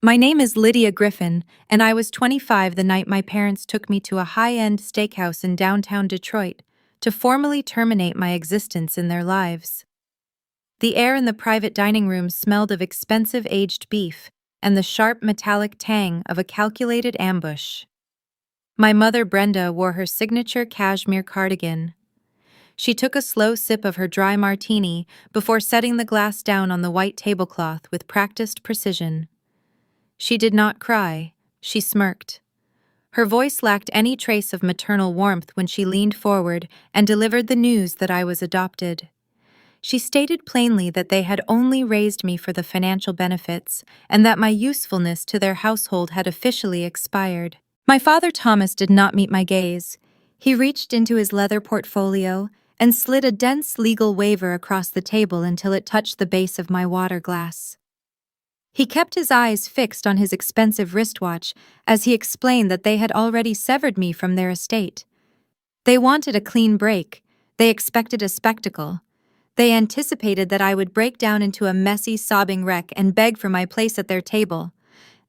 My name is Lydia Griffin, and I was 25 the night my parents took me to a high-end steakhouse in downtown Detroit to formally terminate my existence in their lives. The air in the private dining room smelled of expensive aged beef and the sharp metallic tang of a calculated ambush. My mother Brenda wore her signature cashmere cardigan. She took a slow sip of her dry martini before setting the glass down on the white tablecloth with practiced precision. She did not cry, she smirked. Her voice lacked any trace of maternal warmth when she leaned forward and delivered the news that I was adopted. She stated plainly that they had only raised me for the financial benefits and that my usefulness to their household had officially expired. My father Thomas did not meet my gaze. He reached into his leather portfolio and slid a dense legal waiver across the table until it touched the base of my water glass. He kept his eyes fixed on his expensive wristwatch as he explained that they had already severed me from their estate. They wanted a clean break. They expected a spectacle. They anticipated that I would break down into a messy, sobbing wreck and beg for my place at their table.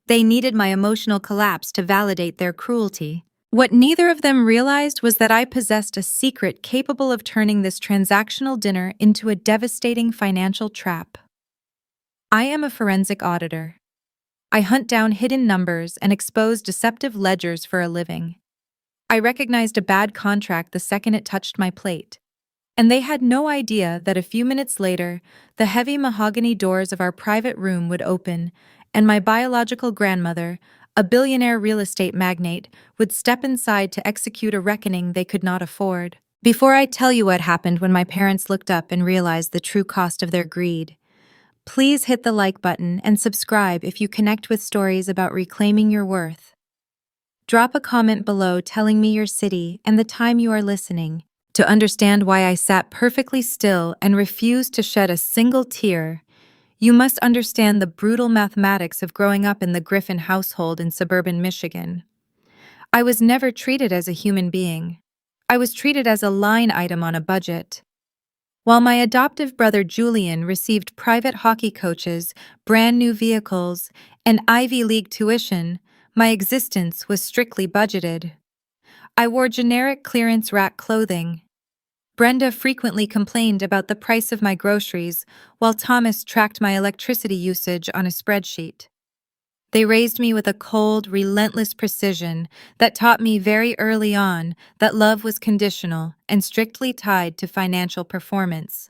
They needed my emotional collapse to validate their cruelty. What neither of them realized was that I possessed a secret capable of turning this transactional dinner into a devastating financial trap. I am a forensic auditor. I hunt down hidden numbers and expose deceptive ledgers for a living. I recognized a bad contract the second it touched my plate, and they had no idea that a few minutes later, the heavy mahogany doors of our private room would open, and my biological grandmother, a billionaire real estate magnate, would step inside to execute a reckoning they could not afford. Before I tell you what happened when my parents looked up and realized the true cost of their greed, please hit the like button and subscribe if you connect with stories about reclaiming your worth. Drop a comment below telling me your city and the time you are listening. To understand why I sat perfectly still and refused to shed a single tear, you must understand the brutal mathematics of growing up in the Griffin household in suburban Michigan. I was never treated as a human being. I was treated as a line item on a budget. While my adoptive brother Julian received private hockey coaches, brand new vehicles, and Ivy League tuition, my existence was strictly budgeted. I wore generic clearance rack clothing. Brenda frequently complained about the price of my groceries, while Thomas tracked my electricity usage on a spreadsheet. They raised me with a cold, relentless precision that taught me very early on that love was conditional and strictly tied to financial performance.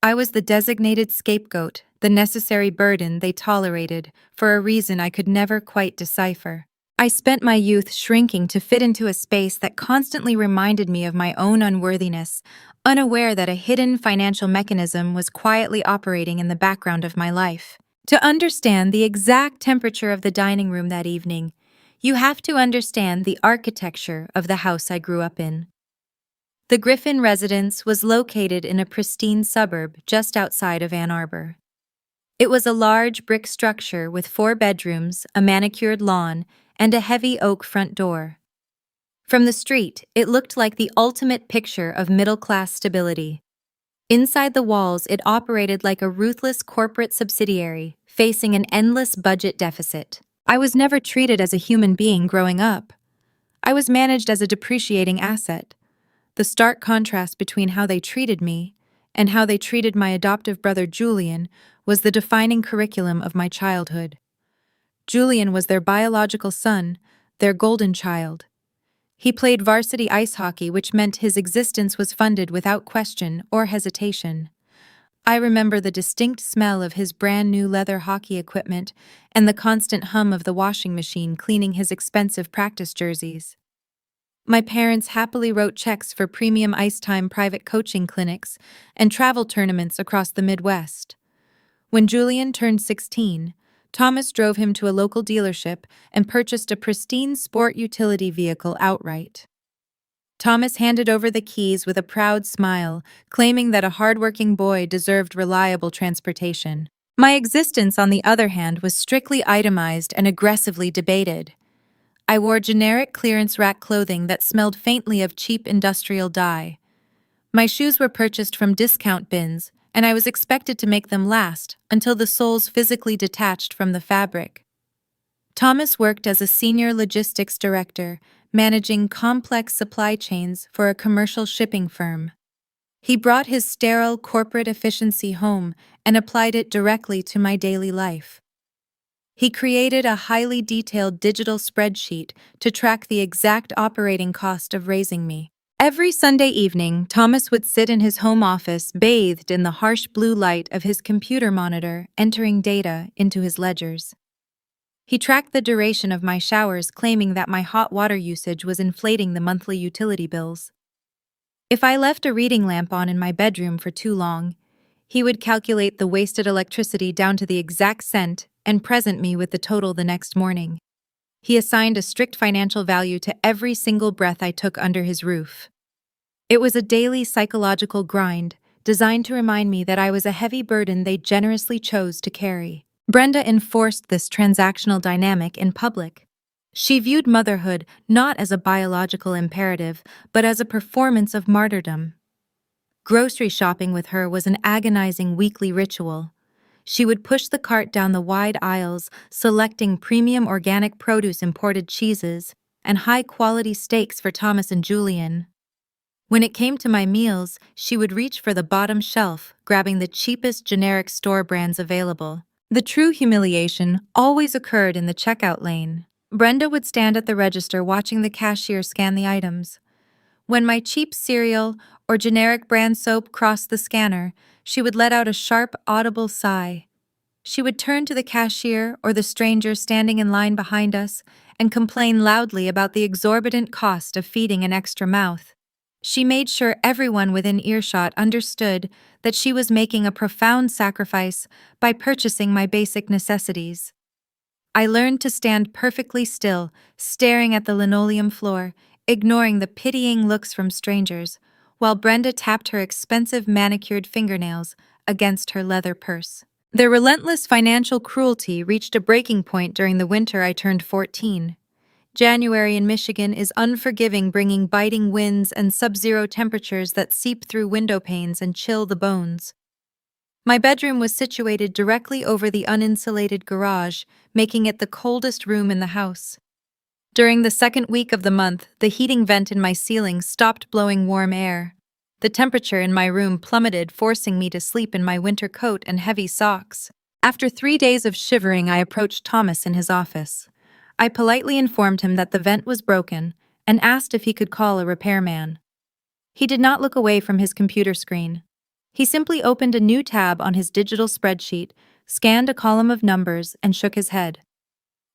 I was the designated scapegoat, the necessary burden they tolerated for a reason I could never quite decipher. I spent my youth shrinking to fit into a space that constantly reminded me of my own unworthiness, unaware that a hidden financial mechanism was quietly operating in the background of my life. To understand the exact temperature of the dining room that evening, you have to understand the architecture of the house I grew up in. The Griffin residence was located in a pristine suburb just outside of Ann Arbor. It was a large brick structure with 4 bedrooms, a manicured lawn, and a heavy oak front door. From the street, it looked like the ultimate picture of middle-class stability. Inside the walls, it operated like a ruthless corporate subsidiary, facing an endless budget deficit. I was never treated as a human being growing up. I was managed as a depreciating asset. The stark contrast between how they treated me and how they treated my adoptive brother Julian was the defining curriculum of my childhood. Julian was their biological son, their golden child. He played varsity ice hockey, which meant his existence was funded without question or hesitation. I remember the distinct smell of his brand new leather hockey equipment and the constant hum of the washing machine cleaning his expensive practice jerseys. My parents happily wrote checks for premium ice-time private coaching clinics and travel tournaments across the Midwest. When Julian turned 16, Thomas drove him to a local dealership and purchased a pristine sport utility vehicle outright. Thomas handed over the keys with a proud smile, claiming that a hardworking boy deserved reliable transportation. My existence, on the other hand, was strictly itemized and aggressively debated. I wore generic clearance rack clothing that smelled faintly of cheap industrial dye. My shoes were purchased from discount bins, and I was expected to make them last until the soles physically detached from the fabric. Thomas worked as a senior logistics director, managing complex supply chains for a commercial shipping firm. He brought his sterile corporate efficiency home and applied it directly to my daily life. He created a highly detailed digital spreadsheet to track the exact operating cost of raising me. Every Sunday evening, Thomas would sit in his home office bathed in the harsh blue light of his computer monitor, entering data into his ledgers. He tracked the duration of my showers, claiming that my hot water usage was inflating the monthly utility bills. If I left a reading lamp on in my bedroom for too long, he would calculate the wasted electricity down to the exact cent and present me with the total the next morning. He assigned a strict financial value to every single breath I took under his roof. It was a daily psychological grind, designed to remind me that I was a heavy burden they generously chose to carry. Brenda enforced this transactional dynamic in public. She viewed motherhood not as a biological imperative, but as a performance of martyrdom. Grocery shopping with her was an agonizing weekly ritual. She would push the cart down the wide aisles, selecting premium organic produce, imported cheeses, and high-quality steaks for Thomas and Julian. When it came to my meals, she would reach for the bottom shelf, grabbing the cheapest generic store brands available. The true humiliation always occurred in the checkout lane. Brenda would stand at the register watching the cashier scan the items. When my cheap cereal or generic brand soap crossed the scanner, she would let out a sharp, audible sigh. She would turn to the cashier or the stranger standing in line behind us and complain loudly about the exorbitant cost of feeding an extra mouth. She made sure everyone within earshot understood that she was making a profound sacrifice by purchasing my basic necessities. I learned to stand perfectly still, staring at the linoleum floor, ignoring the pitying looks from strangers, while Brenda tapped her expensive manicured fingernails against her leather purse. Their relentless financial cruelty reached a breaking point during the winter I turned 14. January in Michigan is unforgiving, bringing biting winds and sub-zero temperatures that seep through window panes and chill the bones. My bedroom was situated directly over the uninsulated garage, making it the coldest room in the house. During the second week of the month, the heating vent in my ceiling stopped blowing warm air. The temperature in my room plummeted, forcing me to sleep in my winter coat and heavy socks. After 3 days of shivering, I approached Thomas in his office. I politely informed him that the vent was broken and asked if he could call a repairman. He did not look away from his computer screen. He simply opened a new tab on his digital spreadsheet, scanned a column of numbers, and shook his head.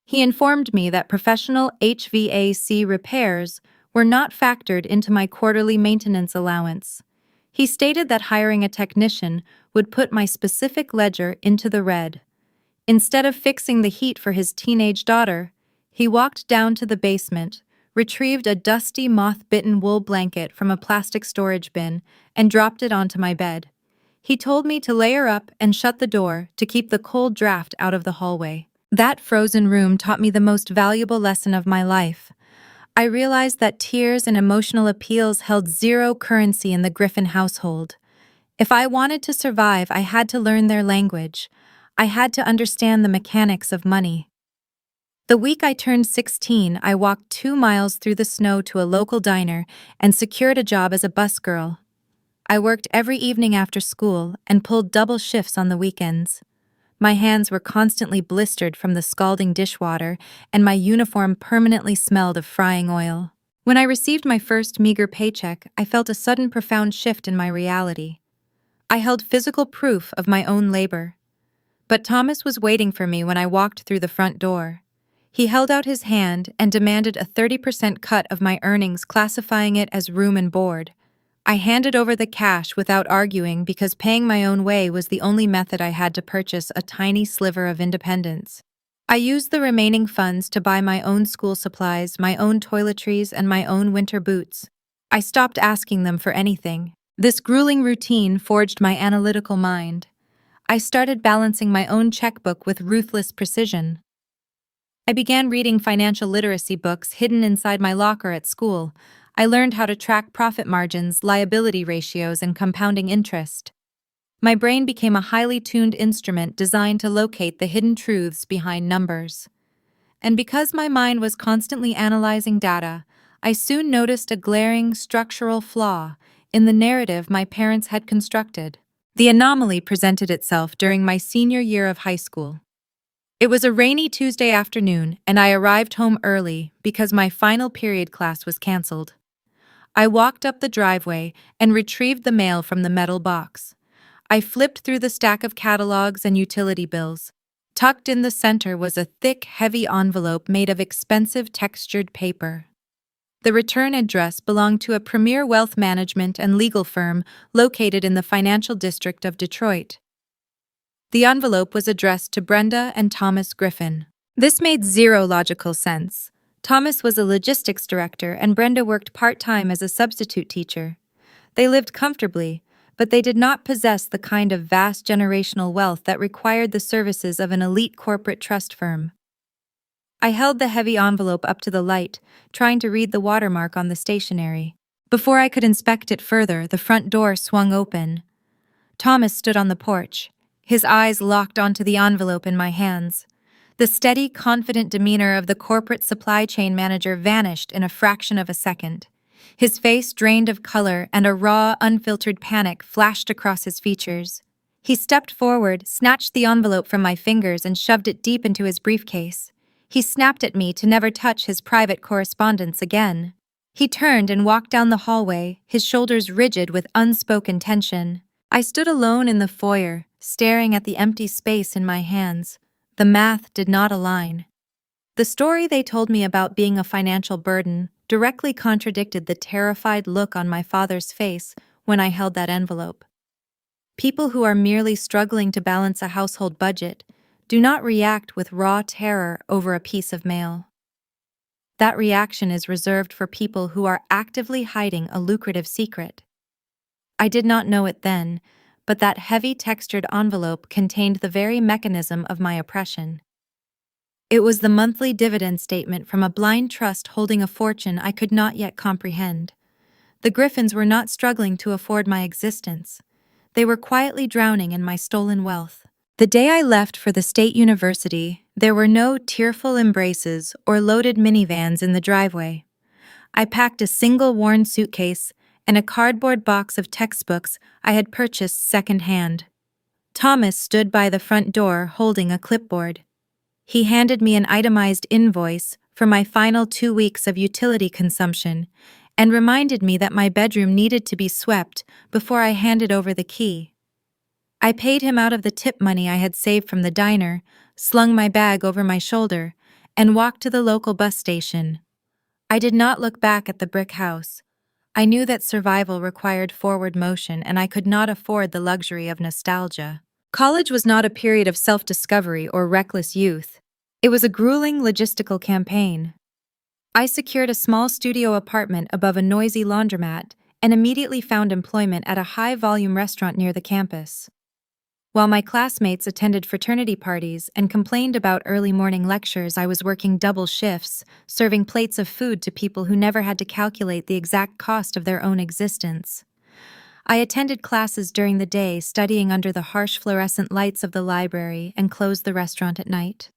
He informed me that professional HVAC repairs were not factored into my quarterly maintenance allowance. He stated that hiring a technician would put my specific ledger into the red. Instead of fixing the heat for his teenage daughter, he walked down to the basement, retrieved a dusty, moth-bitten wool blanket from a plastic storage bin, and dropped it onto my bed. He told me to layer up and shut the door to keep the cold draft out of the hallway. That frozen room taught me the most valuable lesson of my life. I realized that tears and emotional appeals held zero currency in the Griffin household. If I wanted to survive, I had to learn their language. I had to understand the mechanics of money. The week I turned 16, I walked 2 miles through the snow to a local diner and secured a job as a busgirl. I worked every evening after school and pulled double shifts on the weekends. My hands were constantly blistered from the scalding dishwater, and my uniform permanently smelled of frying oil. When I received my first meager paycheck, I felt a sudden profound shift in my reality. I held physical proof of my own labor. But Thomas was waiting for me when I walked through the front door. He held out his hand and demanded a 30% cut of my earnings, classifying it as room and board. I handed over the cash without arguing because paying my own way was the only method I had to purchase a tiny sliver of independence. I used the remaining funds to buy my own school supplies, my own toiletries, and my own winter boots. I stopped asking them for anything. This grueling routine forged my analytical mind. I started balancing my own checkbook with ruthless precision. I began reading financial literacy books hidden inside my locker at school. I learned how to track profit margins, liability ratios, and compounding interest. My brain became a highly tuned instrument designed to locate the hidden truths behind numbers. and because my mind was constantly analyzing data, I soon noticed a glaring structural flaw in the narrative my parents had constructed. The anomaly presented itself during my senior year of high school. It was a rainy Tuesday afternoon, and I arrived home early because my final period class was canceled. I walked up the driveway and retrieved the mail from the metal box. I flipped through the stack of catalogs and utility bills. Tucked in the center was a thick, heavy envelope made of expensive textured paper. The return address belonged to a premier wealth management and legal firm located in the financial district of Detroit. The envelope was addressed to Brenda and Thomas Griffin. This made zero logical sense. Thomas was a logistics director and Brenda worked part-time as a substitute teacher. They lived comfortably, but they did not possess the kind of vast generational wealth that required the services of an elite corporate trust firm. I held the heavy envelope up to the light, trying to read the watermark on the stationery. Before I could inspect it further, the front door swung open. Thomas stood on the porch, his eyes locked onto the envelope in my hands. The steady, confident demeanor of the corporate supply chain manager vanished in a fraction of a second. His face drained of color and a raw, unfiltered panic flashed across his features. He stepped forward, snatched the envelope from my fingers and shoved it deep into his briefcase. He snapped at me to never touch his private correspondence again. He turned and walked down the hallway, his shoulders rigid with unspoken tension. I stood alone in the foyer, staring at the empty space in my hands. The math did not align. The story they told me about being a financial burden directly contradicted the terrified look on my father's face when I held that envelope. People who are merely struggling to balance a household budget do not react with raw terror over a piece of mail. That reaction is reserved for people who are actively hiding a lucrative secret. I did not know it then, but that heavy textured envelope contained the very mechanism of my oppression. It was the monthly dividend statement from a blind trust holding a fortune I could not yet comprehend. The Griffins were not struggling to afford my existence. They were quietly drowning in my stolen wealth. The day I left for the state university, there were no tearful embraces or loaded minivans in the driveway. I packed a single worn suitcase and a cardboard box of textbooks I had purchased secondhand. Thomas stood by the front door holding a clipboard. He handed me an itemized invoice for my final 2 weeks of utility consumption and reminded me that my bedroom needed to be swept before I handed over the key. I paid him out of the tip money I had saved from the diner, slung my bag over my shoulder, and walked to the local bus station. I did not look back at the brick house. I knew that survival required forward motion and I could not afford the luxury of nostalgia. College was not a period of self-discovery or reckless youth. It was a grueling logistical campaign. I secured a small studio apartment above a noisy laundromat and immediately found employment at a high-volume restaurant near the campus. While my classmates attended fraternity parties and complained about early morning lectures, I was working double shifts, serving plates of food to people who never had to calculate the exact cost of their own existence. I attended classes during the day, studying under the harsh fluorescent lights of the library, and closed the restaurant at night.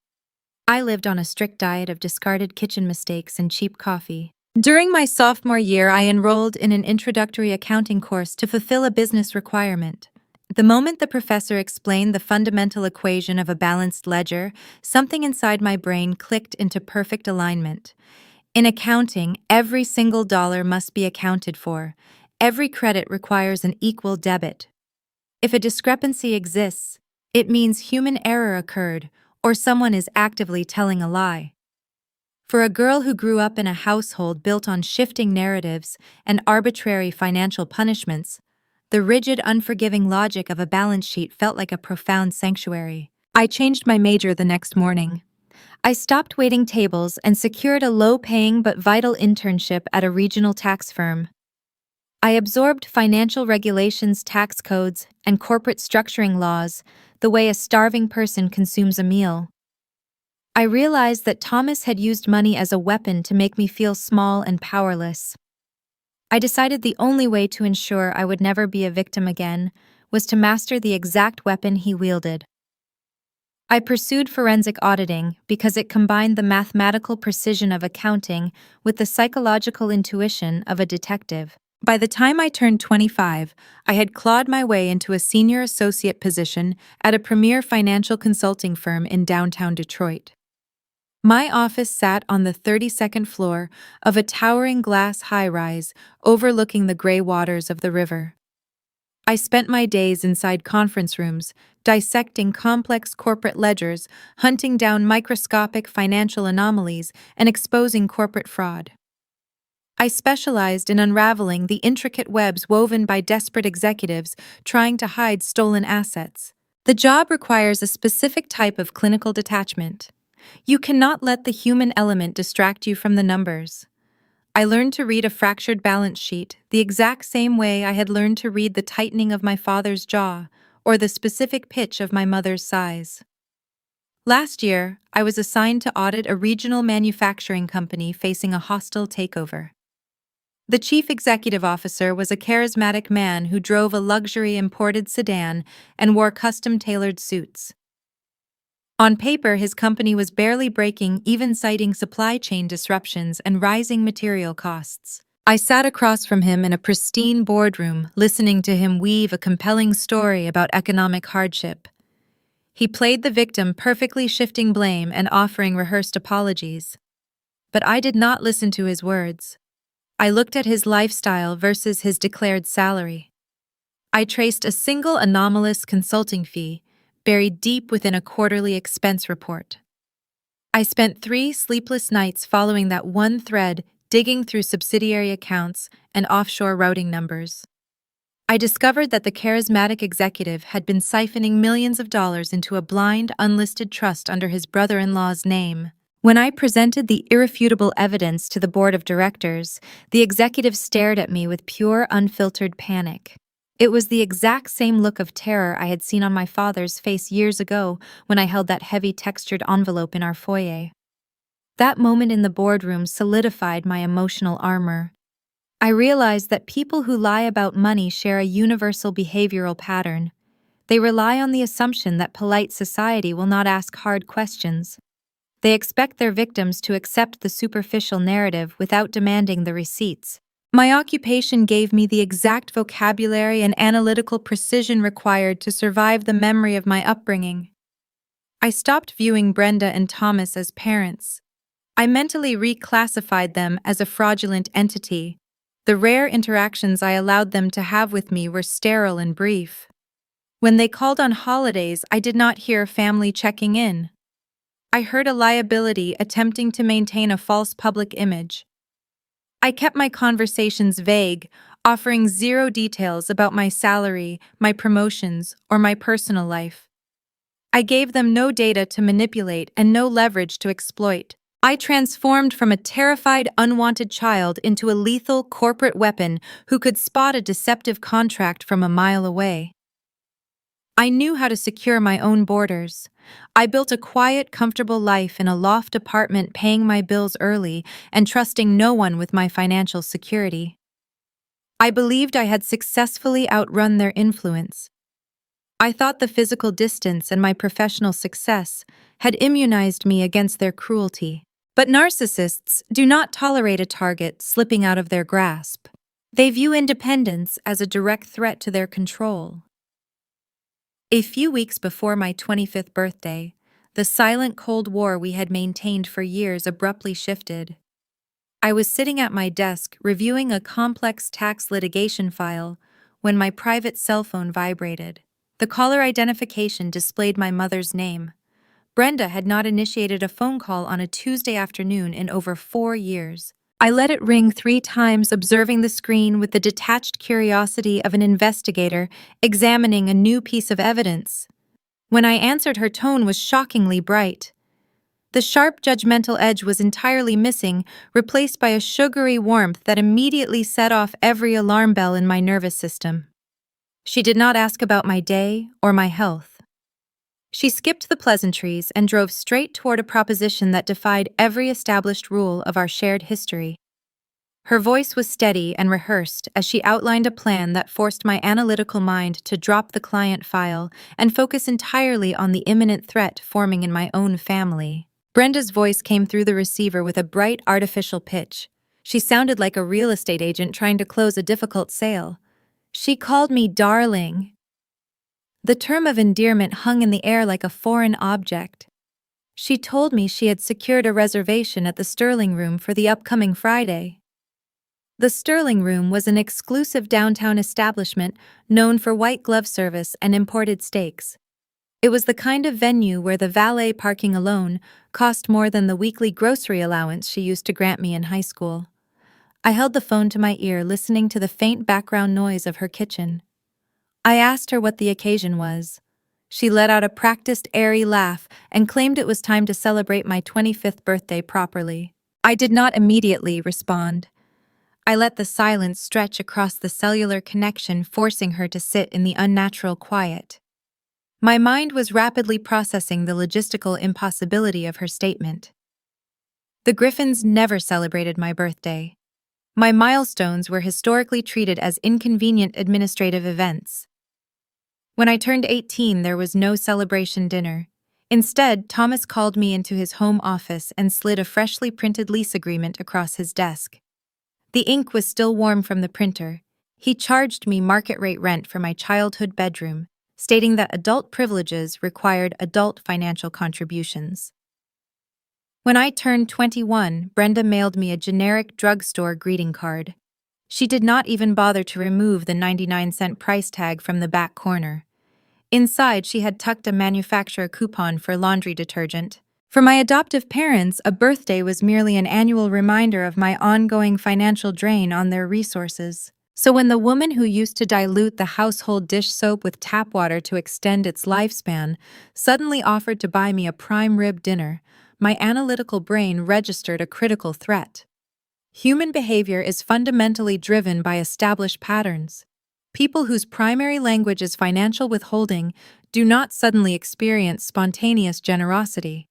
I lived on a strict diet of discarded kitchen mistakes and cheap coffee. During my sophomore year, I enrolled in an introductory accounting course to fulfill a business requirement. The moment the professor explained the fundamental equation of a balanced ledger, something inside my brain clicked into perfect alignment. In accounting, every single dollar must be accounted for. Every credit requires an equal debit. If a discrepancy exists, it means human error occurred, or someone is actively telling a lie. For a girl who grew up in a household built on shifting narratives and arbitrary financial punishments, the rigid, unforgiving logic of a balance sheet felt like a profound sanctuary. I changed my major the next morning. I stopped waiting tables and secured a low-paying but vital internship at a regional tax firm. I absorbed financial regulations, tax codes, and corporate structuring laws the way a starving person consumes a meal. I realized that Thomas had used money as a weapon to make me feel small and powerless. I decided the only way to ensure I would never be a victim again was to master the exact weapon he wielded. I pursued forensic auditing because it combined the mathematical precision of accounting with the psychological intuition of a detective. By the time I turned 25, I had clawed my way into a senior associate position at a premier financial consulting firm in downtown Detroit. My office sat on the 32nd floor of a towering glass high-rise overlooking the gray waters of the river. I spent my days inside conference rooms, dissecting complex corporate ledgers, hunting down microscopic financial anomalies, and exposing corporate fraud. I specialized in unraveling the intricate webs woven by desperate executives trying to hide stolen assets. The job requires a specific type of clinical detachment. You cannot let the human element distract you from the numbers. I learned to read a fractured balance sheet the exact same way I had learned to read the tightening of my father's jaw or the specific pitch of my mother's sighs. Last year, I was assigned to audit a regional manufacturing company facing a hostile takeover. The chief executive officer was a charismatic man who drove a luxury imported sedan and wore custom-tailored suits. On paper, his company was barely breaking even, citing supply chain disruptions and rising material costs. I sat across from him in a pristine boardroom, listening to him weave a compelling story about economic hardship. He played the victim, perfectly shifting blame and offering rehearsed apologies. But I did not listen to his words. I looked at his lifestyle versus his declared salary. I traced a single anomalous consulting fee buried deep within a quarterly expense report. I spent 3 sleepless nights following that one thread, digging through subsidiary accounts and offshore routing numbers. I discovered that the charismatic executive had been siphoning millions of dollars into a blind, unlisted trust under his brother-in-law's name. When I presented the irrefutable evidence to the board of directors, the executive stared at me with pure, unfiltered panic. It was the exact same look of terror I had seen on my father's face years ago when I held that heavy textured envelope in our foyer. That moment in the boardroom solidified my emotional armor. I realized that people who lie about money share a universal behavioral pattern. They rely on the assumption that polite society will not ask hard questions. They expect their victims to accept the superficial narrative without demanding the receipts. My occupation gave me the exact vocabulary and analytical precision required to survive the memory of my upbringing. I stopped viewing Brenda and Thomas as parents. I mentally reclassified them as a fraudulent entity. The rare interactions I allowed them to have with me were sterile and brief. When they called on holidays, I did not hear family checking in. I heard a liability attempting to maintain a false public image. I kept my conversations vague, offering zero details about my salary, my promotions, or my personal life. I gave them no data to manipulate and no leverage to exploit. I transformed from a terrified, unwanted child into a lethal corporate weapon who could spot a deceptive contract from a mile away. I knew how to secure my own borders. I built a quiet, comfortable life in a loft apartment, paying my bills early and trusting no one with my financial security. I believed I had successfully outrun their influence. I thought the physical distance and my professional success had immunized me against their cruelty. But narcissists do not tolerate a target slipping out of their grasp. They view independence as a direct threat to their control. A few weeks before my 25th birthday, the silent Cold War we had maintained for years abruptly shifted. I was sitting at my desk reviewing a complex tax litigation file when my private cell phone vibrated. The caller identification displayed my mother's name. Brenda had not initiated a phone call on a Tuesday afternoon in over 4 years. I let it ring 3 times, observing the screen with the detached curiosity of an investigator examining a new piece of evidence. When I answered, her tone was shockingly bright. The sharp, judgmental edge was entirely missing, replaced by a sugary warmth that immediately set off every alarm bell in my nervous system. She did not ask about my day or my health. She skipped the pleasantries and drove straight toward a proposition that defied every established rule of our shared history. Her voice was steady and rehearsed as she outlined a plan that forced my analytical mind to drop the client file and focus entirely on the imminent threat forming in my own family. Brenda's voice came through the receiver with a bright, artificial pitch. She sounded like a real estate agent trying to close a difficult sale. She called me darling. The term of endearment hung in the air like a foreign object. She told me she had secured a reservation at the Sterling Room for the upcoming Friday. The Sterling Room was an exclusive downtown establishment known for white glove service and imported steaks. It was the kind of venue where the valet parking alone cost more than the weekly grocery allowance she used to grant me in high school. I held the phone to my ear, listening to the faint background noise of her kitchen. I asked her what the occasion was. She let out a practiced, airy laugh and claimed it was time to celebrate my 25th birthday properly. I did not immediately respond. I let the silence stretch across the cellular connection, forcing her to sit in the unnatural quiet. My mind was rapidly processing the logistical impossibility of her statement. The Griffins never celebrated my birthday. My milestones were historically treated as inconvenient administrative events. When I turned 18, there was no celebration dinner. Instead, Thomas called me into his home office and slid a freshly printed lease agreement across his desk. The ink was still warm from the printer. He charged me market-rate rent for my childhood bedroom, stating that adult privileges required adult financial contributions. When I turned 21, Brenda mailed me a generic drugstore greeting card. She did not even bother to remove the 99-cent price tag from the back corner. Inside, she had tucked a manufacturer coupon for laundry detergent. For my adoptive parents, a birthday was merely an annual reminder of my ongoing financial drain on their resources. So when the woman who used to dilute the household dish soap with tap water to extend its lifespan suddenly offered to buy me a prime rib dinner, my analytical brain registered a critical threat. Human behavior is fundamentally driven by established patterns. People whose primary language is financial withholding do not suddenly experience spontaneous generosity.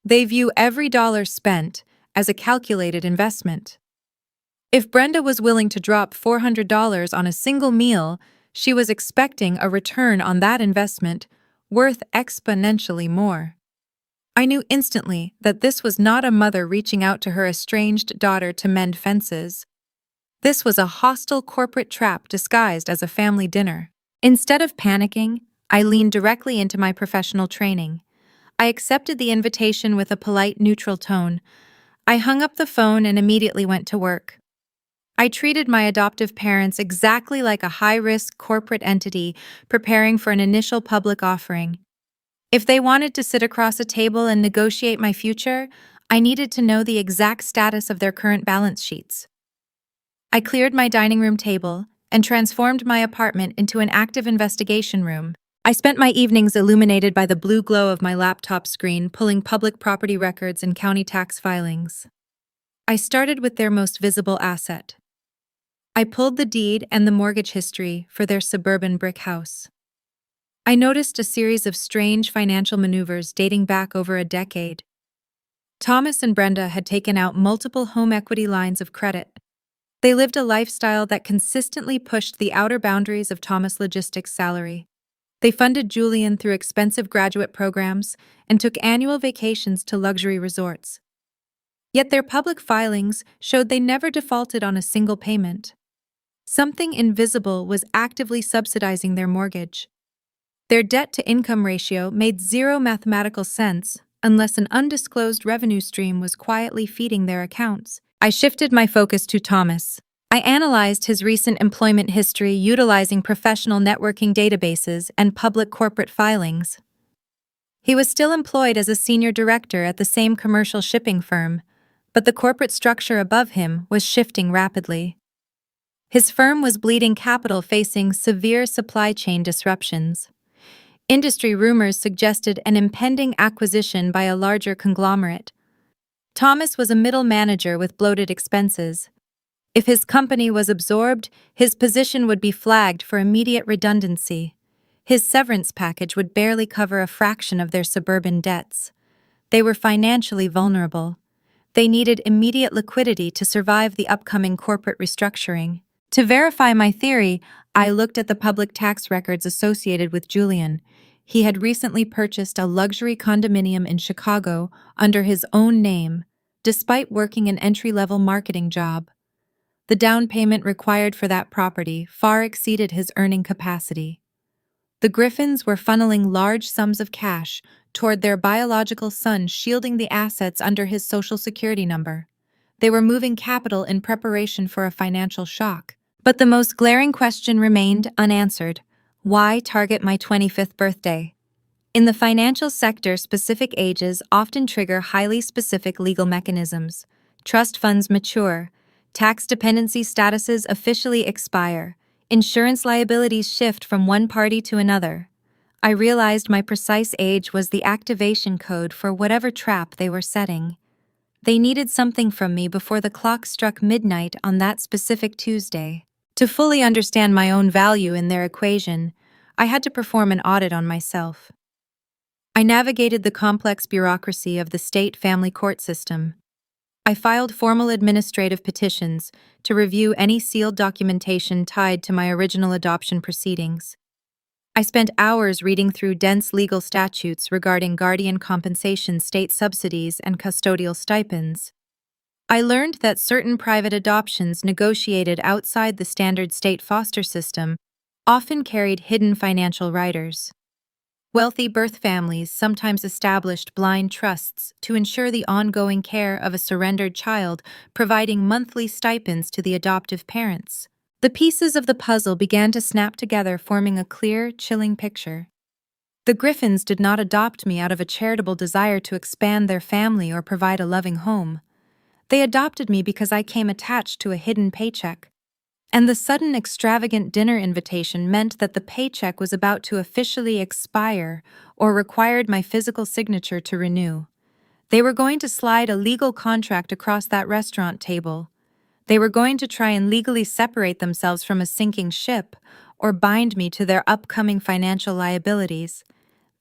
They view every dollar spent as a calculated investment. If Brenda was willing to drop $400 on a single meal, she was expecting a return on that investment worth exponentially more. I knew instantly that this was not a mother reaching out to her estranged daughter to mend fences. This was a hostile corporate trap disguised as a family dinner. Instead of panicking, I leaned directly into my professional training. I accepted the invitation with a polite, neutral tone. I hung up the phone and immediately went to work. I treated my adoptive parents exactly like a high-risk corporate entity preparing for an initial public offering. If they wanted to sit across a table and negotiate my future, I needed to know the exact status of their current balance sheets. I cleared my dining room table and transformed my apartment into an active investigation room. I spent my evenings illuminated by the blue glow of my laptop screen, pulling public property records and county tax filings. I started with their most visible asset. I pulled the deed and the mortgage history for their suburban brick house. I noticed a series of strange financial maneuvers dating back over a decade. Thomas and Brenda had taken out multiple home equity lines of credit. They lived a lifestyle that consistently pushed the outer boundaries of Thomas' logistics salary. They funded Julian through expensive graduate programs and took annual vacations to luxury resorts. Yet their public filings showed they never defaulted on a single payment. Something invisible was actively subsidizing their mortgage. Their debt-to-income ratio made zero mathematical sense unless an undisclosed revenue stream was quietly feeding their accounts. I shifted my focus to Thomas. I analyzed his recent employment history utilizing professional networking databases and public corporate filings. He was still employed as a senior director at the same commercial shipping firm, but the corporate structure above him was shifting rapidly. His firm was bleeding capital, facing severe supply chain disruptions. Industry rumors suggested an impending acquisition by a larger conglomerate. Thomas was a middle manager with bloated expenses. If his company was absorbed, his position would be flagged for immediate redundancy. His severance package would barely cover a fraction of their suburban debts. They were financially vulnerable. They needed immediate liquidity to survive the upcoming corporate restructuring. To verify my theory, I looked at the public tax records associated with Julian. He had recently purchased a luxury condominium in Chicago under his own name, despite working an entry-level marketing job. The down payment required for that property far exceeded his earning capacity. The Griffins were funneling large sums of cash toward their biological son, shielding the assets under his Social Security number. They were moving capital in preparation for a financial shock. But the most glaring question remained unanswered. Why target my 25th birthday? In the financial sector, specific ages often trigger highly specific legal mechanisms. Trust funds mature, tax dependency statuses officially expire, insurance liabilities shift from one party to another. I realized my precise age was the activation code for whatever trap they were setting. They needed something from me before the clock struck midnight on that specific Tuesday. To fully understand my own value in their equation, I had to perform an audit on myself. I navigated the complex bureaucracy of the state family court system. I filed formal administrative petitions to review any sealed documentation tied to my original adoption proceedings. I spent hours reading through dense legal statutes regarding guardian compensation, state subsidies, and custodial stipends. I learned that certain private adoptions negotiated outside the standard state foster system often carried hidden financial riders. Wealthy birth families sometimes established blind trusts to ensure the ongoing care of a surrendered child, providing monthly stipends to the adoptive parents. The pieces of the puzzle began to snap together, forming a clear, chilling picture. The Griffins did not adopt me out of a charitable desire to expand their family or provide a loving home. They adopted me because I came attached to a hidden paycheck. And the sudden extravagant dinner invitation meant that the paycheck was about to officially expire or required my physical signature to renew. They were going to slide a legal contract across that restaurant table. They were going to try and legally separate themselves from a sinking ship or bind me to their upcoming financial liabilities.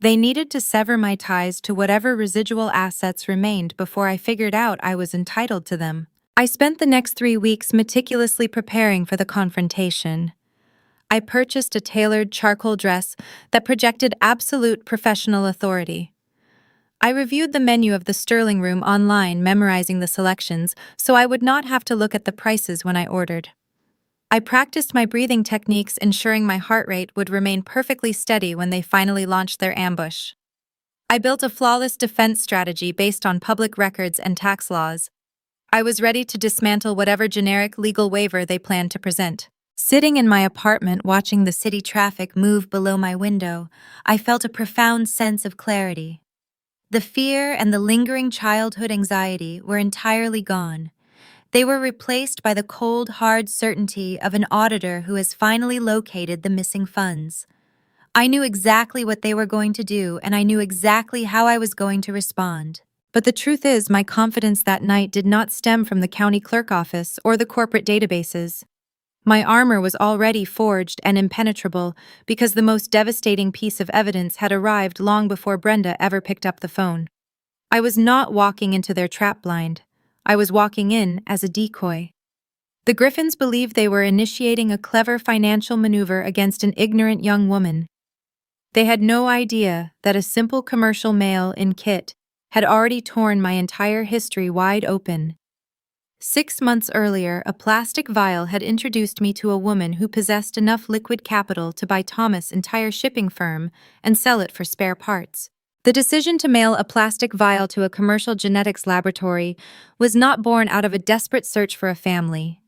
They needed to sever my ties to whatever residual assets remained before I figured out I was entitled to them. I spent the next 3 weeks meticulously preparing for the confrontation. I purchased a tailored charcoal dress that projected absolute professional authority. I reviewed the menu of the Sterling Room online, memorizing the selections so I would not have to look at the prices when I ordered. I practiced my breathing techniques, ensuring my heart rate would remain perfectly steady when they finally launched their ambush. I built a flawless defense strategy based on public records and tax laws. I was ready to dismantle whatever generic legal waiver they planned to present. Sitting in my apartment watching the city traffic move below my window, I felt a profound sense of clarity. The fear and the lingering childhood anxiety were entirely gone. They were replaced by the cold, hard certainty of an auditor who has finally located the missing funds. I knew exactly what they were going to do, and I knew exactly how I was going to respond. But the truth is, my confidence that night did not stem from the county clerk office or the corporate databases. My armor was already forged and impenetrable because the most devastating piece of evidence had arrived long before Brenda ever picked up the phone. I was not walking into their trap blind. I was walking in as a decoy. The Griffins believed they were initiating a clever financial maneuver against an ignorant young woman. They had no idea that a simple commercial mail in kit had already torn my entire history wide open. 6 months earlier, a plastic vial had introduced me to a woman who possessed enough liquid capital to buy Thomas' entire shipping firm and sell it for spare parts. The decision to mail a plastic vial to a commercial genetics laboratory was not born out of a desperate search for a family.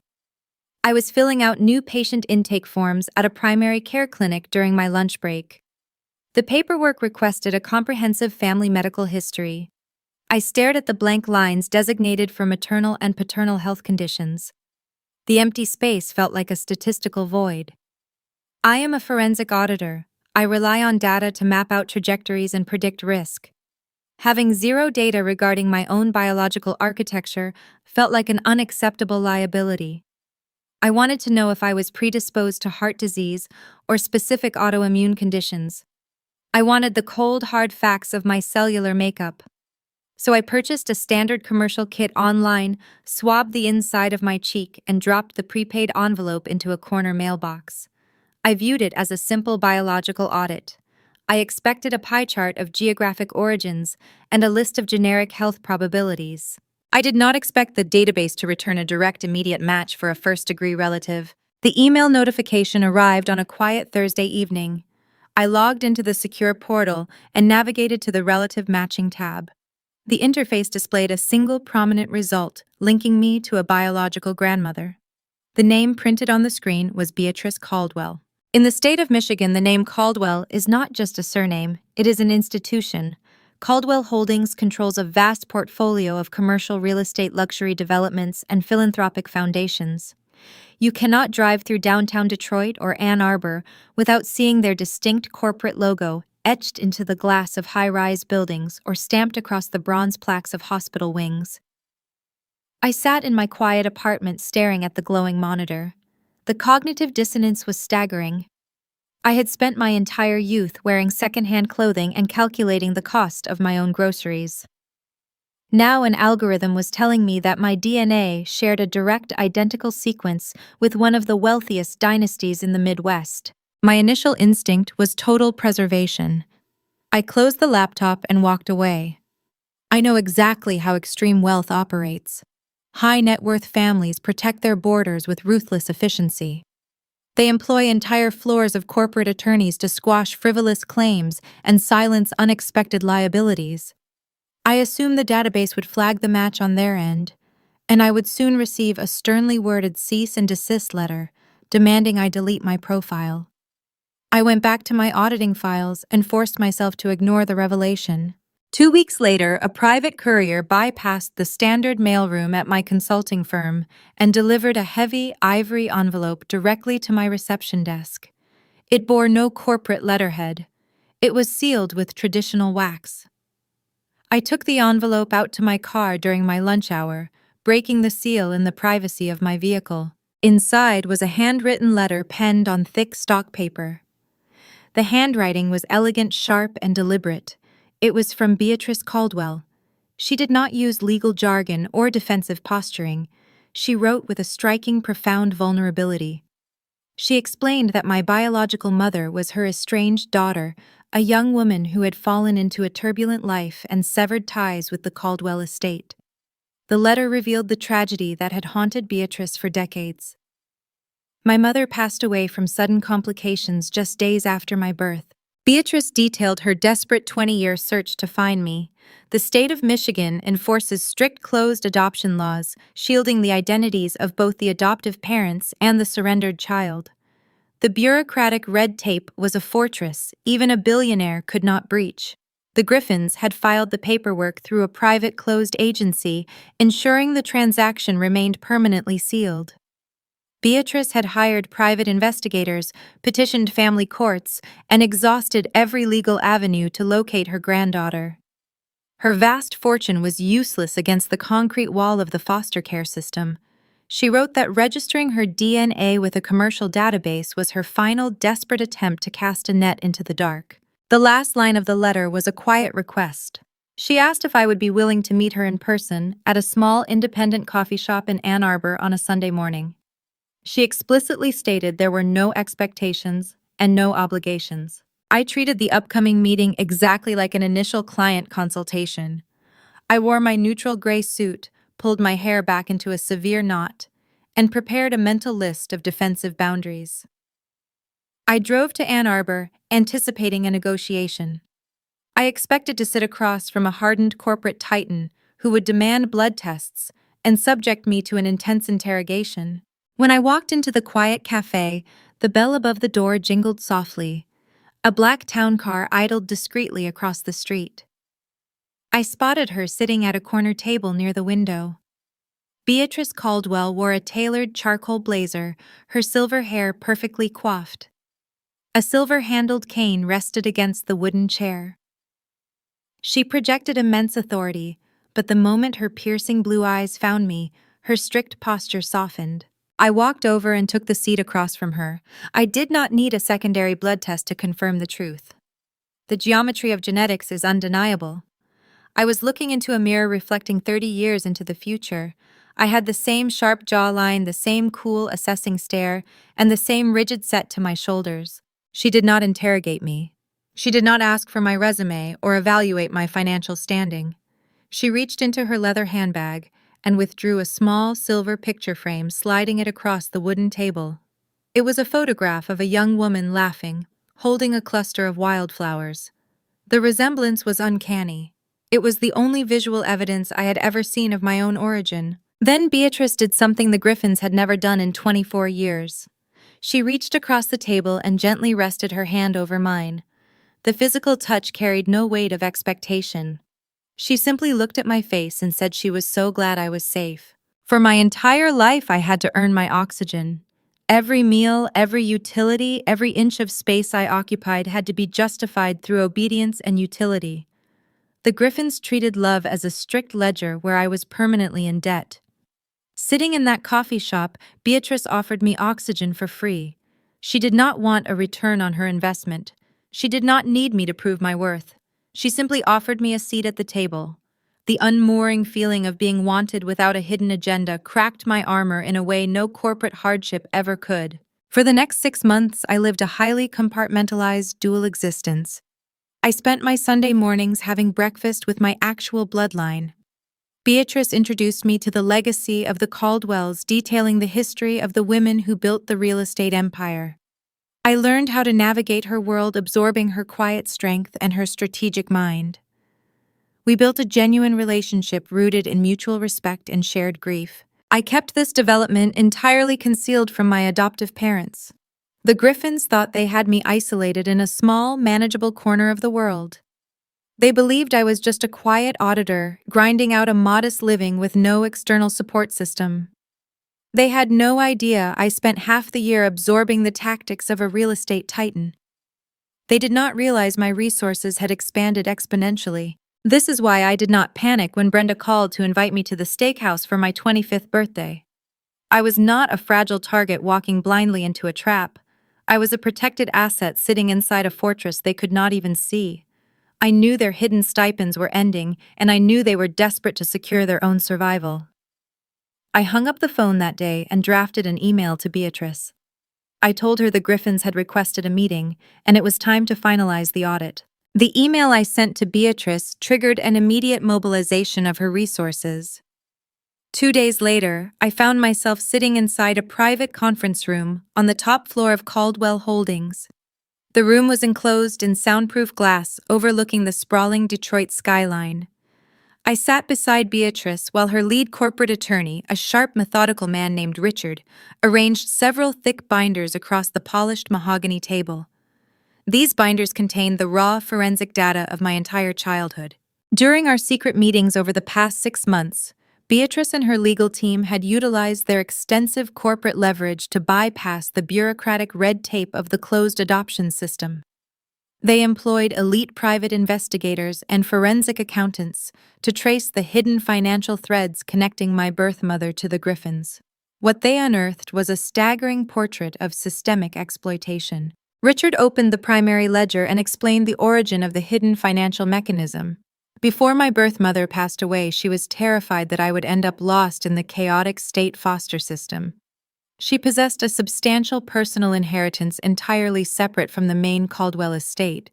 I was filling out new patient intake forms at a primary care clinic during my lunch break. The paperwork requested a comprehensive family medical history. I stared at the blank lines designated for maternal and paternal health conditions. The empty space felt like a statistical void. I am a forensic auditor. I rely on data to map out trajectories and predict risk. Having zero data regarding my own biological architecture felt like an unacceptable liability. I wanted to know if I was predisposed to heart disease or specific autoimmune conditions. I wanted the cold, hard facts of my cellular makeup. So I purchased a standard commercial kit online, swabbed the inside of my cheek, and dropped the prepaid envelope into a corner mailbox. I viewed it as a simple biological audit. I expected a pie chart of geographic origins and a list of generic health probabilities. I did not expect the database to return a direct immediate match for a first-degree relative. The email notification arrived on a quiet Thursday evening. I logged into the secure portal and navigated to the relative matching tab. The interface displayed a single prominent result, linking me to a biological grandmother. The name printed on the screen was Beatrice Caldwell. In the state of Michigan, the name Caldwell is not just a surname, it is an institution. Caldwell Holdings controls a vast portfolio of commercial real estate luxury developments and philanthropic foundations. You cannot drive through downtown Detroit or Ann Arbor without seeing their distinct corporate logo etched into the glass of high-rise buildings or stamped across the bronze plaques of hospital wings. I sat in my quiet apartment staring at the glowing monitor. The cognitive dissonance was staggering. I had spent my entire youth wearing secondhand clothing and calculating the cost of my own groceries. Now an algorithm was telling me that my DNA shared a direct identical sequence with one of the wealthiest dynasties in the Midwest. My initial instinct was total preservation. I closed the laptop and walked away. I know exactly how extreme wealth operates. High net worth families protect their borders with ruthless efficiency. They employ entire floors of corporate attorneys to squash frivolous claims and silence unexpected liabilities. I assumed the database would flag the match on their end, and I would soon receive a sternly worded cease and desist letter demanding I delete my profile. I went back to my auditing files and forced myself to ignore the revelation. 2 weeks later, a private courier bypassed the standard mailroom at my consulting firm and delivered a heavy ivory envelope directly to my reception desk. It bore no corporate letterhead. It was sealed with traditional wax. I took the envelope out to my car during my lunch hour, breaking the seal in the privacy of my vehicle. Inside was a handwritten letter penned on thick stock paper. The handwriting was elegant, sharp, and deliberate. It was from Beatrice Caldwell. She did not use legal jargon or defensive posturing. She wrote with a striking, profound vulnerability. She explained that my biological mother was her estranged daughter, a young woman who had fallen into a turbulent life and severed ties with the Caldwell estate. The letter revealed the tragedy that had haunted Beatrice for decades. My mother passed away from sudden complications just days after my birth. Beatrice detailed her desperate 20-year search to find me. The state of Michigan enforces strict closed adoption laws, shielding the identities of both the adoptive parents and the surrendered child. The bureaucratic red tape was a fortress even a billionaire could not breach. The Griffins had filed the paperwork through a private closed agency, ensuring the transaction remained permanently sealed. Beatrice had hired private investigators, petitioned family courts, and exhausted every legal avenue to locate her granddaughter. Her vast fortune was useless against the concrete wall of the foster care system. She wrote that registering her DNA with a commercial database was her final desperate attempt to cast a net into the dark. The last line of the letter was a quiet request. She asked if I would be willing to meet her in person at a small independent coffee shop in Ann Arbor on a Sunday morning. She explicitly stated there were no expectations and no obligations. I treated the upcoming meeting exactly like an initial client consultation. I wore my neutral gray suit, pulled my hair back into a severe knot, and prepared a mental list of defensive boundaries. I drove to Ann Arbor, anticipating a negotiation. I expected to sit across from a hardened corporate titan who would demand blood tests and subject me to an intense interrogation. When I walked into the quiet cafe, the bell above the door jingled softly. A black town car idled discreetly across the street. I spotted her sitting at a corner table near the window. Beatrice Caldwell wore a tailored charcoal blazer, her silver hair perfectly coiffed. A silver-handled cane rested against the wooden chair. She projected immense authority, but the moment her piercing blue eyes found me, her strict posture softened. I walked over and took the seat across from her. I did not need a secondary blood test to confirm the truth. The geometry of genetics is undeniable. I was looking into a mirror reflecting 30 years into the future. I had the same sharp jawline, the same cool, assessing stare, and the same rigid set to my shoulders. She did not interrogate me. She did not ask for my resume or evaluate my financial standing. She reached into her leather handbag and withdrew a small silver picture frame, sliding it across the wooden table. It was a photograph of a young woman laughing, holding a cluster of wildflowers. The resemblance was uncanny. It was the only visual evidence I had ever seen of my own origin. Then Beatrice did something the Griffins had never done in 24 years. She reached across the table and gently rested her hand over mine. The physical touch carried no weight of expectation. She simply looked at my face and said she was so glad I was safe. For my entire life, I had to earn my oxygen. Every meal, every utility, every inch of space I occupied had to be justified through obedience and utility. The Griffins treated love as a strict ledger where I was permanently in debt. Sitting in that coffee shop, Beatrice offered me oxygen for free. She did not want a return on her investment. She did not need me to prove my worth. She simply offered me a seat at the table. The unmooring feeling of being wanted without a hidden agenda cracked my armor in a way no corporate hardship ever could. For the next 6 months, I lived a highly compartmentalized dual existence. I spent my Sunday mornings having breakfast with my actual bloodline. Beatrice introduced me to the legacy of the Caldwells, detailing the history of the women who built the real estate empire. I learned how to navigate her world, absorbing her quiet strength and her strategic mind. We built a genuine relationship rooted in mutual respect and shared grief. I kept this development entirely concealed from my adoptive parents. The Griffins thought they had me isolated in a small, manageable corner of the world. They believed I was just a quiet auditor, grinding out a modest living with no external support system. They had no idea I spent half the year absorbing the tactics of a real estate titan. They did not realize my resources had expanded exponentially. This is why I did not panic when Brenda called to invite me to the steakhouse for my 25th birthday. I was not a fragile target walking blindly into a trap. I was a protected asset sitting inside a fortress they could not even see. I knew their hidden stipends were ending, and I knew they were desperate to secure their own survival. I hung up the phone that day and drafted an email to Beatrice. I told her the Griffins had requested a meeting, and it was time to finalize the audit. The email I sent to Beatrice triggered an immediate mobilization of her resources. 2 days later, I found myself sitting inside a private conference room on the top floor of Caldwell Holdings. The room was enclosed in soundproof glass overlooking the sprawling Detroit skyline. I sat beside Beatrice while her lead corporate attorney, a sharp, methodical man named Richard, arranged several thick binders across the polished mahogany table. These binders contained the raw forensic data of my entire childhood. During our secret meetings over the past 6 months, Beatrice and her legal team had utilized their extensive corporate leverage to bypass the bureaucratic red tape of the closed adoption system. They employed elite private investigators and forensic accountants to trace the hidden financial threads connecting my birth mother to the Griffins. What they unearthed was a staggering portrait of systemic exploitation. Richard opened the primary ledger and explained the origin of the hidden financial mechanism. Before my birth mother passed away, she was terrified that I would end up lost in the chaotic state foster system. She possessed a substantial personal inheritance entirely separate from the main Caldwell estate.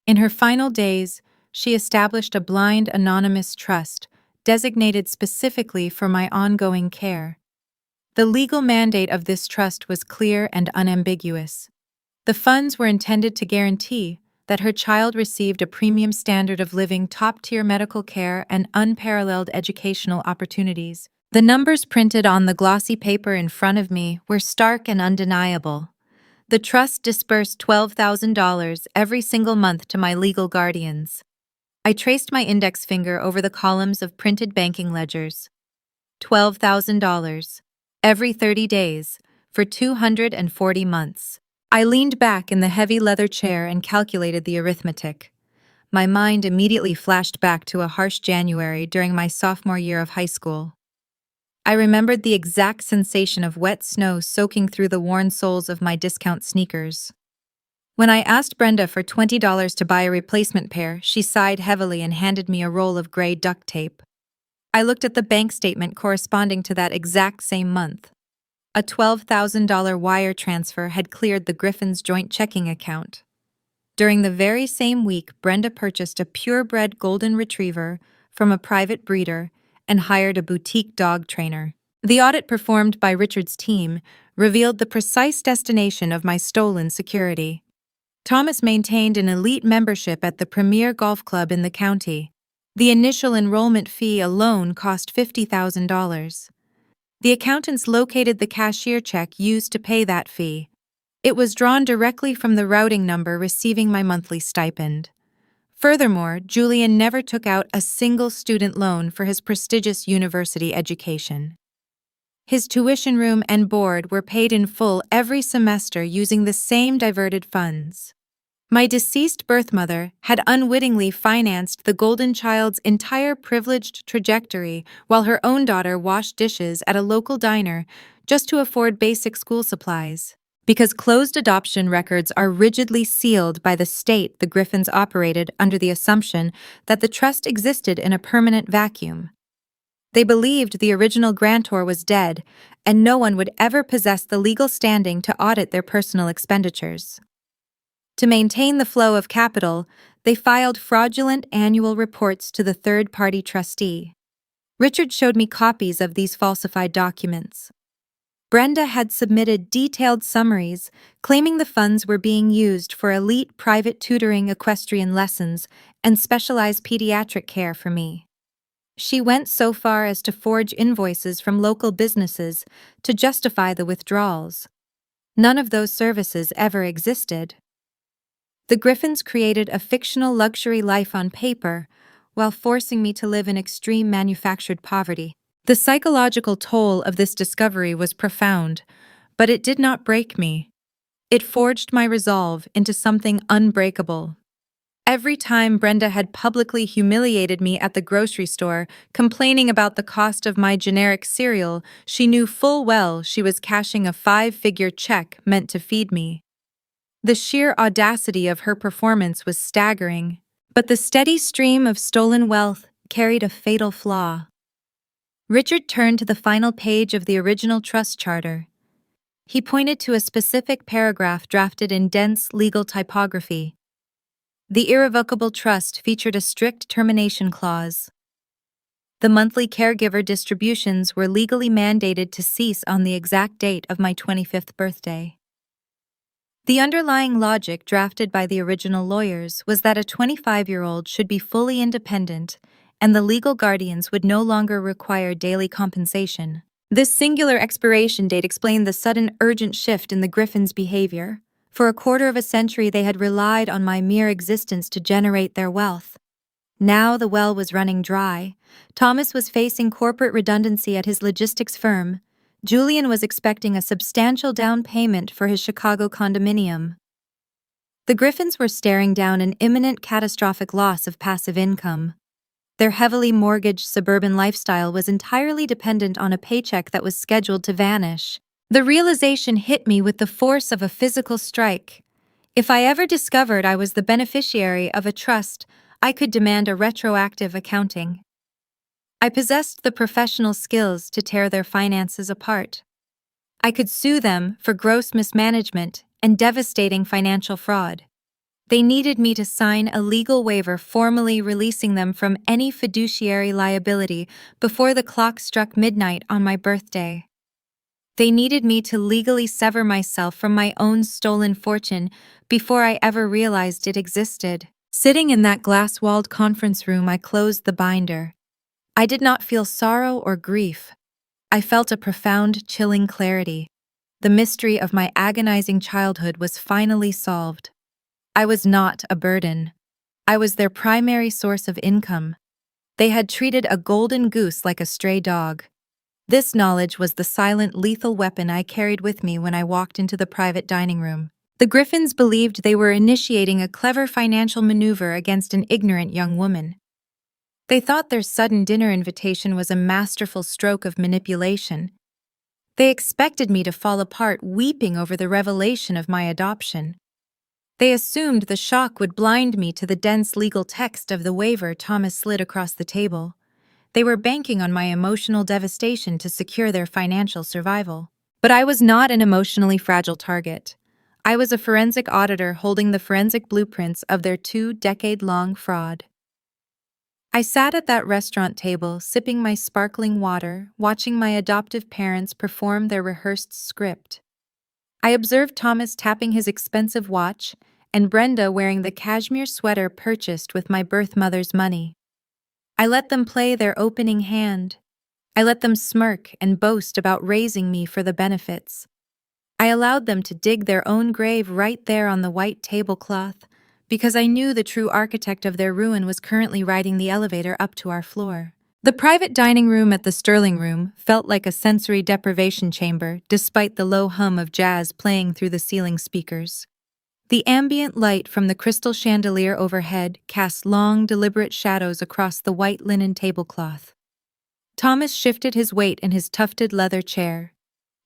In her final days, she established a blind, anonymous trust designated specifically for my ongoing care. The legal mandate of this trust was clear and unambiguous. The funds were intended to guarantee that her child received a premium standard of living, top-tier medical care, and unparalleled educational opportunities. The numbers printed on the glossy paper in front of me were stark and undeniable. The trust disbursed $12,000 every single month to my legal guardians. I traced my index finger over the columns of printed banking ledgers. $12,000 every 30 days for 240 months. I leaned back in the heavy leather chair and calculated the arithmetic. My mind immediately flashed back to a harsh January during my sophomore year of high school. I remembered the exact sensation of wet snow soaking through the worn soles of my discount sneakers. When I asked Brenda for $20 to buy a replacement pair, she sighed heavily and handed me a roll of gray duct tape. I looked at the bank statement corresponding to that exact same month. A $12,000 wire transfer had cleared the Griffin's joint checking account. During the very same week, Brenda purchased a purebred golden retriever from a private breeder and hired a boutique dog trainer. The audit performed by Richard's team revealed the precise destination of my stolen security. Thomas maintained an elite membership at the premier golf club in the county. The initial enrollment fee alone cost $50,000. The accountants located the cashier check used to pay that fee. It was drawn directly from the routing number receiving my monthly stipend. Furthermore, Julian never took out a single student loan for his prestigious university education. His tuition room and board were paid in full every semester using the same diverted funds. My deceased birth mother had unwittingly financed the golden child's entire privileged trajectory while her own daughter washed dishes at a local diner just to afford basic school supplies. Because closed adoption records are rigidly sealed by the state, the Griffins operated under the assumption that the trust existed in a permanent vacuum. They believed the original grantor was dead, and no one would ever possess the legal standing to audit their personal expenditures. To maintain the flow of capital, they filed fraudulent annual reports to the third-party trustee. Richard showed me copies of these falsified documents. Brenda had submitted detailed summaries claiming the funds were being used for elite private tutoring, equestrian lessons, and specialized pediatric care for me. She went so far as to forge invoices from local businesses to justify the withdrawals. None of those services ever existed. The Griffins created a fictional luxury life on paper while forcing me to live in extreme manufactured poverty. The psychological toll of this discovery was profound, but it did not break me. It forged my resolve into something unbreakable. Every time Brenda had publicly humiliated me at the grocery store, complaining about the cost of my generic cereal, she knew full well she was cashing a 5-figure check meant to feed me. The sheer audacity of her performance was staggering, but the steady stream of stolen wealth carried a fatal flaw. Richard turned to the final page of the original trust charter. He pointed to a specific paragraph drafted in dense legal typography. The irrevocable trust featured a strict termination clause. The monthly caregiver distributions were legally mandated to cease on the exact date of my 25th birthday. The underlying logic drafted by the original lawyers was that a 25-year-old should be fully independent, and the legal guardians would no longer require daily compensation. This singular expiration date explained the sudden urgent shift in the Griffins' behavior. For a quarter of a century, they had relied on my mere existence to generate their wealth. Now the well was running dry. Thomas was facing corporate redundancy at his logistics firm. Julian was expecting a substantial down payment for his Chicago condominium. The Griffins were staring down an imminent catastrophic loss of passive income. Their heavily mortgaged suburban lifestyle was entirely dependent on a paycheck that was scheduled to vanish. The realization hit me with the force of a physical strike. If I ever discovered I was the beneficiary of a trust, I could demand a retroactive accounting. I possessed the professional skills to tear their finances apart. I could sue them for gross mismanagement and devastating financial fraud. They needed me to sign a legal waiver formally releasing them from any fiduciary liability before the clock struck midnight on my birthday. They needed me to legally sever myself from my own stolen fortune before I ever realized it existed. Sitting in that glass-walled conference room, I closed the binder. I did not feel sorrow or grief. I felt a profound, chilling clarity. The mystery of my agonizing childhood was finally solved. I was not a burden. I was their primary source of income. They had treated a golden goose like a stray dog. This knowledge was the silent, lethal weapon I carried with me when I walked into the private dining room. The Griffins believed they were initiating a clever financial maneuver against an ignorant young woman. They thought their sudden dinner invitation was a masterful stroke of manipulation. They expected me to fall apart weeping over the revelation of my adoption. They assumed the shock would blind me to the dense legal text of the waiver Thomas slid across the table. They were banking on my emotional devastation to secure their financial survival. But I was not an emotionally fragile target. I was a forensic auditor holding the forensic blueprints of their 2-decade-long fraud. I sat at that restaurant table, sipping my sparkling water, watching my adoptive parents perform their rehearsed script. I observed Thomas tapping his expensive watch and Brenda wearing the cashmere sweater purchased with my birth mother's money. I let them play their opening hand. I let them smirk and boast about raising me for the benefits. I allowed them to dig their own grave right there on the white tablecloth, because I knew the true architect of their ruin was currently riding the elevator up to our floor. The private dining room at the Sterling Room felt like a sensory deprivation chamber, despite the low hum of jazz playing through the ceiling speakers. The ambient light from the crystal chandelier overhead cast long, deliberate shadows across the white linen tablecloth. Thomas shifted his weight in his tufted leather chair.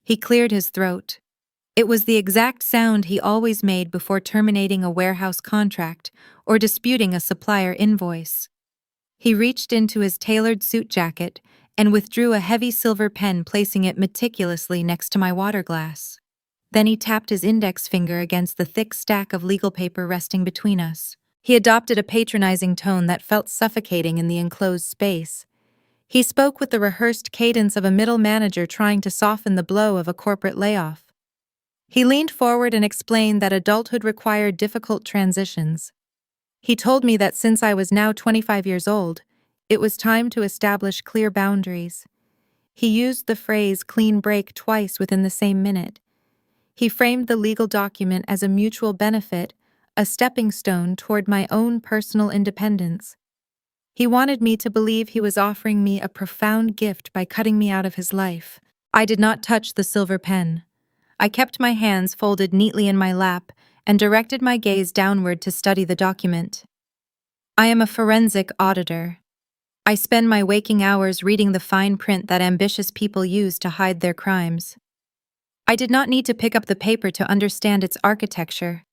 He cleared his throat. It was the exact sound he always made before terminating a warehouse contract or disputing a supplier invoice. He reached into his tailored suit jacket and withdrew a heavy silver pen, placing it meticulously next to my water glass. Then he tapped his index finger against the thick stack of legal paper resting between us. He adopted a patronizing tone that felt suffocating in the enclosed space. He spoke with the rehearsed cadence of a middle manager trying to soften the blow of a corporate layoff. He leaned forward and explained that adulthood required difficult transitions. He told me that since I was now 25 years old, it was time to establish clear boundaries. He used the phrase clean break twice within the same minute. He framed the legal document as a mutual benefit, a stepping stone toward my own personal independence. He wanted me to believe he was offering me a profound gift by cutting me out of his life. I did not touch the silver pen. I kept my hands folded neatly in my lap and directed my gaze downward to study the document. I am a forensic auditor. I spend my waking hours reading the fine print that ambitious people use to hide their crimes. I did not need to pick up the paper to understand its architecture.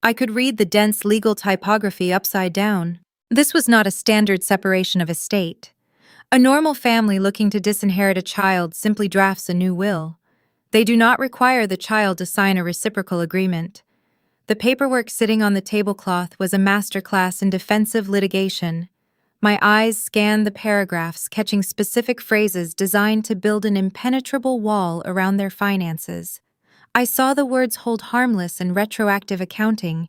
I could read the dense legal typography upside down. This was not a standard separation of estate. A normal family looking to disinherit a child simply drafts a new will. They do not require the child to sign a reciprocal agreement. The paperwork sitting on the tablecloth was a masterclass in defensive litigation. My eyes scanned the paragraphs, catching specific phrases designed to build an impenetrable wall around their finances. I saw the words hold harmless and retroactive accounting.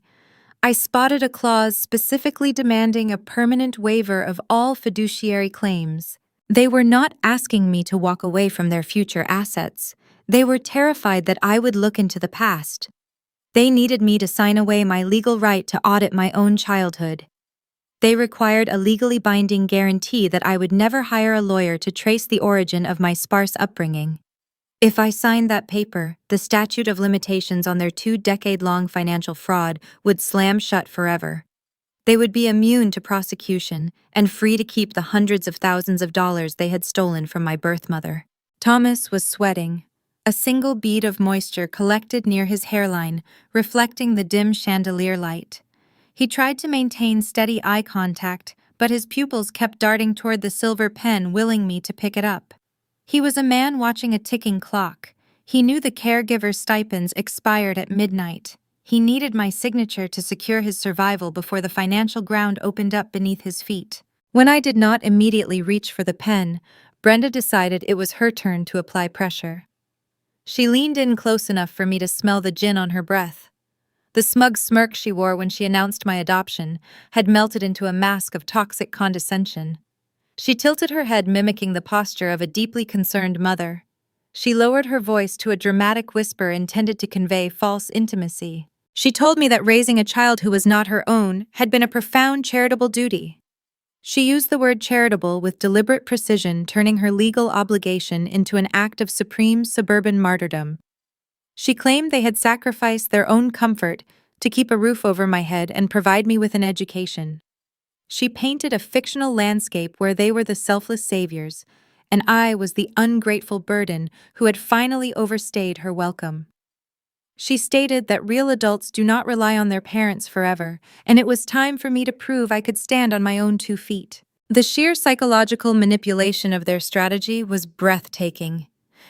I spotted a clause specifically demanding a permanent waiver of all fiduciary claims. They were not asking me to walk away from their future assets. They were terrified that I would look into the past. They needed me to sign away my legal right to audit my own childhood. They required a legally binding guarantee that I would never hire a lawyer to trace the origin of my sparse upbringing. If I signed that paper, the statute of limitations on their 2-decade-long financial fraud would slam shut forever. They would be immune to prosecution and free to keep the hundreds of thousands of dollars they had stolen from my birth mother. Thomas was sweating. A single bead of moisture collected near his hairline, reflecting the dim chandelier light. He tried to maintain steady eye contact, but his pupils kept darting toward the silver pen, willing me to pick it up. He was a man watching a ticking clock. He knew the caregiver's stipends expired at midnight. He needed my signature to secure his survival before the financial ground opened up beneath his feet. When I did not immediately reach for the pen, Brenda decided it was her turn to apply pressure. She leaned in close enough for me to smell the gin on her breath. The smug smirk she wore when she announced my adoption had melted into a mask of toxic condescension. She tilted her head, mimicking the posture of a deeply concerned mother. She lowered her voice to a dramatic whisper intended to convey false intimacy. She told me that raising a child who was not her own had been a profound charitable duty. She used the word charitable with deliberate precision, turning her legal obligation into an act of supreme suburban martyrdom. She claimed they had sacrificed their own comfort to keep a roof over my head and provide me with an education. She painted a fictional landscape where they were the selfless saviors, and I was the ungrateful burden who had finally overstayed her welcome. She stated that real adults do not rely on their parents forever, and it was time for me to prove I could stand on my own 2 feet. The sheer psychological manipulation of their strategy was breathtaking.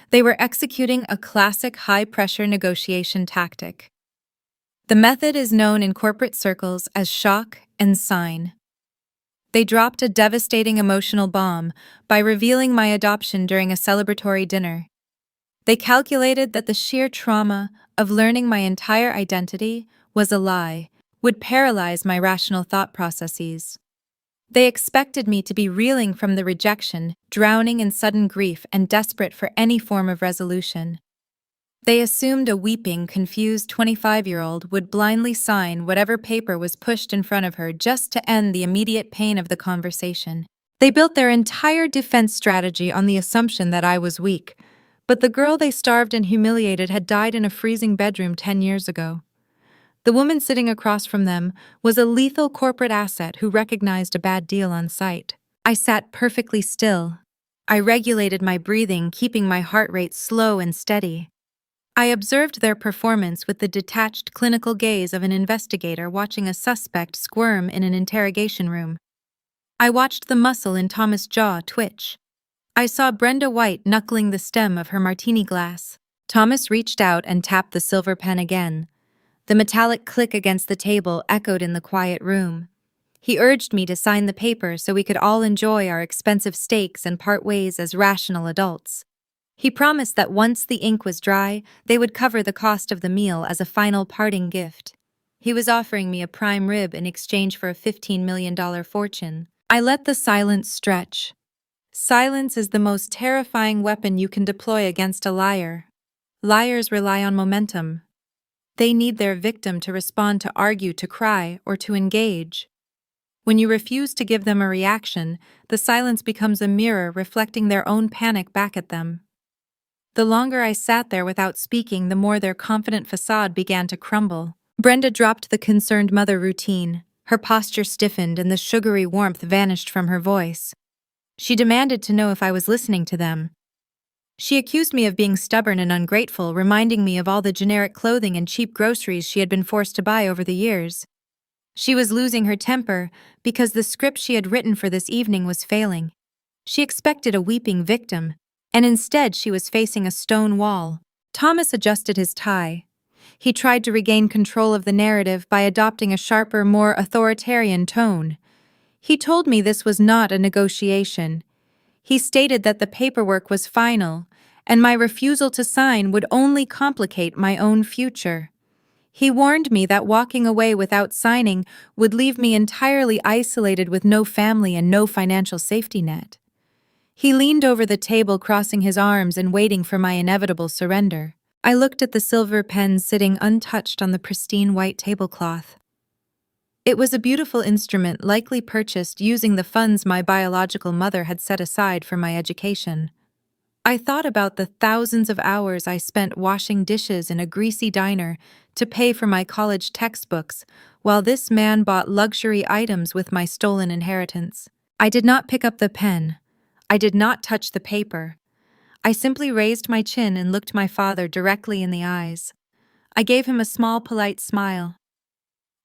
They were executing a classic high-pressure negotiation tactic. The method is known in corporate circles as shock and sign. They dropped a devastating emotional bomb by revealing my adoption during a celebratory dinner. They calculated that the sheer trauma of learning my entire identity was a lie would paralyze my rational thought processes. They expected me to be reeling from the rejection, drowning in sudden grief, and desperate for any form of resolution. They assumed a weeping, confused 25-year-old would blindly sign whatever paper was pushed in front of her just to end the immediate pain of the conversation. They built their entire defense strategy on the assumption that I was weak, but the girl they starved and humiliated had died in a freezing bedroom 10 years ago. The woman sitting across from them was a lethal corporate asset who recognized a bad deal on sight. I sat perfectly still. I regulated my breathing, keeping my heart rate slow and steady. I observed their performance with the detached clinical gaze of an investigator watching a suspect squirm in an interrogation room. I watched the muscle in Thomas' jaw twitch. I saw Brenda White knuckling the stem of her martini glass. Thomas reached out and tapped the silver pen again. The metallic click against the table echoed in the quiet room. He urged me to sign the paper so we could all enjoy our expensive steaks and part ways as rational adults. He promised that once the ink was dry, they would cover the cost of the meal as a final parting gift. He was offering me a prime rib in exchange for a $15 million fortune. I let the silence stretch. Silence is the most terrifying weapon you can deploy against a liar. Liars rely on momentum. They need their victim to respond, to argue, to cry, or to engage. When you refuse to give them a reaction, the silence becomes a mirror reflecting their own panic back at them. The longer I sat there without speaking, the more their confident facade began to crumble. Brenda dropped the concerned mother routine. Her posture stiffened and the sugary warmth vanished from her voice. She demanded to know if I was listening to them. She accused me of being stubborn and ungrateful, reminding me of all the generic clothing and cheap groceries she had been forced to buy over the years. She was losing her temper because the script she had written for this evening was failing. She expected a weeping victim, and instead she was facing a stone wall. Thomas adjusted his tie. He tried to regain control of the narrative by adopting a sharper, more authoritarian tone. He told me this was not a negotiation. He stated that the paperwork was final, and my refusal to sign would only complicate my own future. He warned me that walking away without signing would leave me entirely isolated with no family and no financial safety net. He leaned over the table, crossing his arms and waiting for my inevitable surrender. I looked at the silver pen sitting untouched on the pristine white tablecloth. It was a beautiful instrument, likely purchased using the funds my biological mother had set aside for my education. I thought about the thousands of hours I spent washing dishes in a greasy diner to pay for my college textbooks, while this man bought luxury items with my stolen inheritance. I did not pick up the pen. I did not touch the paper. I simply raised my chin and looked my father directly in the eyes. I gave him a small, polite smile.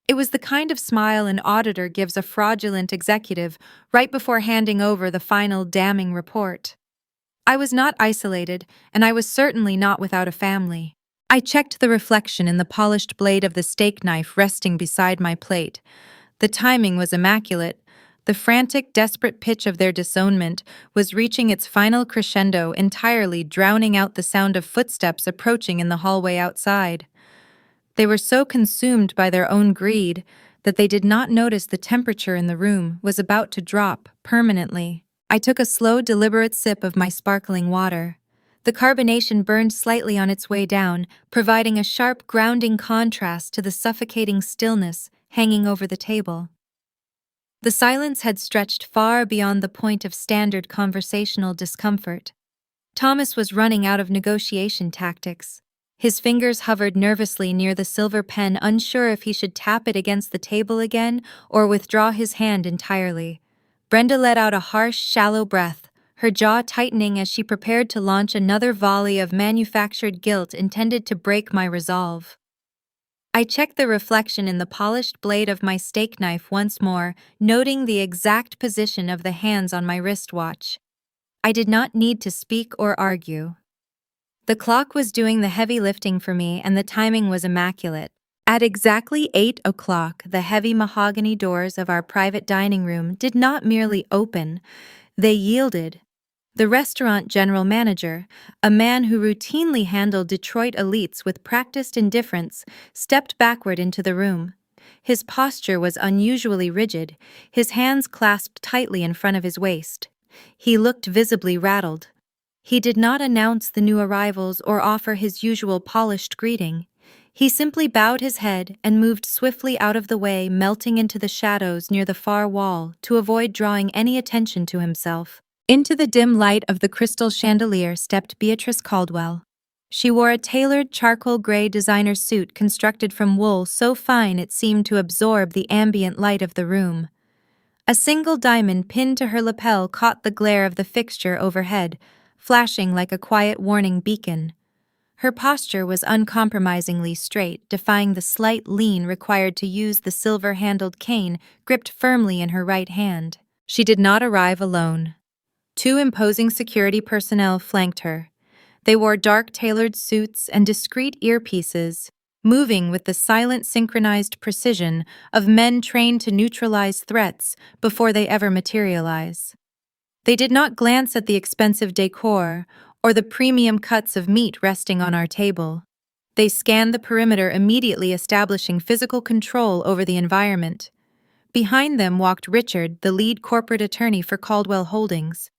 It was the kind of smile an auditor gives a fraudulent executive right before handing over the final damning report. I was not isolated, and I was certainly not without a family. I checked the reflection in the polished blade of the steak knife resting beside my plate. The timing was immaculate. The frantic, desperate pitch of their disownment was reaching its final crescendo, entirely drowning out the sound of footsteps approaching in the hallway outside. They were so consumed by their own greed that they did not notice the temperature in the room was about to drop permanently. I took a slow, deliberate sip of my sparkling water. The carbonation burned slightly on its way down, providing a sharp, grounding contrast to the suffocating stillness hanging over the table. The silence had stretched far beyond the point of standard conversational discomfort. Thomas was running out of negotiation tactics. His fingers hovered nervously near the silver pen, unsure if he should tap it against the table again or withdraw his hand entirely. Brenda let out a harsh, shallow breath, her jaw tightening as she prepared to launch another volley of manufactured guilt intended to break my resolve. I checked the reflection in the polished blade of my steak knife once more, noting the exact position of the hands on my wristwatch. I did not need to speak or argue. The clock was doing the heavy lifting for me, and the timing was immaculate. At exactly 8 o'clock, the heavy mahogany doors of our private dining room did not merely open, they yielded. The restaurant general manager, a man who routinely handled Detroit elites with practiced indifference, stepped backward into the room. His posture was unusually rigid, his hands clasped tightly in front of his waist. He looked visibly rattled. He did not announce the new arrivals or offer his usual polished greeting. He simply bowed his head and moved swiftly out of the way, melting into the shadows near the far wall to avoid drawing any attention to himself. Into the dim light of the crystal chandelier stepped Beatrice Caldwell. She wore a tailored charcoal gray designer suit constructed from wool so fine it seemed to absorb the ambient light of the room. A single diamond pinned to her lapel caught the glare of the fixture overhead, flashing like a quiet warning beacon. Her posture was uncompromisingly straight, defying the slight lean required to use the silver-handled cane gripped firmly in her right hand. She did not arrive alone. 2 imposing security personnel flanked her. They wore dark tailored suits and discreet earpieces, moving with the silent synchronized precision of men trained to neutralize threats before they ever materialize. They did not glance at the expensive decor or the premium cuts of meat resting on our table. They scanned the perimeter, immediately establishing physical control over the environment. Behind them walked Richard, the lead corporate attorney for Caldwell Holdings.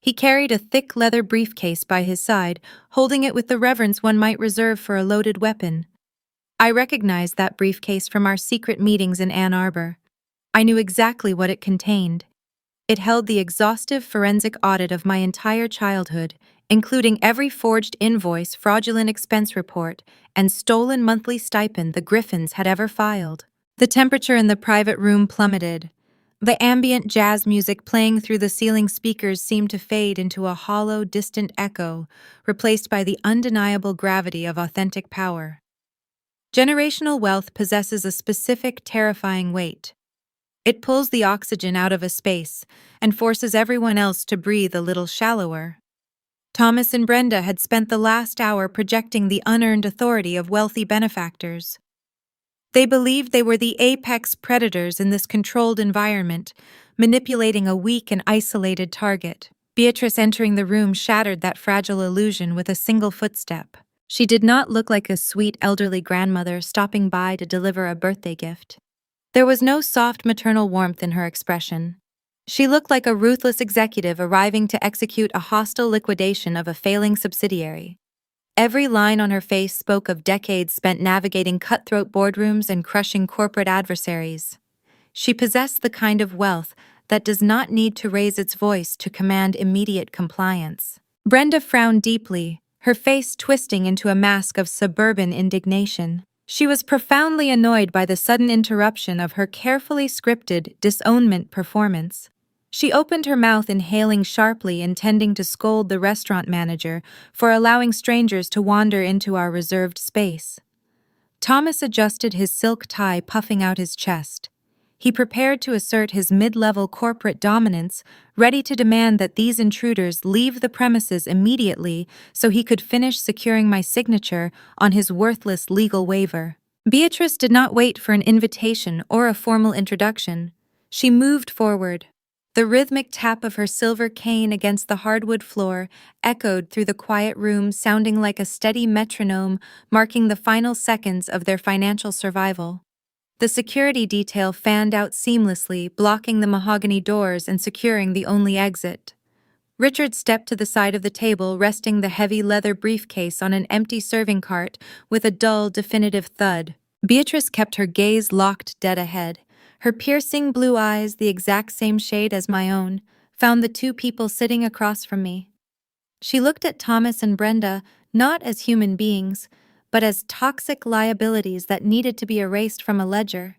He carried a thick leather briefcase by his side, holding it with the reverence one might reserve for a loaded weapon. I recognized that briefcase from our secret meetings in Ann Arbor. I knew exactly what it contained. It held the exhaustive forensic audit of my entire childhood, including every forged invoice, fraudulent expense report, and stolen monthly stipend the Griffins had ever filed. The temperature in the private room plummeted. The ambient jazz music playing through the ceiling speakers seemed to fade into a hollow, distant echo, replaced by the undeniable gravity of authentic power. Generational wealth possesses a specific, terrifying weight. It pulls the oxygen out of a space and forces everyone else to breathe a little shallower. Thomas and Brenda had spent the last hour projecting the unearned authority of wealthy benefactors. They believed they were the apex predators in this controlled environment, manipulating a weak and isolated target. Beatrice entering the room shattered that fragile illusion with a single footstep. She did not look like a sweet elderly grandmother stopping by to deliver a birthday gift. There was no soft maternal warmth in her expression. She looked like a ruthless executive arriving to execute a hostile liquidation of a failing subsidiary. Every line on her face spoke of decades spent navigating cutthroat boardrooms and crushing corporate adversaries. She possessed the kind of wealth that does not need to raise its voice to command immediate compliance. Brenda frowned deeply, her face twisting into a mask of suburban indignation. She was profoundly annoyed by the sudden interruption of her carefully scripted disownment performance. She opened her mouth, inhaling sharply, intending to scold the restaurant manager for allowing strangers to wander into our reserved space. Thomas adjusted his silk tie, puffing out his chest. He prepared to assert his mid-level corporate dominance, ready to demand that these intruders leave the premises immediately so he could finish securing my signature on his worthless legal waiver. Beatrice did not wait for an invitation or a formal introduction. She moved forward. The rhythmic tap of her silver cane against the hardwood floor echoed through the quiet room, sounding like a steady metronome, marking the final seconds of their financial survival. The security detail fanned out seamlessly, blocking the mahogany doors and securing the only exit. Richard stepped to the side of the table, resting the heavy leather briefcase on an empty serving cart with a dull, definitive thud. Beatrice kept her gaze locked dead ahead. Her piercing blue eyes, the exact same shade as my own, found the 2 people sitting across from me. She looked at Thomas and Brenda not as human beings, but as toxic liabilities that needed to be erased from a ledger.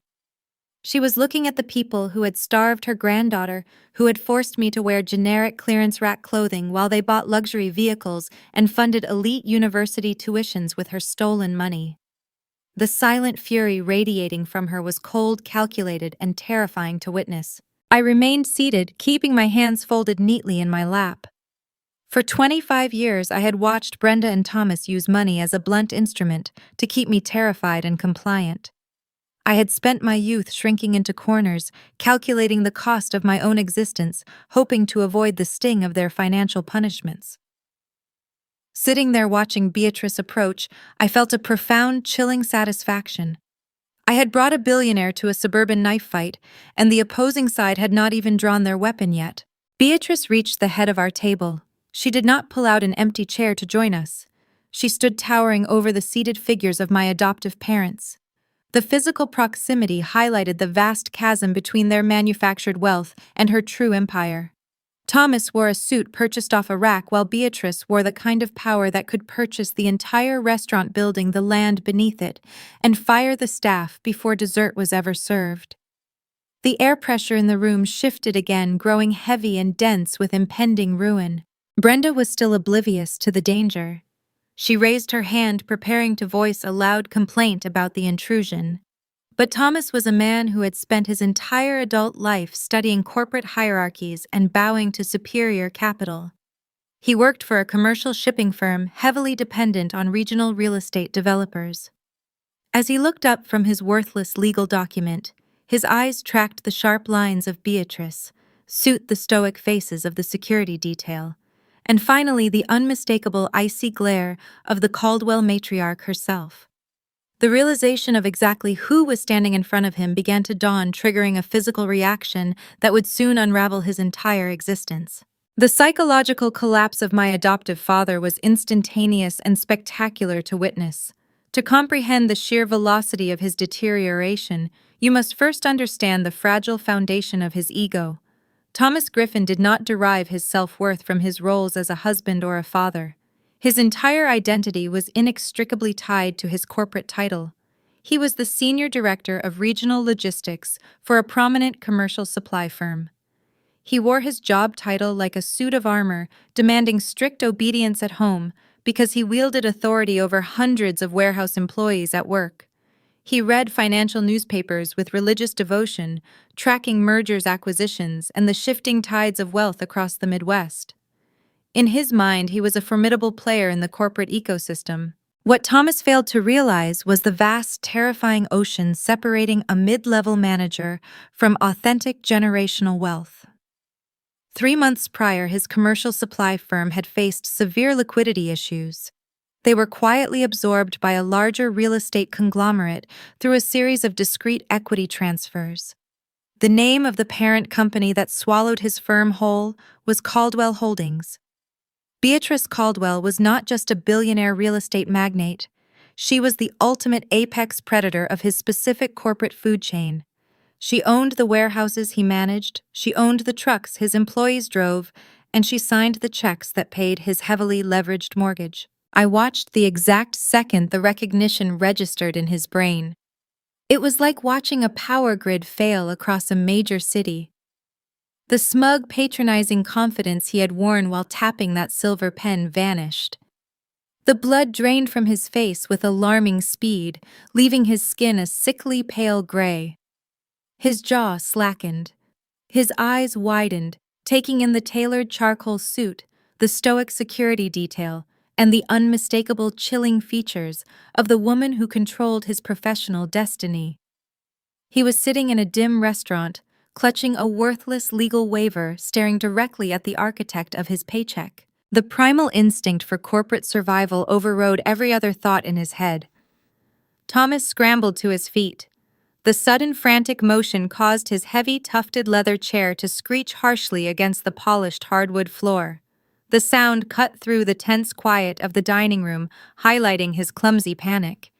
She was looking at the people who had starved her granddaughter, who had forced me to wear generic clearance rack clothing while they bought luxury vehicles and funded elite university tuitions with her stolen money. The silent fury radiating from her was cold, calculated, and terrifying to witness. I remained seated, keeping my hands folded neatly in my lap. For 25 years, I had watched Brenda and Thomas use money as a blunt instrument to keep me terrified and compliant. I had spent my youth shrinking into corners, calculating the cost of my own existence, hoping to avoid the sting of their financial punishments. Sitting there watching Beatrice approach, I felt a profound, chilling satisfaction. I had brought a billionaire to a suburban knife fight, and the opposing side had not even drawn their weapon yet. Beatrice reached the head of our table. She did not pull out an empty chair to join us. She stood towering over the seated figures of my adoptive parents. The physical proximity highlighted the vast chasm between their manufactured wealth and her true empire. Thomas wore a suit purchased off a rack, while Beatrice wore the kind of power that could purchase the entire restaurant building, the land beneath it, and fire the staff before dessert was ever served. The air pressure in the room shifted again, growing heavy and dense with impending ruin. Brenda was still oblivious to the danger. She raised her hand, preparing to voice a loud complaint about the intrusion. But Thomas was a man who had spent his entire adult life studying corporate hierarchies and bowing to superior capital. He worked for a commercial shipping firm heavily dependent on regional real estate developers. As he looked up from his worthless legal document, his eyes tracked the sharp lines of Beatrice, suit the stoic faces of the security detail, and finally the unmistakable icy glare of the Caldwell matriarch herself. The realization of exactly who was standing in front of him began to dawn, triggering a physical reaction that would soon unravel his entire existence. The psychological collapse of my adoptive father was instantaneous and spectacular to witness. To comprehend the sheer velocity of his deterioration, you must first understand the fragile foundation of his ego. Thomas Griffin did not derive his self-worth from his roles as a husband or a father. His entire identity was inextricably tied to his corporate title. He was the senior director of regional logistics for a prominent commercial supply firm. He wore his job title like a suit of armor, demanding strict obedience at home because he wielded authority over hundreds of warehouse employees at work. He read financial newspapers with religious devotion, tracking mergers, acquisitions, and the shifting tides of wealth across the Midwest. In his mind, he was a formidable player in the corporate ecosystem. What Thomas failed to realize was the vast, terrifying ocean separating a mid-level manager from authentic generational wealth. 3 months prior, his commercial supply firm had faced severe liquidity issues. They were quietly absorbed by a larger real estate conglomerate through a series of discrete equity transfers. The name of the parent company that swallowed his firm whole was Caldwell Holdings. Beatrice Caldwell was not just a billionaire real estate magnate. She was the ultimate apex predator of his specific corporate food chain. She owned the warehouses he managed, she owned the trucks his employees drove, and she signed the checks that paid his heavily leveraged mortgage. I watched the exact second the recognition registered in his brain. It was like watching a power grid fail across a major city. The smug, patronizing confidence he had worn while tapping that silver pen vanished. The blood drained from his face with alarming speed, leaving his skin a sickly pale gray. His jaw slackened. His eyes widened, taking in the tailored charcoal suit, the stoic security detail, and the unmistakable chilling features of the woman who controlled his professional destiny. He was sitting in a dim restaurant, clutching a worthless legal waiver, staring directly at the architect of his paycheck. The primal instinct for corporate survival overrode every other thought in his head. Thomas scrambled to his feet. The sudden frantic motion caused his heavy, tufted leather chair to screech harshly against the polished hardwood floor. The sound cut through the tense quiet of the dining room, highlighting his clumsy panic.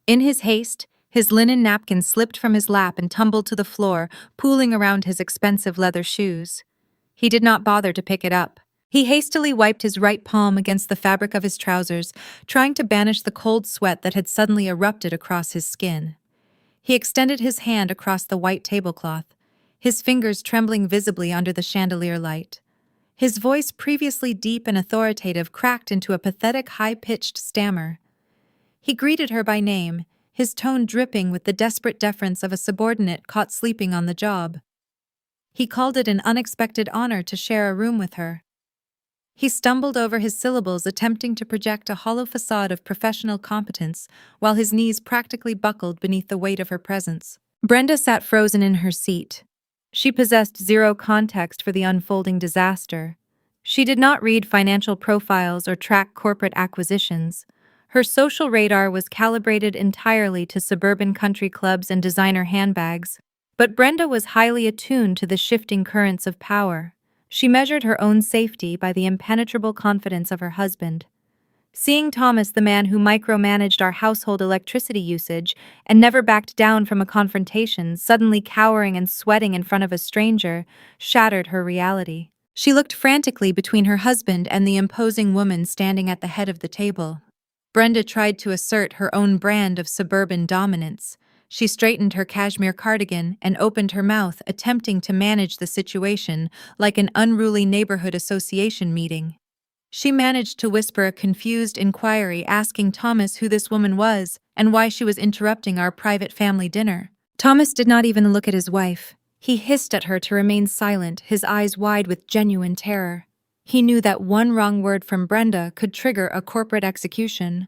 In his haste, his linen napkin slipped from his lap and tumbled to the floor, pooling around his expensive leather shoes. He did not bother to pick it up. He hastily wiped his right palm against the fabric of his trousers, trying to banish the cold sweat that had suddenly erupted across his skin. He extended his hand across the white tablecloth, his fingers trembling visibly under the chandelier light. His voice, previously deep and authoritative, cracked into a pathetic high-pitched stammer. He greeted her by name, his tone dripping with the desperate deference of a subordinate caught sleeping on the job. He called it an unexpected honor to share a room with her. He stumbled over his syllables, attempting to project a hollow facade of professional competence, while his knees practically buckled beneath the weight of her presence. Brenda sat frozen in her seat. She possessed zero context for the unfolding disaster. She did not read financial profiles or track corporate acquisitions. Her social radar was calibrated entirely to suburban country clubs and designer handbags. But Brenda was highly attuned to the shifting currents of power. She measured her own safety by the impenetrable confidence of her husband. Seeing Thomas, the man who micromanaged our household electricity usage and never backed down from a confrontation, suddenly cowering and sweating in front of a stranger, shattered her reality. She looked frantically between her husband and the imposing woman standing at the head of the table. Brenda tried to assert her own brand of suburban dominance. She straightened her cashmere cardigan and opened her mouth, attempting to manage the situation like an unruly neighborhood association meeting. She managed to whisper a confused inquiry, asking Thomas who this woman was and why she was interrupting our private family dinner. Thomas did not even look at his wife. He hissed at her to remain silent, his eyes wide with genuine terror. He knew that one wrong word from Brenda could trigger a corporate execution.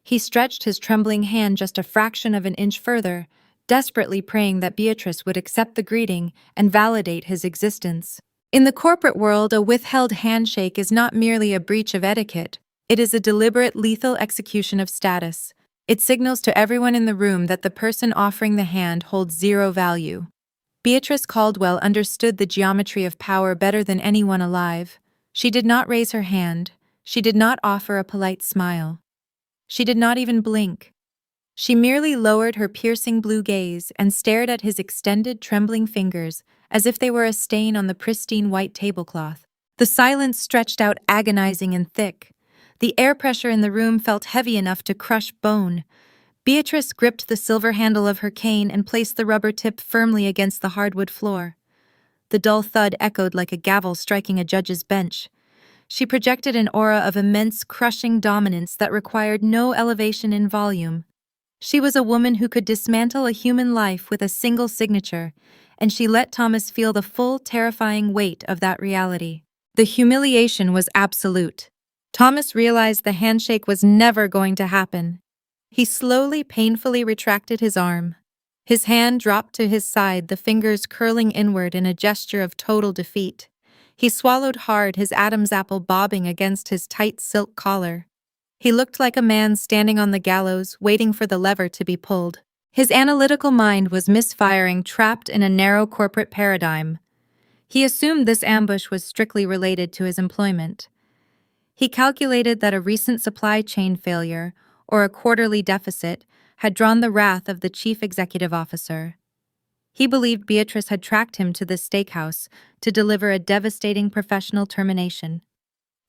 He stretched his trembling hand just a fraction of an inch further, desperately praying that Beatrice would accept the greeting and validate his existence. In the corporate world, a withheld handshake is not merely a breach of etiquette. It is a deliberate, lethal execution of status. It signals to everyone in the room that the person offering the hand holds zero value. Beatrice Caldwell understood the geometry of power better than anyone alive. She did not raise her hand. She did not offer a polite smile. She did not even blink. She merely lowered her piercing blue gaze and stared at his extended, trembling fingers as if they were a stain on the pristine white tablecloth. The silence stretched out, agonizing and thick. The air pressure in the room felt heavy enough to crush bone. Beatrice gripped the silver handle of her cane and placed the rubber tip firmly against the hardwood floor. The dull thud echoed like a gavel striking a judge's bench. She projected an aura of immense, crushing dominance that required no elevation in volume. She was a woman who could dismantle a human life with a single signature, and she let Thomas feel the full, terrifying weight of that reality. The humiliation was absolute. Thomas realized the handshake was never going to happen. He slowly, painfully retracted his arm. His hand dropped to his side, the fingers curling inward in a gesture of total defeat. He swallowed hard, his Adam's apple bobbing against his tight silk collar. He looked like a man standing on the gallows, waiting for the lever to be pulled. His analytical mind was misfiring, trapped in a narrow corporate paradigm. He assumed this ambush was strictly related to his employment. He calculated that a recent supply chain failure, or a quarterly deficit, had drawn the wrath of the chief executive officer. He believed Beatrice had tracked him to this steakhouse to deliver a devastating professional termination.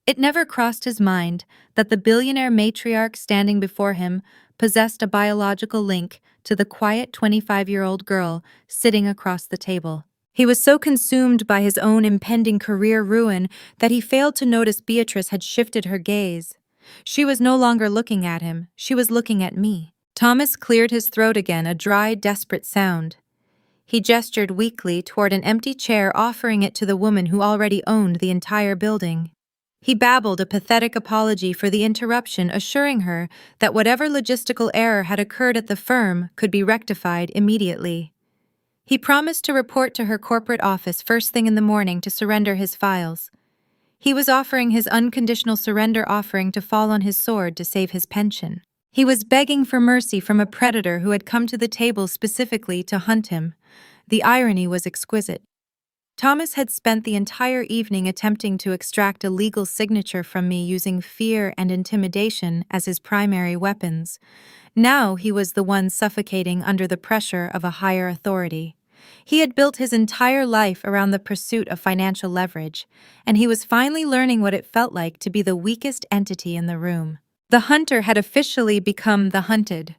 It never crossed his mind that the billionaire matriarch standing before him possessed a biological link to the quiet 25-year-old girl sitting across the table. He was so consumed by his own impending career ruin that he failed to notice Beatrice had shifted her gaze. She was no longer looking at him, she was looking at me. Thomas cleared his throat again, a dry, desperate sound. He gestured weakly toward an empty chair, offering it to the woman who already owned the entire building. He babbled a pathetic apology for the interruption, assuring her that whatever logistical error had occurred at the firm could be rectified immediately. He promised to report to her corporate office first thing in the morning to surrender his files. He was offering his unconditional surrender offering to fall on his sword to save his pension. He was begging for mercy from a predator who had come to the table specifically to hunt him. The irony was exquisite. Thomas had spent the entire evening attempting to extract a legal signature from me using fear and intimidation as his primary weapons. Now he was the one suffocating under the pressure of a higher authority. He had built his entire life around the pursuit of financial leverage, and he was finally learning what it felt like to be the weakest entity in the room. The hunter had officially become the hunted.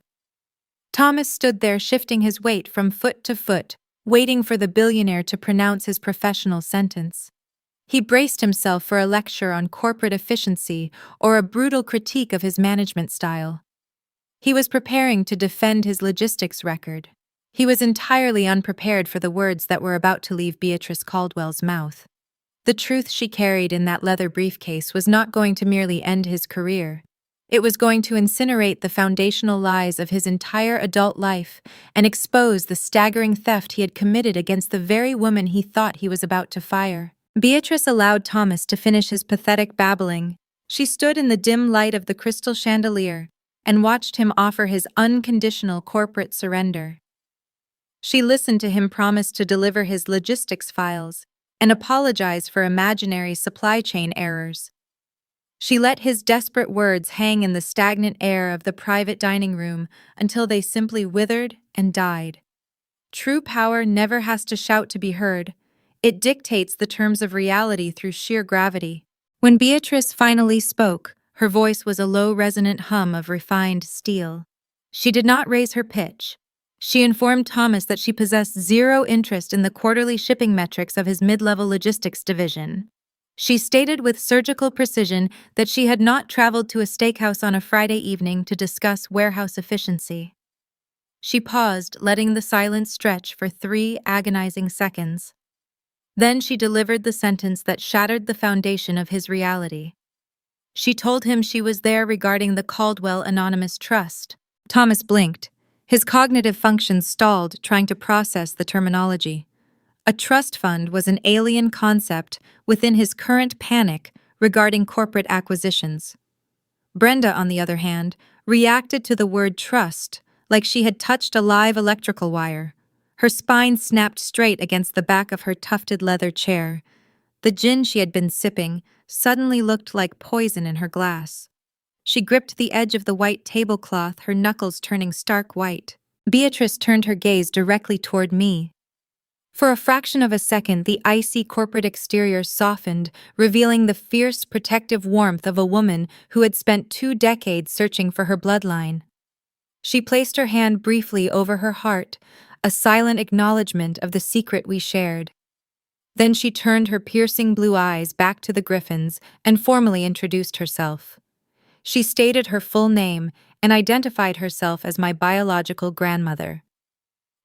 Thomas stood there shifting his weight from foot to foot, waiting for the billionaire to pronounce his professional sentence. He braced himself for a lecture on corporate efficiency or a brutal critique of his management style. He was preparing to defend his logistics record. He was entirely unprepared for the words that were about to leave Beatrice Caldwell's mouth. The truth she carried in that leather briefcase was not going to merely end his career. It was going to incinerate the foundational lies of his entire adult life and expose the staggering theft he had committed against the very woman he thought he was about to fire. Beatrice allowed Thomas to finish his pathetic babbling. She stood in the dim light of the crystal chandelier and watched him offer his unconditional corporate surrender. She listened to him promise to deliver his logistics files and apologize for imaginary supply chain errors. She let his desperate words hang in the stagnant air of the private dining room until they simply withered and died. True power never has to shout to be heard. It dictates the terms of reality through sheer gravity. When Beatrice finally spoke, her voice was a low, resonant hum of refined steel. She did not raise her pitch. She informed Thomas that she possessed zero interest in the quarterly shipping metrics of his mid-level logistics division. She stated with surgical precision that she had not traveled to a steakhouse on a Friday evening to discuss warehouse efficiency. She paused, letting the silence stretch for 3 agonizing seconds. Then she delivered the sentence that shattered the foundation of his reality. She told him she was there regarding the Caldwell Anonymous Trust. Thomas blinked. His cognitive functions stalled, trying to process the terminology. A trust fund was an alien concept within his current panic regarding corporate acquisitions. Brenda, on the other hand, reacted to the word trust like she had touched a live electrical wire. Her spine snapped straight against the back of her tufted leather chair. The gin she had been sipping suddenly looked like poison in her glass. She gripped the edge of the white tablecloth, her knuckles turning stark white. Beatrice turned her gaze directly toward me. For a fraction of a second, the icy corporate exterior softened, revealing the fierce, protective warmth of a woman who had spent 2 decades searching for her bloodline. She placed her hand briefly over her heart, a silent acknowledgement of the secret we shared. Then she turned her piercing blue eyes back to the Griffins and formally introduced herself. She stated her full name and identified herself as my biological grandmother.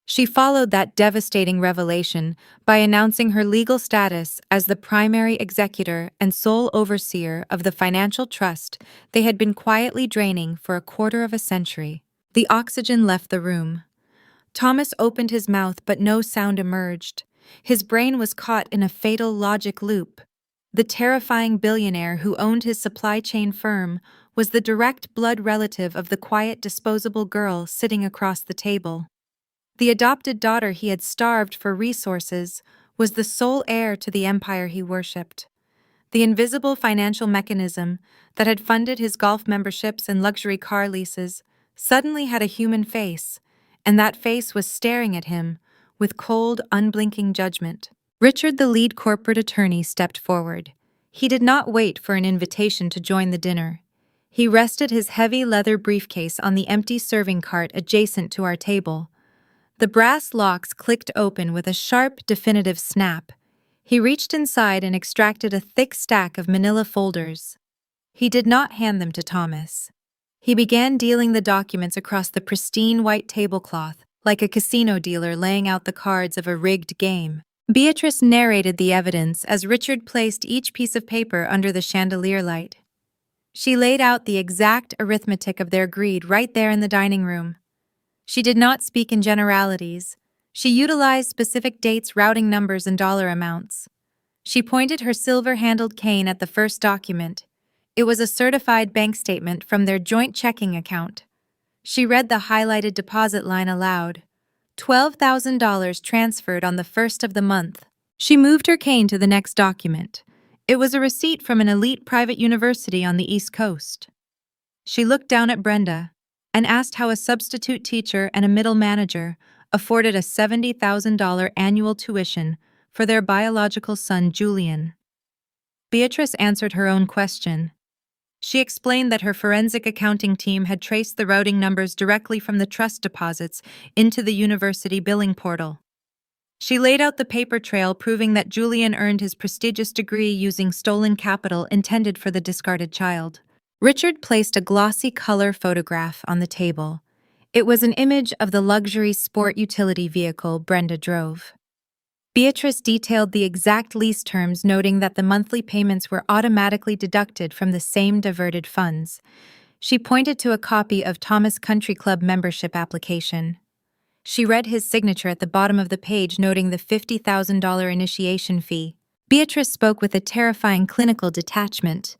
She followed that devastating revelation by announcing her legal status as the primary executor and sole overseer of the financial trust they had been quietly draining for a quarter of a century. The oxygen left the room. Thomas opened his mouth, but no sound emerged. His brain was caught in a fatal logic loop. The terrifying billionaire who owned his supply chain firm was the direct blood relative of the quiet, disposable girl sitting across the table. The adopted daughter he had starved for resources was the sole heir to the empire he worshipped. The invisible financial mechanism that had funded his golf memberships and luxury car leases suddenly had a human face, and that face was staring at him with cold, unblinking judgment. Richard, the lead corporate attorney, stepped forward. He did not wait for an invitation to join the dinner. He rested his heavy leather briefcase on the empty serving cart adjacent to our table. The brass locks clicked open with a sharp, definitive snap. He reached inside and extracted a thick stack of manila folders. He did not hand them to Thomas. He began dealing the documents across the pristine white tablecloth, like a casino dealer laying out the cards of a rigged game. Beatrice narrated the evidence as Richard placed each piece of paper under the chandelier light. She laid out the exact arithmetic of their greed right there in the dining room. She did not speak in generalities. She utilized specific dates, routing numbers, and dollar amounts. She pointed her silver-handled cane at the first document. It was a certified bank statement from their joint checking account. She read the highlighted deposit line aloud. $12,000 transferred on the 1st of the month. She moved her cane to the next document. It was a receipt from an elite private university on the East Coast. She looked down at Brenda and asked how a substitute teacher and a middle manager afforded a $70,000 annual tuition for their biological son, Julian. Beatrice answered her own question. She explained that her forensic accounting team had traced the routing numbers directly from the trust deposits into the university billing portal. She laid out the paper trail proving that Julian earned his prestigious degree using stolen capital intended for the discarded child. Richard placed a glossy color photograph on the table. It was an image of the luxury sport utility vehicle Brenda drove. Beatrice detailed the exact lease terms, noting that the monthly payments were automatically deducted from the same diverted funds. She pointed to a copy of Thomas Country Club membership application. She read his signature at the bottom of the page, noting the $50,000 initiation fee. Beatrice spoke with a terrifying clinical detachment.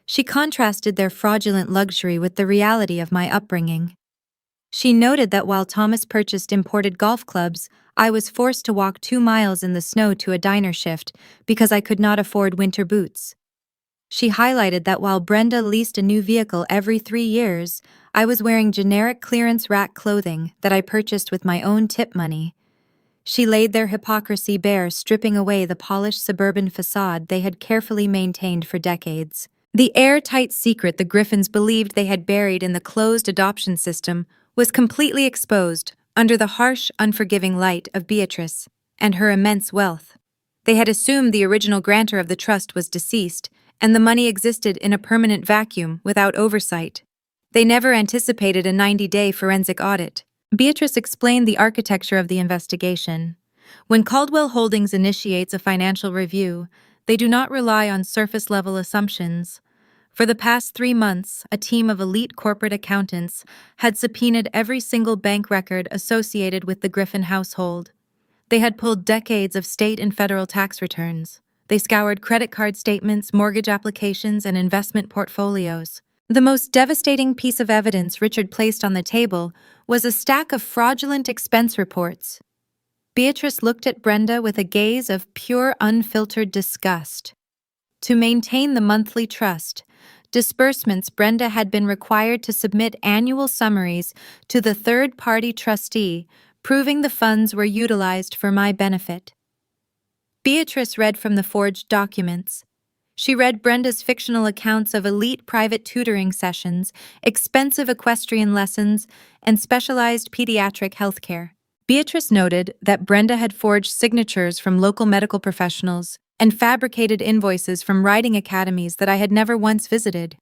She contrasted their fraudulent luxury with the reality of my upbringing. She noted that while Thomas purchased imported golf clubs, I was forced to walk 2 miles in the snow to a diner shift because I could not afford winter boots. She highlighted that while Brenda leased a new vehicle every 3 years, I was wearing generic clearance rack clothing that I purchased with my own tip money. She laid their hypocrisy bare, stripping away the polished suburban facade they had carefully maintained for decades. The airtight secret the Griffins believed they had buried in the closed adoption system was completely exposed under the harsh, unforgiving light of Beatrice and her immense wealth. They had assumed the original grantor of the trust was deceased, and the money existed in a permanent vacuum without oversight. They never anticipated a 90-day forensic audit. Beatrice explained the architecture of the investigation. When Caldwell Holdings initiates a financial review, they do not rely on surface-level assumptions. For the past 3 months, a team of elite corporate accountants had subpoenaed every single bank record associated with the Griffin household. They had pulled decades of state and federal tax returns. They scoured credit card statements, mortgage applications, and investment portfolios. The most devastating piece of evidence Richard placed on the table was a stack of fraudulent expense reports. Beatrice looked at Brenda with a gaze of pure, unfiltered disgust. To maintain the monthly trust disbursements, Brenda had been required to submit annual summaries to the third-party trustee, proving the funds were utilized for my benefit. Beatrice read from the forged documents. She read Brenda's fictional accounts of elite private tutoring sessions, expensive equestrian lessons, and specialized pediatric health care. Beatrice noted that Brenda had forged signatures from local medical professionals and fabricated invoices from riding academies that I had never once visited.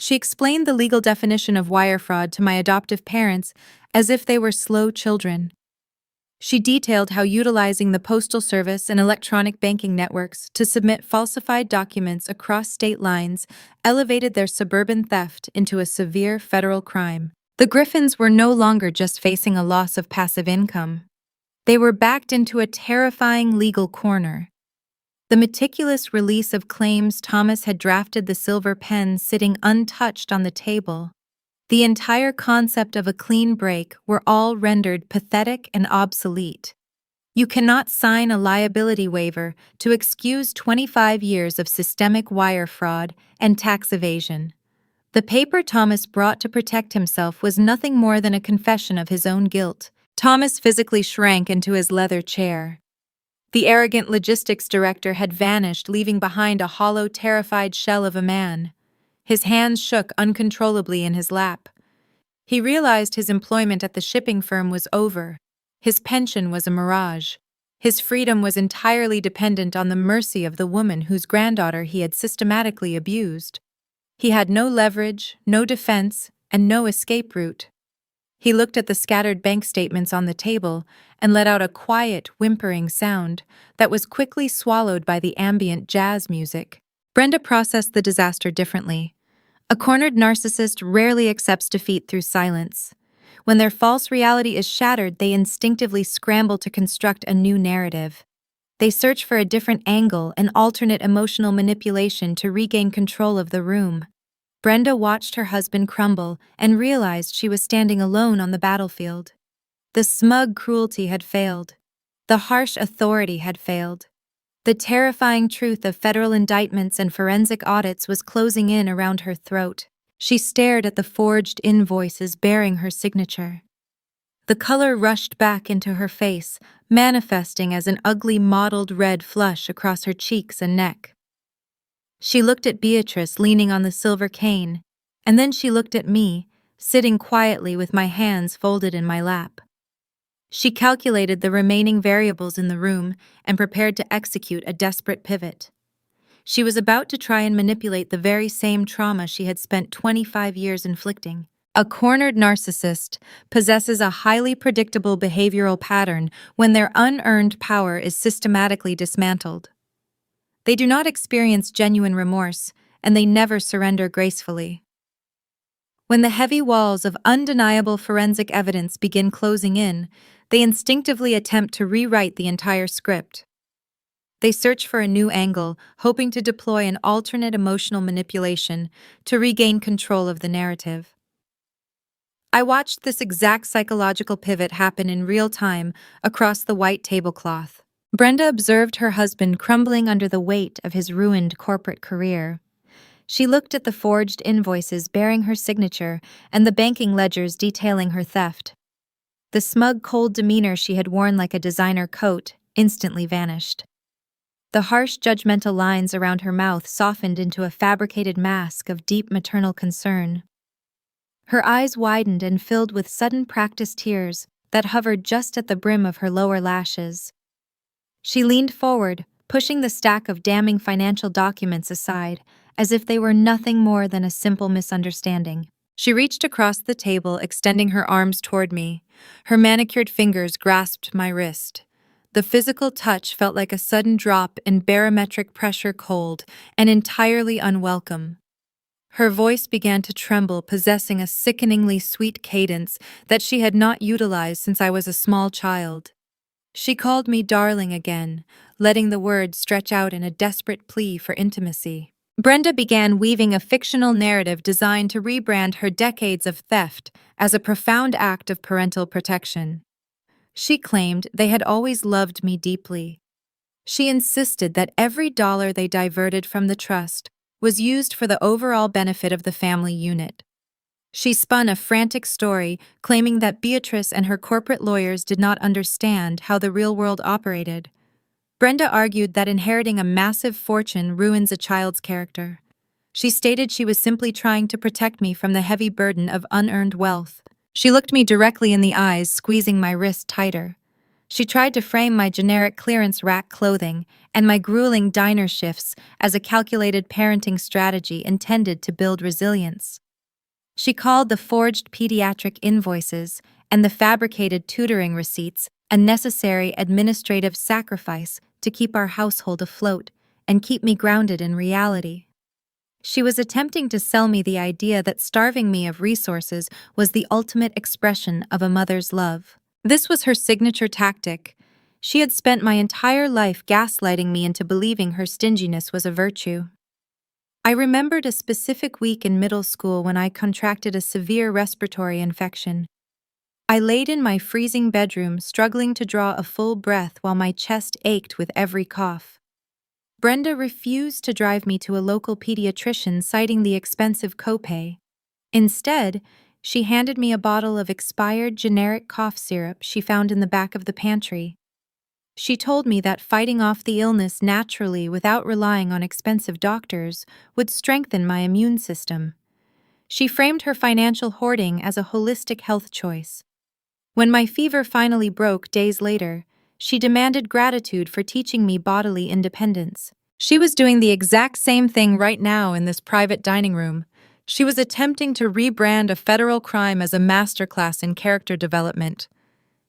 She explained the legal definition of wire fraud to my adoptive parents as if they were slow children. She detailed how utilizing the postal service and electronic banking networks to submit falsified documents across state lines elevated their suburban theft into a severe federal crime. The Griffins were no longer just facing a loss of passive income. They were backed into a terrifying legal corner. The meticulous release of claims Thomas had drafted, the silver pen sitting untouched on the table, the entire concept of a clean break were all rendered pathetic and obsolete. You cannot sign a liability waiver to excuse 25 years of systemic wire fraud and tax evasion. The paper Thomas brought to protect himself was nothing more than a confession of his own guilt. Thomas physically shrank into his leather chair. The arrogant logistics director had vanished, leaving behind a hollow, terrified shell of a man. His hands shook uncontrollably in his lap. He realized his employment at the shipping firm was over. His pension was a mirage. His freedom was entirely dependent on the mercy of the woman whose granddaughter he had systematically abused. He had no leverage, no defense, and no escape route. He looked at the scattered bank statements on the table and let out a quiet, whimpering sound that was quickly swallowed by the ambient jazz music. Brenda processed the disaster differently. A cornered narcissist rarely accepts defeat through silence. When their false reality is shattered, they instinctively scramble to construct a new narrative. They search for a different angle, an alternate emotional manipulation to regain control of the room. Brenda watched her husband crumble and realized she was standing alone on the battlefield. The smug cruelty had failed. The harsh authority had failed. The terrifying truth of federal indictments and forensic audits was closing in around her throat. She stared at the forged invoices bearing her signature. The color rushed back into her face, manifesting as an ugly mottled red flush across her cheeks and neck. She looked at Beatrice leaning on the silver cane, and then she looked at me, sitting quietly with my hands folded in my lap. She calculated the remaining variables in the room and prepared to execute a desperate pivot. She was about to try and manipulate the very same trauma she had spent 25 years inflicting. A cornered narcissist possesses a highly predictable behavioral pattern when their unearned power is systematically dismantled. They do not experience genuine remorse, and they never surrender gracefully. When the heavy walls of undeniable forensic evidence begin closing in, they instinctively attempt to rewrite the entire script. They search for a new angle, hoping to deploy an alternate emotional manipulation to regain control of the narrative. I watched this exact psychological pivot happen in real time across the white tablecloth. Brenda observed her husband crumbling under the weight of his ruined corporate career. She looked at the forged invoices bearing her signature and the banking ledgers detailing her theft. The smug, cold demeanor she had worn like a designer coat instantly vanished. The harsh, judgmental lines around her mouth softened into a fabricated mask of deep maternal concern. Her eyes widened and filled with sudden practiced tears that hovered just at the brim of her lower lashes. She leaned forward, pushing the stack of damning financial documents aside, as if they were nothing more than a simple misunderstanding. She reached across the table, extending her arms toward me. Her manicured fingers grasped my wrist. The physical touch felt like a sudden drop in barometric pressure, cold and entirely unwelcome. Her voice began to tremble, possessing a sickeningly sweet cadence that she had not utilized since I was a small child. She called me darling again, letting the words stretch out in a desperate plea for intimacy. Brenda began weaving a fictional narrative designed to rebrand her decades of theft as a profound act of parental protection. She claimed they had always loved me deeply. She insisted that every dollar they diverted from the trust was used for the overall benefit of the family unit. She spun a frantic story, claiming that Beatrice and her corporate lawyers did not understand how the real world operated. Brenda argued that inheriting a massive fortune ruins a child's character. She stated she was simply trying to protect me from the heavy burden of unearned wealth. She looked me directly in the eyes, squeezing my wrist tighter. She tried to frame my generic clearance rack clothing and my grueling diner shifts as a calculated parenting strategy intended to build resilience. She called the forged pediatric invoices and the fabricated tutoring receipts a necessary administrative sacrifice to keep our household afloat and keep me grounded in reality. She was attempting to sell me the idea that starving me of resources was the ultimate expression of a mother's love. This was her signature tactic. She had spent my entire life gaslighting me into believing her stinginess was a virtue. I remembered a specific week in middle school when I contracted a severe respiratory infection. I laid in my freezing bedroom, struggling to draw a full breath while my chest ached with every cough. Brenda refused to drive me to a local pediatrician, citing the expensive copay. Instead, she handed me a bottle of expired generic cough syrup she found in the back of the pantry. She told me that fighting off the illness naturally without relying on expensive doctors would strengthen my immune system. She framed her financial hoarding as a holistic health choice. When my fever finally broke days later, she demanded gratitude for teaching me bodily independence. She was doing the exact same thing right now in this private dining room. She was attempting to rebrand a federal crime as a masterclass in character development.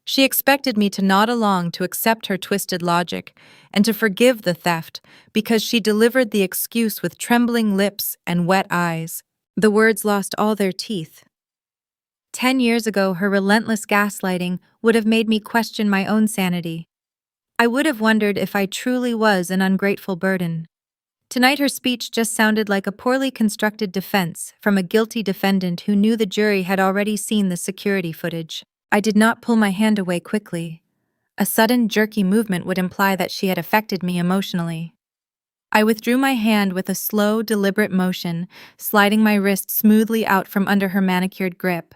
She expected me to nod along, to accept her twisted logic, and to forgive the theft because she delivered the excuse with trembling lips and wet eyes. The words lost all their teeth. 10 years ago, her relentless gaslighting would have made me question my own sanity. I would have wondered if I truly was an ungrateful burden. Tonight her speech just sounded like a poorly constructed defense from a guilty defendant who knew the jury had already seen the security footage. I did not pull my hand away quickly. A sudden, jerky movement would imply that she had affected me emotionally. I withdrew my hand with a slow, deliberate motion, sliding my wrist smoothly out from under her manicured grip.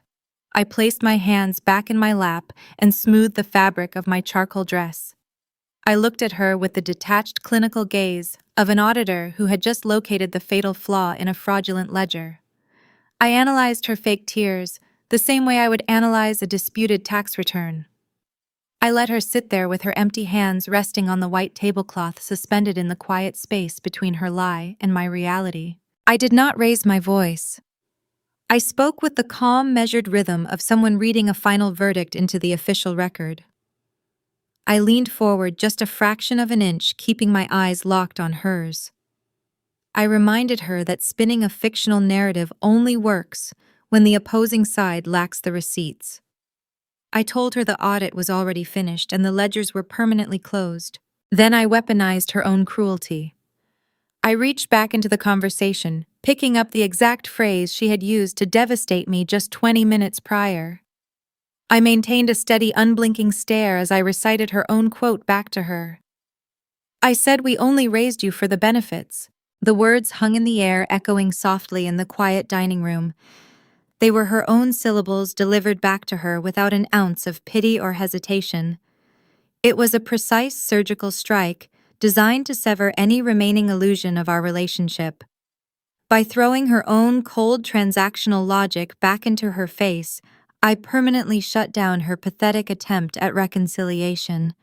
I placed my hands back in my lap and smoothed the fabric of my charcoal dress. I looked at her with the detached clinical gaze of an auditor who had just located the fatal flaw in a fraudulent ledger. I analyzed her fake tears the same way I would analyze a disputed tax return. I let her sit there with her empty hands resting on the white tablecloth suspended in the quiet space between her lie and my reality. I did not raise my voice. I spoke with the calm, measured rhythm of someone reading a final verdict into the official record. I leaned forward just a fraction of an inch, keeping my eyes locked on hers. I reminded her that spinning a fictional narrative only works when the opposing side lacks the receipts. I told her the audit was already finished and the ledgers were permanently closed. Then I weaponized her own cruelty. I reached back into the conversation, picking up the exact phrase she had used to devastate me just 20 minutes prior. I maintained a steady, unblinking stare as I recited her own quote back to her. I said we only raised you for the benefits. The words hung in the air, echoing softly in the quiet dining room. They were her own syllables delivered back to her without an ounce of pity or hesitation. It was a precise surgical strike, designed to sever any remaining illusion of our relationship. By throwing her own cold transactional logic back into her face, I permanently shut down her pathetic attempt at reconciliation.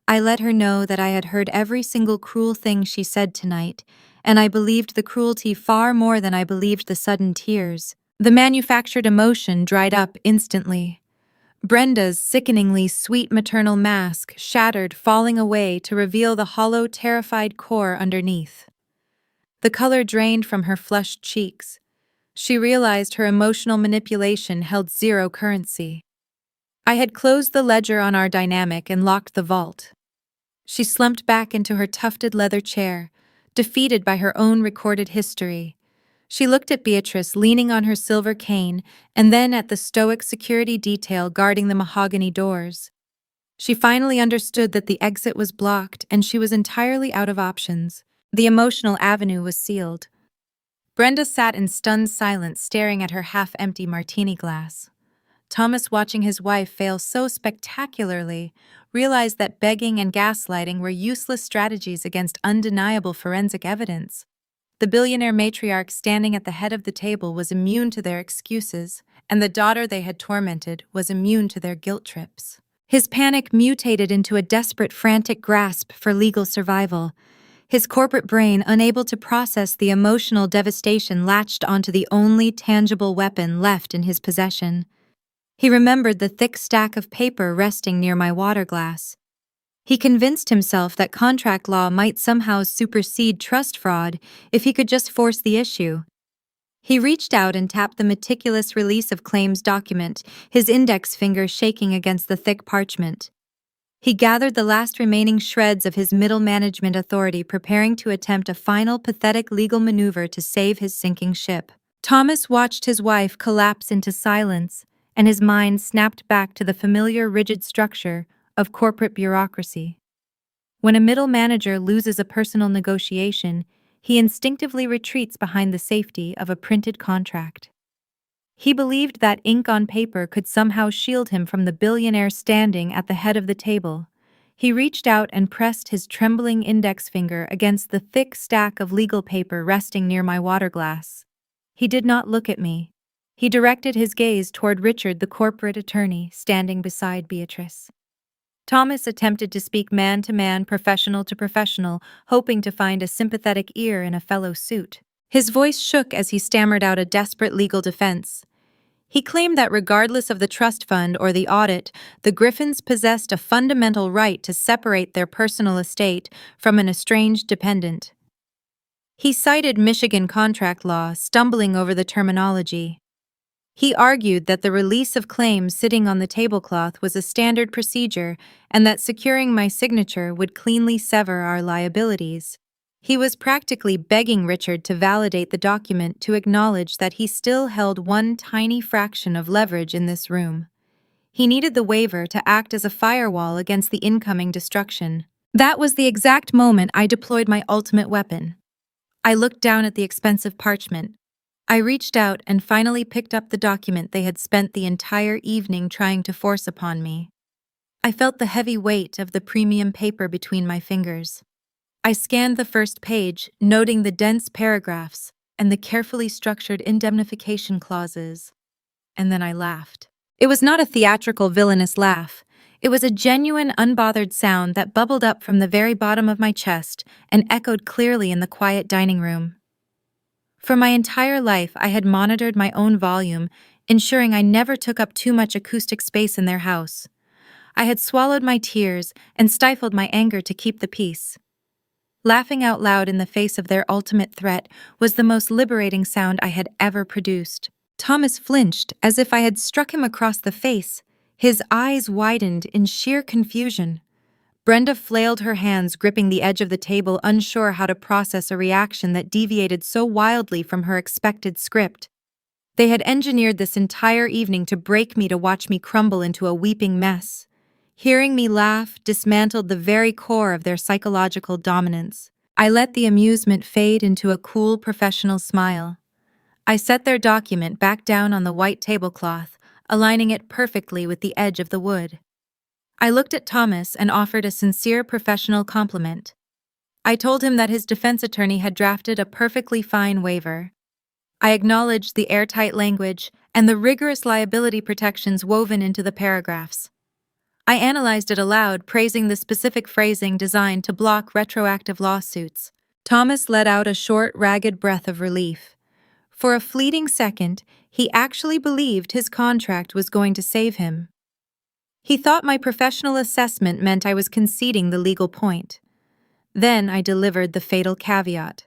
I let her know that I had heard every single cruel thing she said tonight, and I believed the cruelty far more than I believed the sudden tears. The manufactured emotion dried up instantly. Brenda's sickeningly sweet maternal mask shattered, falling away to reveal the hollow, terrified core underneath. The color drained from her flushed cheeks. She realized her emotional manipulation held zero currency. I had closed the ledger on our dynamic and locked the vault. She slumped back into her tufted leather chair, defeated by her own recorded history. She looked at Beatrice leaning on her silver cane and then at the stoic security detail guarding the mahogany doors. She finally understood that the exit was blocked and she was entirely out of options. The emotional avenue was sealed. Brenda sat in stunned silence, staring at her half-empty martini glass. Thomas, watching his wife fail so spectacularly, realized that begging and gaslighting were useless strategies against undeniable forensic evidence. The billionaire matriarch standing at the head of the table was immune to their excuses, and the daughter they had tormented was immune to their guilt trips. His panic mutated into a desperate, frantic grasp for legal survival. His corporate brain, unable to process the emotional devastation, latched onto the only tangible weapon left in his possession. He remembered the thick stack of paper resting near my water glass. He convinced himself that contract law might somehow supersede trust fraud if he could just force the issue. He reached out and tapped the meticulous release of claims document, his index finger shaking against the thick parchment. He gathered the last remaining shreds of his middle management authority, preparing to attempt a final pathetic legal maneuver to save his sinking ship. Thomas watched his wife collapse into silence, and his mind snapped back to the familiar rigid structure of corporate bureaucracy. When a middle manager loses a personal negotiation, he instinctively retreats behind the safety of a printed contract. He believed that ink on paper could somehow shield him from the billionaire standing at the head of the table. He reached out and pressed his trembling index finger against the thick stack of legal paper resting near my water glass. He did not look at me. He directed his gaze toward Richard, the corporate attorney, standing beside Beatrice. Thomas attempted to speak man-to-man, professional to professional, hoping to find a sympathetic ear in a fellow suit. His voice shook as he stammered out a desperate legal defense. He claimed that regardless of the trust fund or the audit, the Griffins possessed a fundamental right to separate their personal estate from an estranged dependent. He cited Michigan contract law, stumbling over the terminology. He argued that the release of claims sitting on the tablecloth was a standard procedure and that securing my signature would cleanly sever our liabilities. He was practically begging Richard to validate the document to acknowledge that he still held one tiny fraction of leverage in this room. He needed the waiver to act as a firewall against the incoming destruction. That was the exact moment I deployed my ultimate weapon. I looked down at the expensive parchment. I reached out and finally picked up the document they had spent the entire evening trying to force upon me. I felt the heavy weight of the premium paper between my fingers. I scanned the first page, noting the dense paragraphs and the carefully structured indemnification clauses, and then I laughed. It was not a theatrical villainous laugh. It was a genuine, unbothered sound that bubbled up from the very bottom of my chest and echoed clearly in the quiet dining room. For my entire life, I had monitored my own volume, ensuring I never took up too much acoustic space in their house. I had swallowed my tears and stifled my anger to keep the peace. Laughing out loud in the face of their ultimate threat was the most liberating sound I had ever produced. Thomas flinched as if I had struck him across the face. His eyes widened in sheer confusion. Brenda flailed her hands, gripping the edge of the table, unsure how to process a reaction that deviated so wildly from her expected script. They had engineered this entire evening to break me, to watch me crumble into a weeping mess. Hearing me laugh dismantled the very core of their psychological dominance. I let the amusement fade into a cool, professional smile. I set their document back down on the white tablecloth, aligning it perfectly with the edge of the wood. I looked at Thomas and offered a sincere professional compliment. I told him that his defense attorney had drafted a perfectly fine waiver. I acknowledged the airtight language and the rigorous liability protections woven into the paragraphs. I analyzed it aloud, praising the specific phrasing designed to block retroactive lawsuits. Thomas let out a short, ragged breath of relief. For a fleeting second, he actually believed his contract was going to save him. He thought my professional assessment meant I was conceding the legal point. Then I delivered the fatal caveat.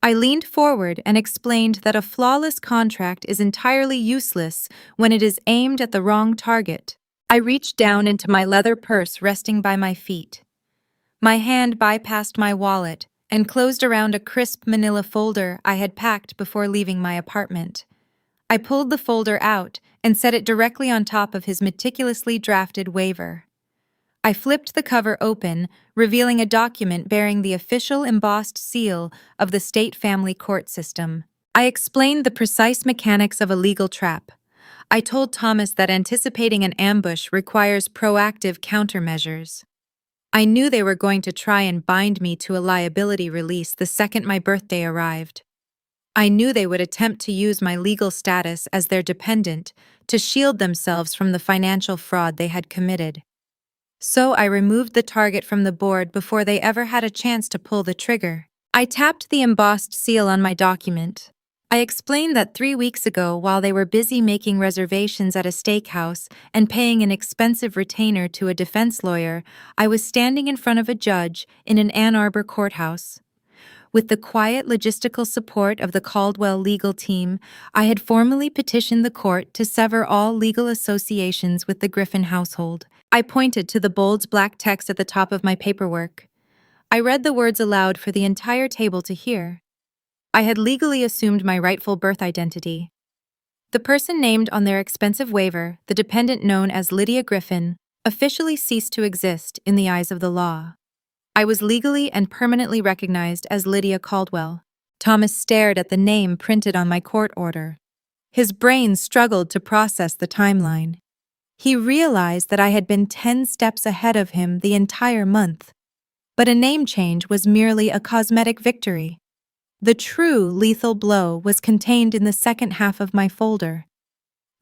I leaned forward and explained that a flawless contract is entirely useless when it is aimed at the wrong target. I reached down into my leather purse resting by my feet. My hand bypassed my wallet and closed around a crisp manila folder I had packed before leaving my apartment. I pulled the folder out and set it directly on top of his meticulously drafted waiver. I flipped the cover open, revealing a document bearing the official embossed seal of the state family court system. I explained the precise mechanics of a legal trap. I told Thomas that anticipating an ambush requires proactive countermeasures. I knew they were going to try and bind me to a liability release the second my birthday arrived. I knew they would attempt to use my legal status as their dependent to shield themselves from the financial fraud they had committed. So I removed the target from the board before they ever had a chance to pull the trigger. I tapped the embossed seal on my document. I explained that 3 weeks ago, while they were busy making reservations at a steakhouse and paying an expensive retainer to a defense lawyer, I was standing in front of a judge in an Ann Arbor courthouse. With the quiet logistical support of the Caldwell legal team, I had formally petitioned the court to sever all legal associations with the Griffin household. I pointed to the bold black text at the top of my paperwork. I read the words aloud for the entire table to hear. I had legally assumed my rightful birth identity. The person named on their expensive waiver, the dependent known as Lydia Griffin, officially ceased to exist in the eyes of the law. I was legally and permanently recognized as Lydia Caldwell. Thomas stared at the name printed on my court order. His brain struggled to process the timeline. He realized that I had been 10 steps ahead of him the entire month. But a name change was merely a cosmetic victory. The true lethal blow was contained in the second half of my folder.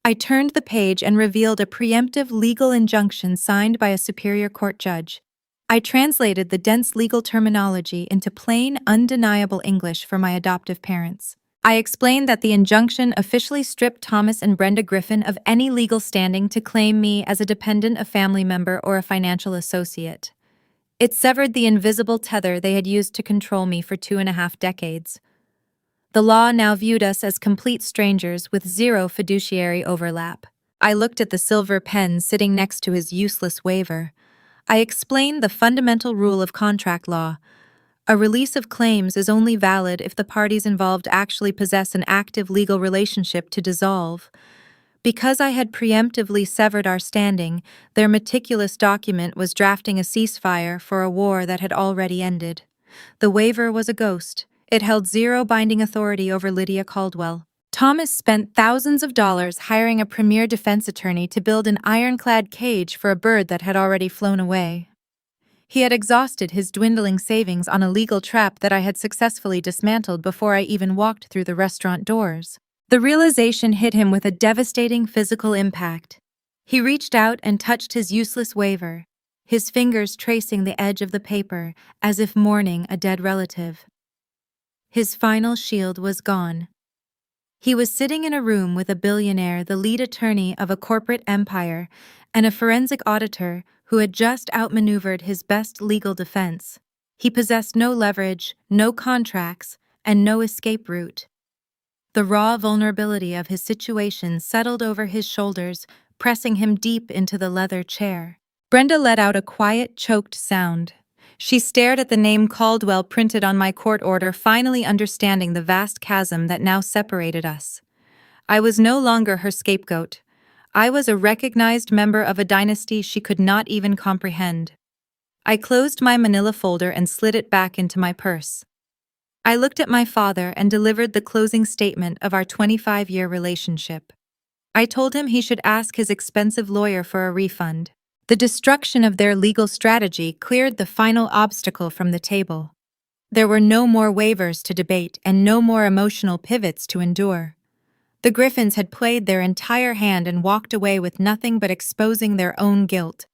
I turned the page and revealed a preemptive legal injunction signed by a superior court judge. I translated the dense legal terminology into plain, undeniable English for my adoptive parents. I explained that the injunction officially stripped Thomas and Brenda Griffin of any legal standing to claim me as a dependent, a family member, or a financial associate. It severed the invisible tether they had used to control me for 2.5 decades. The law now viewed us as complete strangers with zero fiduciary overlap. I looked at the silver pen sitting next to his useless waiver. I explained the fundamental rule of contract law. A release of claims is only valid if the parties involved actually possess an active legal relationship to dissolve. Because I had preemptively severed our standing, their meticulous document was drafting a ceasefire for a war that had already ended. The waiver was a ghost. It held zero binding authority over Lydia Caldwell. Thomas spent thousands of dollars hiring a premier defense attorney to build an ironclad cage for a bird that had already flown away. He had exhausted his dwindling savings on a legal trap that I had successfully dismantled before I even walked through the restaurant doors. The realization hit him with a devastating physical impact. He reached out and touched his useless waiver, his fingers tracing the edge of the paper as if mourning a dead relative. His final shield was gone. He was sitting in a room with a billionaire, the lead attorney of a corporate empire, and a forensic auditor who had just outmaneuvered his best legal defense. He possessed no leverage, no contracts, and no escape route. The raw vulnerability of his situation settled over his shoulders, pressing him deep into the leather chair. Brenda let out a quiet, choked sound. She stared at the name Caldwell printed on my court order, finally understanding the vast chasm that now separated us. I was no longer her scapegoat. I was a recognized member of a dynasty she could not even comprehend. I closed my manila folder and slid it back into my purse. I looked at my father and delivered the closing statement of our 25-year relationship. I told him he should ask his expensive lawyer for a refund. The destruction of their legal strategy cleared the final obstacle from the table. There were no more waivers to debate and no more emotional pivots to endure. The Griffins had played their entire hand and walked away with nothing but exposing their own guilt.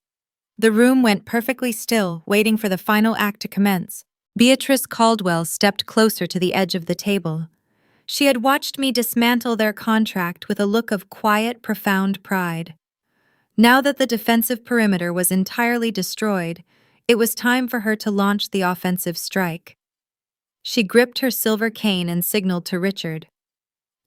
The room went perfectly still, waiting for the final act to commence. Beatrice Caldwell stepped closer to the edge of the table. She had watched me dismantle their contract with a look of quiet, profound pride. Now that the defensive perimeter was entirely destroyed, it was time for her to launch the offensive strike. She gripped her silver cane and signaled to Richard.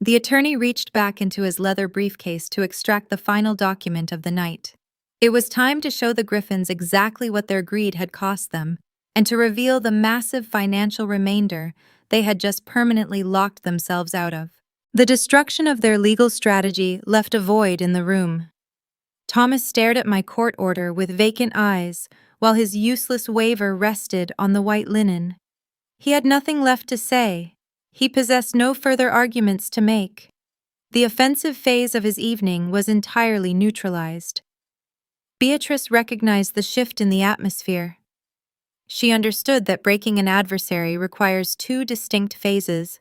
The attorney reached back into his leather briefcase to extract the final document of the night. It was time to show the Griffins exactly what their greed had cost them, and to reveal the massive financial remainder they had just permanently locked themselves out of. The destruction of their legal strategy left a void in the room. Thomas stared at my court order with vacant eyes, while his useless waiver rested on the white linen. He had nothing left to say. He possessed no further arguments to make. The offensive phase of his evening was entirely neutralized. Beatrice recognized the shift in the atmosphere. She understood that breaking an adversary requires two distinct phases.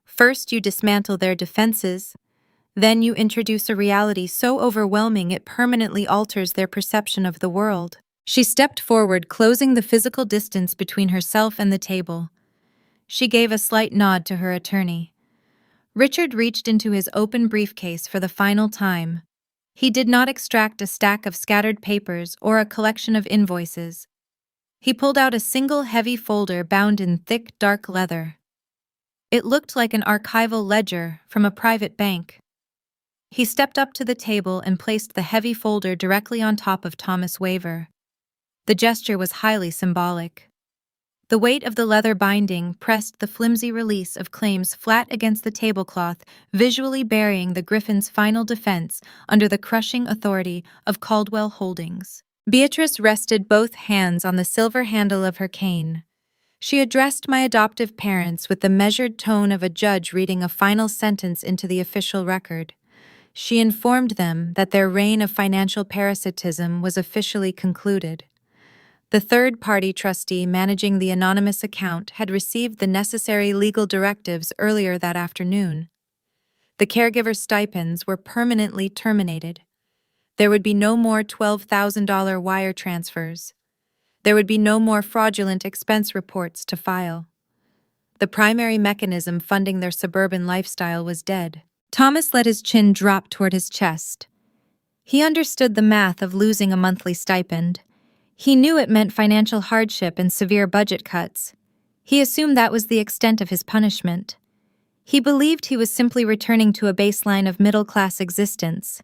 First, you dismantle their defenses. Then you introduce a reality so overwhelming it permanently alters their perception of the world. She stepped forward, closing the physical distance between herself and the table. She gave a slight nod to her attorney. Richard reached into his open briefcase for the final time. He did not extract a stack of scattered papers or a collection of invoices. He pulled out a single heavy folder bound in thick, dark leather. It looked like an archival ledger from a private bank. He stepped up to the table and placed the heavy folder directly on top of Thomas' waiver. The gesture was highly symbolic. The weight of the leather binding pressed the flimsy release of claims flat against the tablecloth, visually burying the Griffin's final defense under the crushing authority of Caldwell Holdings. Beatrice rested both hands on the silver handle of her cane. She addressed my adoptive parents with the measured tone of a judge reading a final sentence into the official record. She informed them that their reign of financial parasitism was officially concluded. The third-party trustee managing the anonymous account had received the necessary legal directives earlier that afternoon. The caregiver stipends were permanently terminated. There would be no more $12,000 wire transfers. There would be no more fraudulent expense reports to file. The primary mechanism funding their suburban lifestyle was dead. Thomas let his chin drop toward his chest. He understood the math of losing a monthly stipend. He knew it meant financial hardship and severe budget cuts. He assumed that was the extent of his punishment. He believed he was simply returning to a baseline of middle-class existence.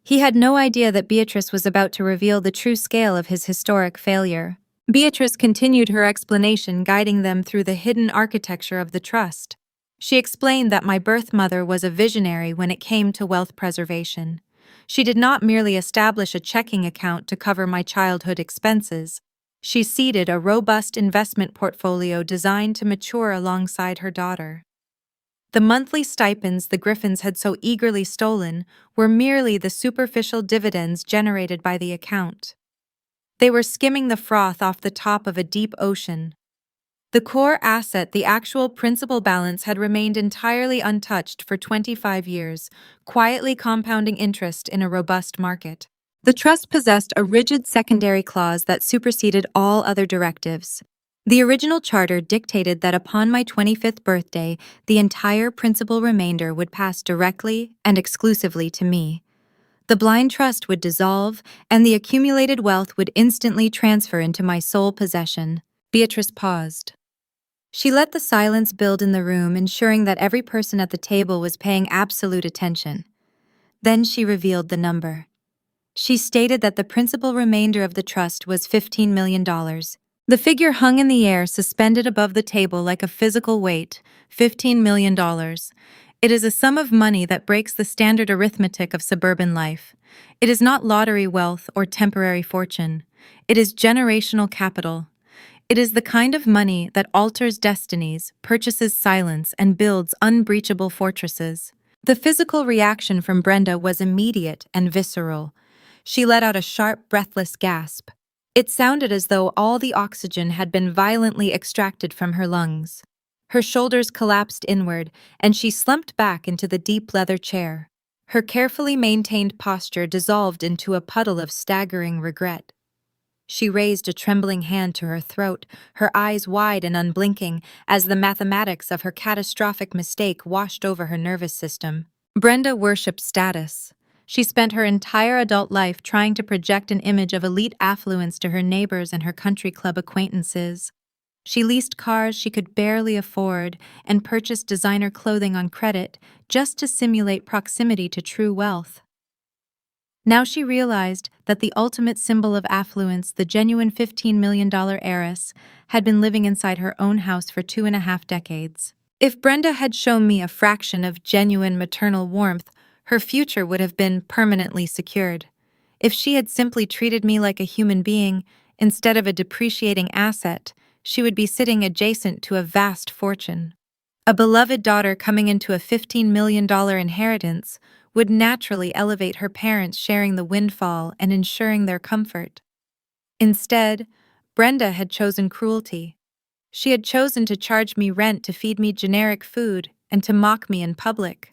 He had no idea that Beatrice was about to reveal the true scale of his historic failure. Beatrice continued her explanation, guiding them through the hidden architecture of the trust. She explained that my birth mother was a visionary when it came to wealth preservation. She did not merely establish a checking account to cover my childhood expenses. She seeded a robust investment portfolio designed to mature alongside her daughter. The monthly stipends the Griffins had so eagerly stolen were merely the superficial dividends generated by the account. They were skimming the froth off the top of a deep ocean. The core asset, the actual principal balance, had remained entirely untouched for 25 years, quietly compounding interest in a robust market. The trust possessed a rigid secondary clause that superseded all other directives. The original charter dictated that upon my 25th birthday, the entire principal remainder would pass directly and exclusively to me. The blind trust would dissolve, and the accumulated wealth would instantly transfer into my sole possession. Beatrice paused. She let the silence build in the room, ensuring that every person at the table was paying absolute attention. Then she revealed the number. She stated that the principal remainder of the trust was $15 million. The figure hung in the air, suspended above the table like a physical weight. $15 million. It is a sum of money that breaks the standard arithmetic of suburban life. It is not lottery wealth or temporary fortune. It is generational capital. It is the kind of money that alters destinies, purchases silence, and builds unbreachable fortresses. The physical reaction from Brenda was immediate and visceral. She let out a sharp, breathless gasp. It sounded as though all the oxygen had been violently extracted from her lungs. Her shoulders collapsed inward, and she slumped back into the deep leather chair. Her carefully maintained posture dissolved into a puddle of staggering regret. She raised a trembling hand to her throat, her eyes wide and unblinking, as the mathematics of her catastrophic mistake washed over her nervous system. Brenda worshipped status. She spent her entire adult life trying to project an image of elite affluence to her neighbors and her country club acquaintances. She leased cars she could barely afford and purchased designer clothing on credit just to simulate proximity to true wealth. Now she realized that the ultimate symbol of affluence, the genuine $15 million heiress, had been living inside her own house for 2.5 decades. If Brenda had shown me a fraction of genuine maternal warmth, her future would have been permanently secured. If she had simply treated me like a human being, instead of a depreciating asset, she would be sitting adjacent to a vast fortune. A beloved daughter coming into a $15 million inheritance would naturally elevate her parents, sharing the windfall and ensuring their comfort. Instead, Brenda had chosen cruelty. She had chosen to charge me rent, to feed me generic food, and to mock me in public.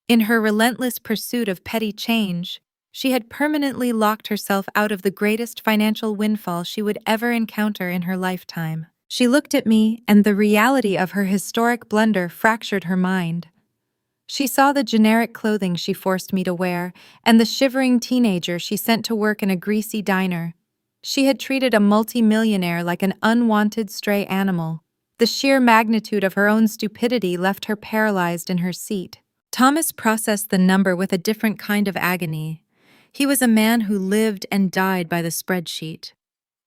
In her relentless pursuit of petty change, she had permanently locked herself out of the greatest financial windfall she would ever encounter in her lifetime. She looked at me, and the reality of her historic blunder fractured her mind. She saw the generic clothing she forced me to wear, and the shivering teenager she sent to work in a greasy diner. She had treated a multimillionaire like an unwanted stray animal. The sheer magnitude of her own stupidity left her paralyzed in her seat. Thomas processed the number with a different kind of agony. He was a man who lived and died by the spreadsheet.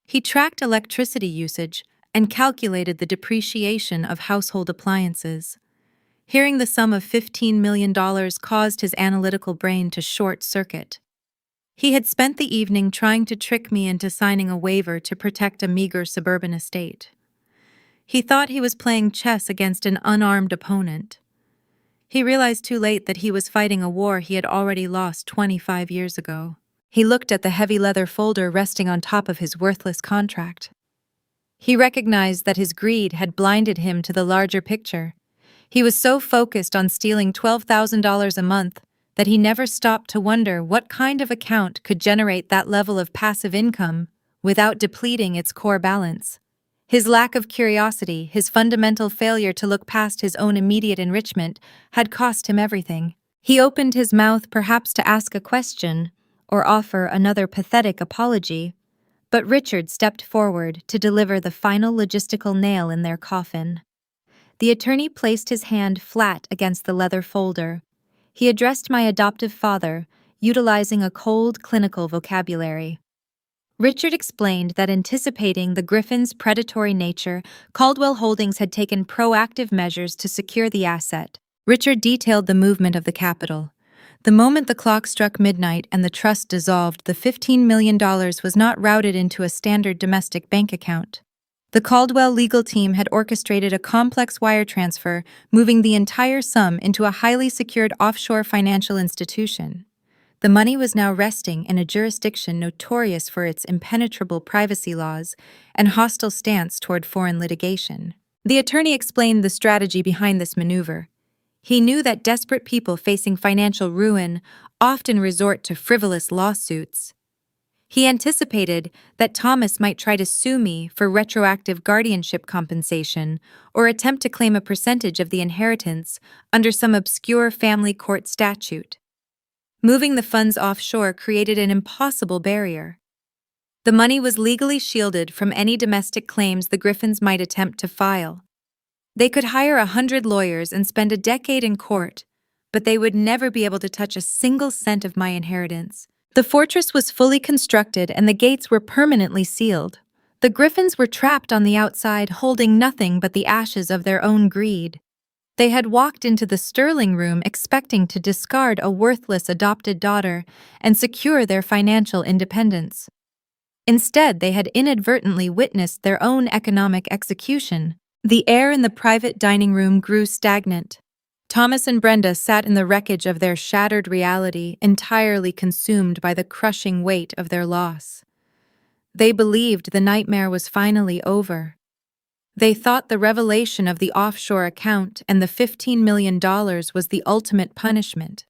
He tracked electricity usage and calculated the depreciation of household appliances. Hearing the sum of $15 million caused his analytical brain to short-circuit. He had spent the evening trying to trick me into signing a waiver to protect a meager suburban estate. He thought he was playing chess against an unarmed opponent. He realized too late that he was fighting a war he had already lost 25 years ago. He looked at the heavy leather folder resting on top of his worthless contract. He recognized that his greed had blinded him to the larger picture. He was so focused on stealing $12,000 a month that he never stopped to wonder what kind of account could generate that level of passive income without depleting its core balance. His lack of curiosity, his fundamental failure to look past his own immediate enrichment, had cost him everything. He opened his mouth perhaps to ask a question or offer another pathetic apology, but Richard stepped forward to deliver the final logistical nail in their coffin. The attorney placed his hand flat against the leather folder. He addressed my adoptive father, utilizing a cold, clinical vocabulary. Richard explained that, anticipating the Griffin's predatory nature, Caldwell Holdings had taken proactive measures to secure the asset. Richard detailed the movement of the capital. The moment the clock struck midnight and the trust dissolved, the $15 million was not routed into a standard domestic bank account. The Caldwell legal team had orchestrated a complex wire transfer, moving the entire sum into a highly secured offshore financial institution. The money was now resting in a jurisdiction notorious for its impenetrable privacy laws and hostile stance toward foreign litigation. The attorney explained the strategy behind this maneuver. He knew that desperate people facing financial ruin often resort to frivolous lawsuits. He anticipated that Thomas might try to sue me for retroactive guardianship compensation or attempt to claim a percentage of the inheritance under some obscure family court statute. Moving the funds offshore created an impossible barrier. The money was legally shielded from any domestic claims the Griffins might attempt to file. They could hire 100 lawyers and spend a decade in court, but they would never be able to touch a single cent of my inheritance. The fortress was fully constructed and the gates were permanently sealed. The Griffins were trapped on the outside, holding nothing but the ashes of their own greed. They had walked into the Sterling room expecting to discard a worthless adopted daughter and secure their financial independence. Instead, they had inadvertently witnessed their own economic execution. The air in the private dining room grew stagnant. Thomas and Brenda sat in the wreckage of their shattered reality, entirely consumed by the crushing weight of their loss. They believed the nightmare was finally over. They thought the revelation of the offshore account and the $15 million was the ultimate punishment.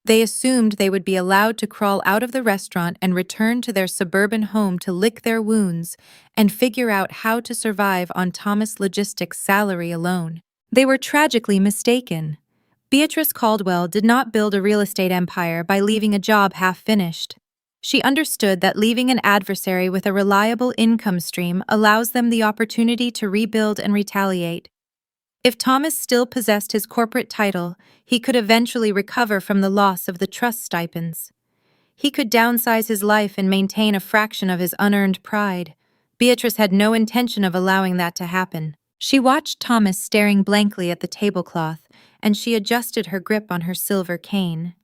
They assumed they would be allowed to crawl out of the restaurant and return to their suburban home to lick their wounds and figure out how to survive on Thomas Logistics' salary alone. They were tragically mistaken. Beatrice Caldwell did not build a real estate empire by leaving a job half-finished. She understood that leaving an adversary with a reliable income stream allows them the opportunity to rebuild and retaliate. If Thomas still possessed his corporate title, he could eventually recover from the loss of the trust stipends. He could downsize his life and maintain a fraction of his unearned pride. Beatrice had no intention of allowing that to happen. She watched Thomas staring blankly at the tablecloth, and she adjusted her grip on her silver cane.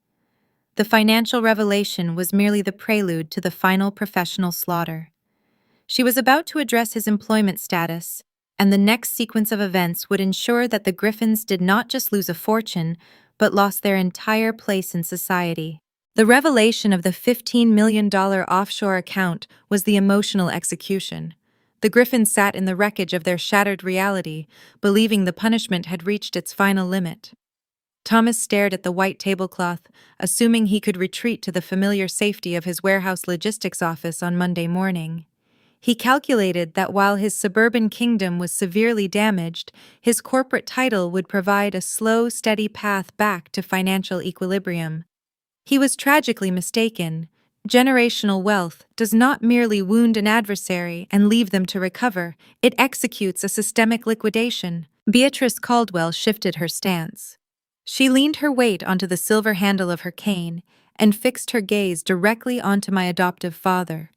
The financial revelation was merely the prelude to the final professional slaughter. She was about to address his employment status, and the next sequence of events would ensure that the Griffins did not just lose a fortune, but lost their entire place in society. The revelation of the $15 million offshore account was the emotional execution. The Griffins sat in the wreckage of their shattered reality, believing the punishment had reached its final limit. Thomas stared at the white tablecloth, assuming he could retreat to the familiar safety of his warehouse logistics office on Monday morning. He calculated that while his suburban kingdom was severely damaged, his corporate title would provide a slow, steady path back to financial equilibrium. He was tragically mistaken. Generational wealth does not merely wound an adversary and leave them to recover, it executes a systemic liquidation. Beatrice Caldwell shifted her stance. She leaned her weight onto the silver handle of her cane and fixed her gaze directly onto my adoptive father.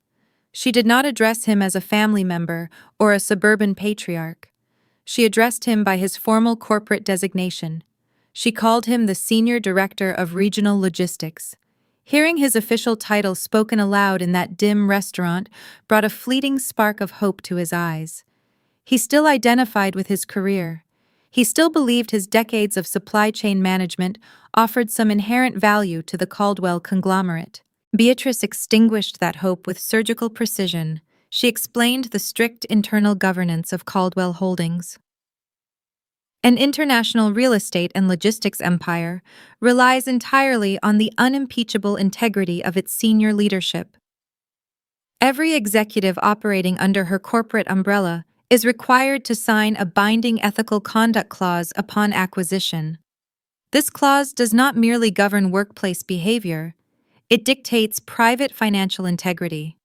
She did not address him as a family member or a suburban patriarch. She addressed him by his formal corporate designation. She called him the Senior Director of Regional Logistics. Hearing his official title spoken aloud in that dim restaurant brought a fleeting spark of hope to his eyes. He still identified with his career. He still believed his decades of supply chain management offered some inherent value to the Caldwell conglomerate. Beatrice extinguished that hope with surgical precision. She explained the strict internal governance of Caldwell Holdings. An international real estate and logistics empire relies entirely on the unimpeachable integrity of its senior leadership. Every executive operating under her corporate umbrella is required to sign a binding ethical conduct clause upon acquisition. This clause does not merely govern workplace behavior, it dictates private financial integrity.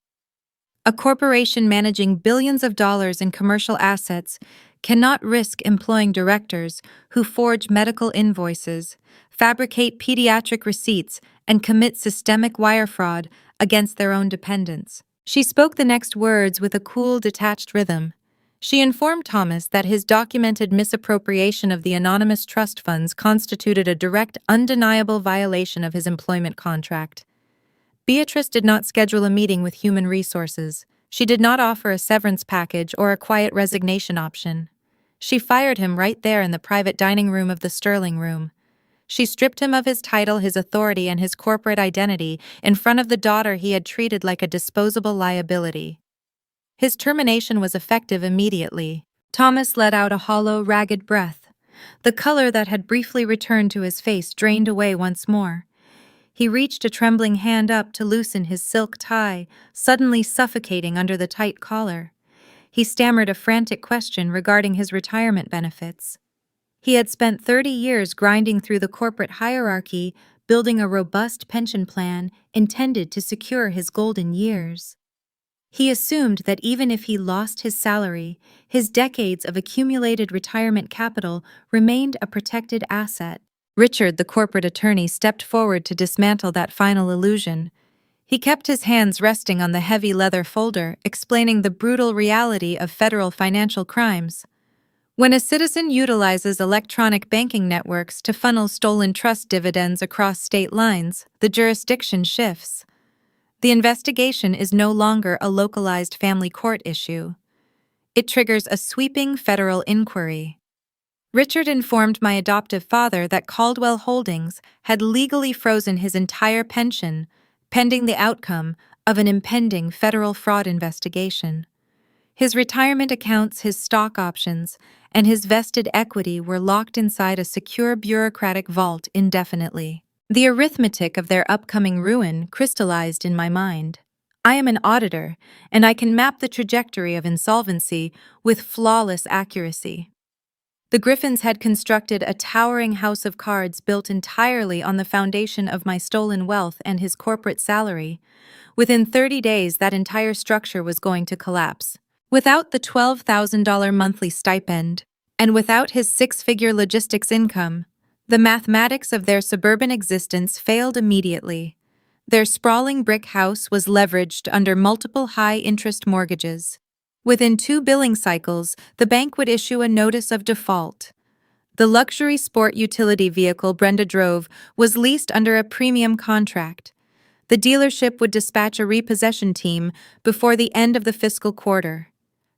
A corporation managing billions of dollars in commercial assets cannot risk employing directors who forge medical invoices, fabricate pediatric receipts, and commit systemic wire fraud against their own dependents. She spoke the next words with a cool, detached rhythm. She informed Thomas that his documented misappropriation of the anonymous trust funds constituted a direct, undeniable violation of his employment contract. Beatrice did not schedule a meeting with Human Resources. She did not offer a severance package or a quiet resignation option. She fired him right there in the private dining room of the Sterling room. She stripped him of his title, his authority, and his corporate identity in front of the daughter he had treated like a disposable liability. His termination was effective immediately. Thomas let out a hollow, ragged breath. The color that had briefly returned to his face drained away once more. He reached a trembling hand up to loosen his silk tie, suddenly suffocating under the tight collar. He stammered a frantic question regarding his retirement benefits. He had spent 30 years grinding through the corporate hierarchy, building a robust pension plan intended to secure his golden years. He assumed that even if he lost his salary, his decades of accumulated retirement capital remained a protected asset. Richard, the corporate attorney, stepped forward to dismantle that final illusion. He kept his hands resting on the heavy leather folder, explaining the brutal reality of federal financial crimes. When a citizen utilizes electronic banking networks to funnel stolen trust dividends across state lines, the jurisdiction shifts. The investigation is no longer a localized family court issue. It triggers a sweeping federal inquiry. Richard informed my adoptive father that Caldwell Holdings had legally frozen his entire pension, pending the outcome of an impending federal fraud investigation. His retirement accounts, his stock options, and his vested equity were locked inside a secure bureaucratic vault indefinitely. The arithmetic of their upcoming ruin crystallized in my mind. I am an auditor, and I can map the trajectory of insolvency with flawless accuracy. The Griffins had constructed a towering house of cards built entirely on the foundation of my stolen wealth and his corporate salary. Within 30 days, that entire structure was going to collapse. Without the $12,000 monthly stipend, and without his six-figure logistics income, the mathematics of their suburban existence failed immediately. Their sprawling brick house was leveraged under multiple high-interest mortgages. Within 2 billing cycles, the bank would issue a notice of default. The luxury sport utility vehicle Brenda drove was leased under a premium contract. The dealership would dispatch a repossession team before the end of the fiscal quarter.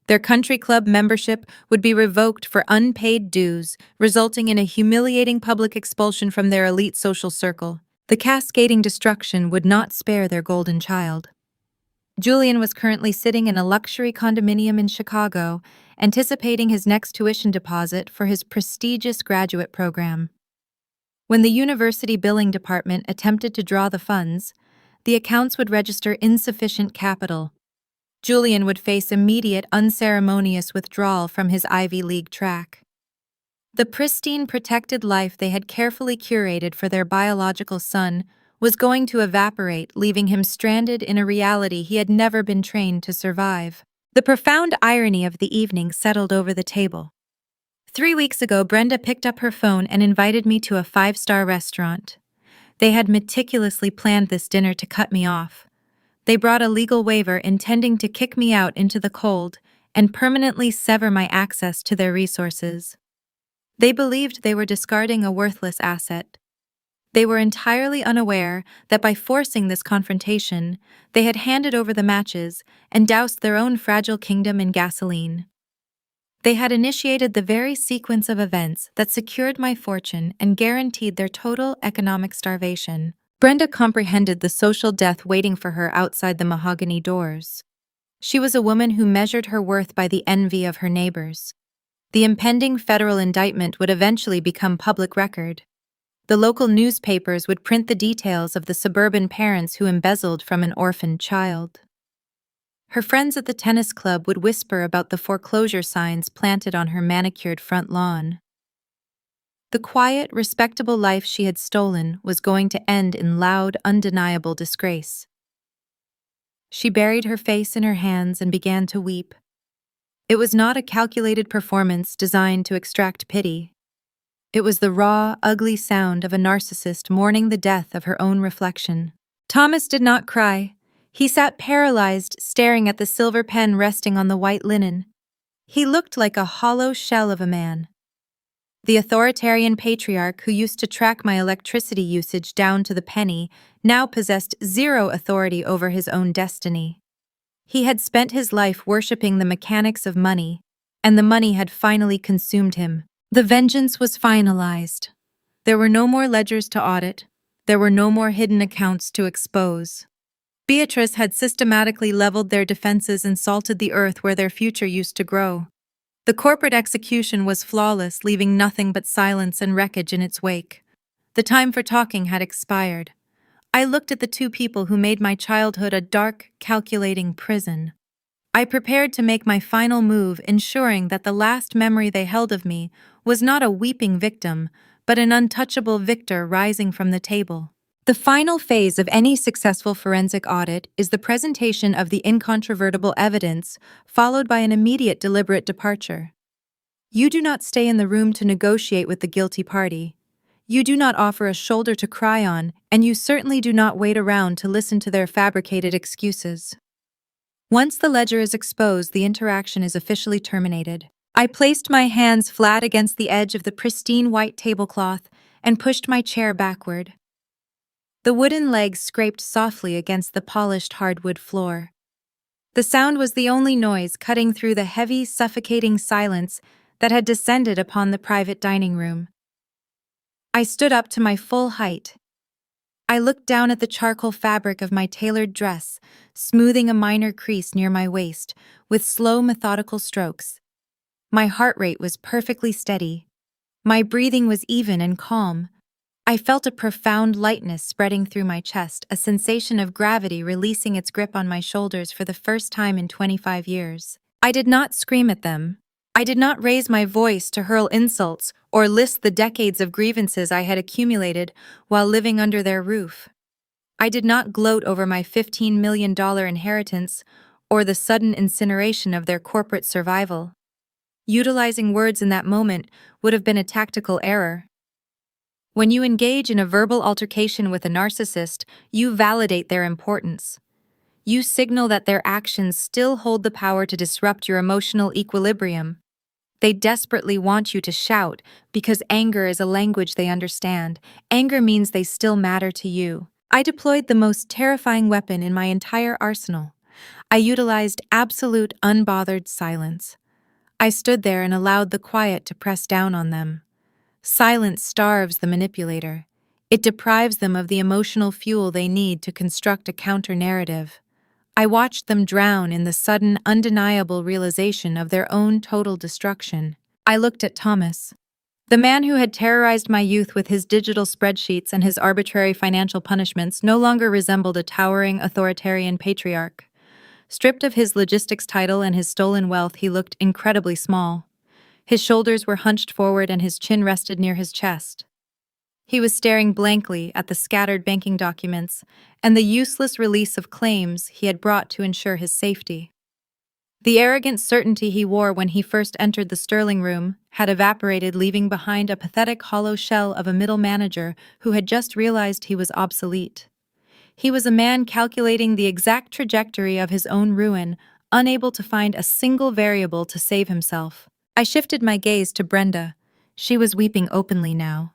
Their country club membership would be revoked for unpaid dues, resulting in a humiliating public expulsion from their elite social circle. The cascading destruction would not spare their golden child. Julian was currently sitting in a luxury condominium in Chicago, anticipating his next tuition deposit for his prestigious graduate program. When the university billing department attempted to draw the funds, the accounts would register insufficient capital. Julian would face immediate, unceremonious withdrawal from his Ivy League track. The pristine, protected life they had carefully curated for their biological son was going to evaporate, leaving him stranded in a reality he had never been trained to survive. The profound irony of the evening settled over the table. 3 weeks ago, Brenda picked up her phone and invited me to a 5-star restaurant. They had meticulously planned this dinner to cut me off. They brought a legal waiver intending to kick me out into the cold and permanently sever my access to their resources. They believed they were discarding a worthless asset. They were entirely unaware that by forcing this confrontation, they had handed over the matches and doused their own fragile kingdom in gasoline. They had initiated the very sequence of events that secured my fortune and guaranteed their total economic starvation. Brenda comprehended the social death waiting for her outside the mahogany doors. She was a woman who measured her worth by the envy of her neighbors. The impending federal indictment would eventually become public record. The local newspapers would print the details of the suburban parents who embezzled from an orphaned child. Her friends at the tennis club would whisper about the foreclosure signs planted on her manicured front lawn. The quiet, respectable life she had stolen was going to end in loud, undeniable disgrace. She buried her face in her hands and began to weep. It was not a calculated performance designed to extract pity. It was the raw, ugly sound of a narcissist mourning the death of her own reflection. Thomas did not cry. He sat paralyzed, staring at the silver pen resting on the white linen. He looked like a hollow shell of a man. The authoritarian patriarch who used to track my electricity usage down to the penny now possessed zero authority over his own destiny. He had spent his life worshipping the mechanics of money, and the money had finally consumed him. The vengeance was finalized. There were no more ledgers to audit. There were no more hidden accounts to expose. Beatrice had systematically leveled their defenses and salted the earth where their future used to grow. The corporate execution was flawless, leaving nothing but silence and wreckage in its wake. The time for talking had expired. I looked at the two people who made my childhood a dark, calculating prison. I prepared to make my final move, ensuring that the last memory they held of me was not a weeping victim, but an untouchable victor rising from the table. The final phase of any successful forensic audit is the presentation of the incontrovertible evidence, followed by an immediate deliberate departure. You do not stay in the room to negotiate with the guilty party. You do not offer a shoulder to cry on, and you certainly do not wait around to listen to their fabricated excuses. Once the ledger is exposed, the interaction is officially terminated. I placed my hands flat against the edge of the pristine white tablecloth and pushed my chair backward. The wooden legs scraped softly against the polished hardwood floor. The sound was the only noise cutting through the heavy, suffocating silence that had descended upon the private dining room. I stood up to my full height. I looked down at the charcoal fabric of my tailored dress, smoothing a minor crease near my waist, with slow, methodical strokes. My heart rate was perfectly steady. My breathing was even and calm. I felt a profound lightness spreading through my chest, a sensation of gravity releasing its grip on my shoulders for the first time in 25 years. I did not scream at them. I did not raise my voice to hurl insults or list the decades of grievances I had accumulated while living under their roof. I did not gloat over my $15 million inheritance or the sudden incineration of their corporate survival. Utilizing words in that moment would have been a tactical error. When you engage in a verbal altercation with a narcissist, you validate their importance. You signal that their actions still hold the power to disrupt your emotional equilibrium. They desperately want you to shout because anger is a language they understand. Anger means they still matter to you. I deployed the most terrifying weapon in my entire arsenal. I utilized absolute, unbothered silence. I stood there and allowed the quiet to press down on them. Silence starves the manipulator. It deprives them of the emotional fuel they need to construct a counter-narrative. I watched them drown in the sudden, undeniable realization of their own total destruction. I looked at Thomas. The man who had terrorized my youth with his digital spreadsheets and his arbitrary financial punishments no longer resembled a towering authoritarian patriarch. Stripped of his logistics title and his stolen wealth, he looked incredibly small. His shoulders were hunched forward and his chin rested near his chest. He was staring blankly at the scattered banking documents and the useless release of claims he had brought to ensure his safety. The arrogant certainty he wore when he first entered the Sterling room had evaporated, leaving behind a pathetic hollow shell of a middle manager who had just realized he was obsolete. He was a man calculating the exact trajectory of his own ruin, unable to find a single variable to save himself. I shifted my gaze to Brenda. She was weeping openly now.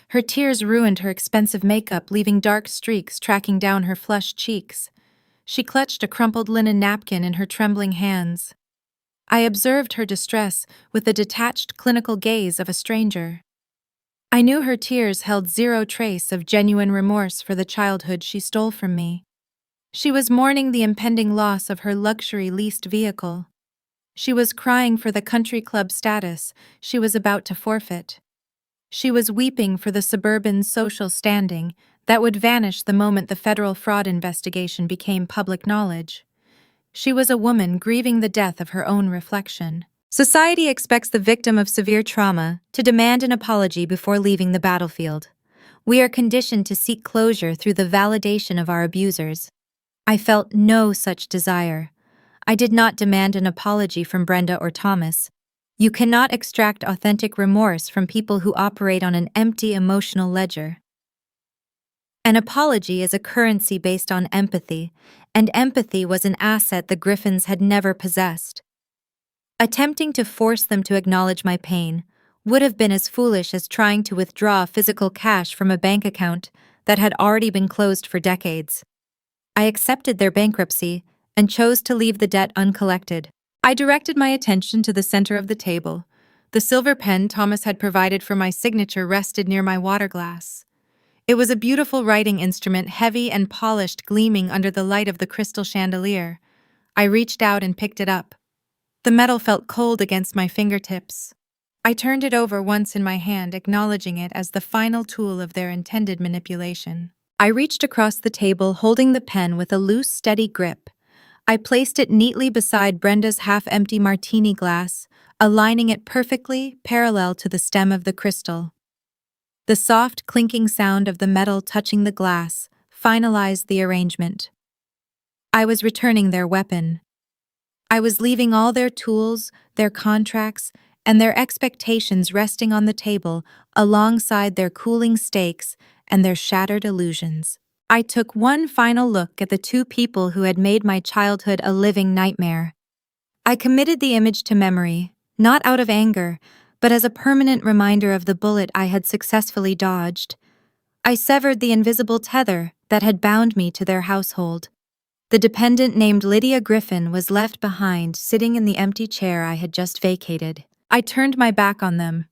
Her tears ruined her expensive makeup, leaving dark streaks tracking down her flushed cheeks. She clutched a crumpled linen napkin in her trembling hands. I observed her distress with the detached clinical gaze of a stranger. I knew her tears held zero trace of genuine remorse for the childhood she stole from me. She was mourning the impending loss of her luxury leased vehicle. She was crying for the country club status she was about to forfeit. She was weeping for the suburban social standing that would vanish the moment the federal fraud investigation became public knowledge. She was a woman grieving the death of her own reflection. Society expects the victim of severe trauma to demand an apology before leaving the battlefield. We are conditioned to seek closure through the validation of our abusers. I felt no such desire. I did not demand an apology from Brenda or Thomas. You cannot extract authentic remorse from people who operate on an empty emotional ledger. An apology is a currency based on empathy, and empathy was an asset the Griffins had never possessed. Attempting to force them to acknowledge my pain would have been as foolish as trying to withdraw physical cash from a bank account that had already been closed for decades. I accepted their bankruptcy and chose to leave the debt uncollected. I directed my attention to the center of the table, The silver pen Thomas had provided for my signature rested near my water glass. It was a beautiful writing instrument, heavy and polished, gleaming under the light of the crystal chandelier. I reached out and picked it up. The metal felt cold against my fingertips. I turned it over once in my hand, acknowledging it as the final tool of their intended manipulation. I reached across the table, holding the pen with a loose, steady grip. I placed it neatly beside Brenda's half-empty martini glass, aligning it perfectly parallel to the stem of the crystal. The soft, clinking sound of the metal touching the glass finalized the arrangement. I was returning their weapon. I was leaving all their tools, their contracts, and their expectations resting on the table alongside their cooling stakes and their shattered illusions. I took one final look at the two people who had made my childhood a living nightmare. I committed the image to memory, not out of anger, but as a permanent reminder of the bullet I had successfully dodged. I severed the invisible tether that had bound me to their household. The dependent named Lydia Griffin was left behind, sitting in the empty chair I had just vacated. I turned my back on them.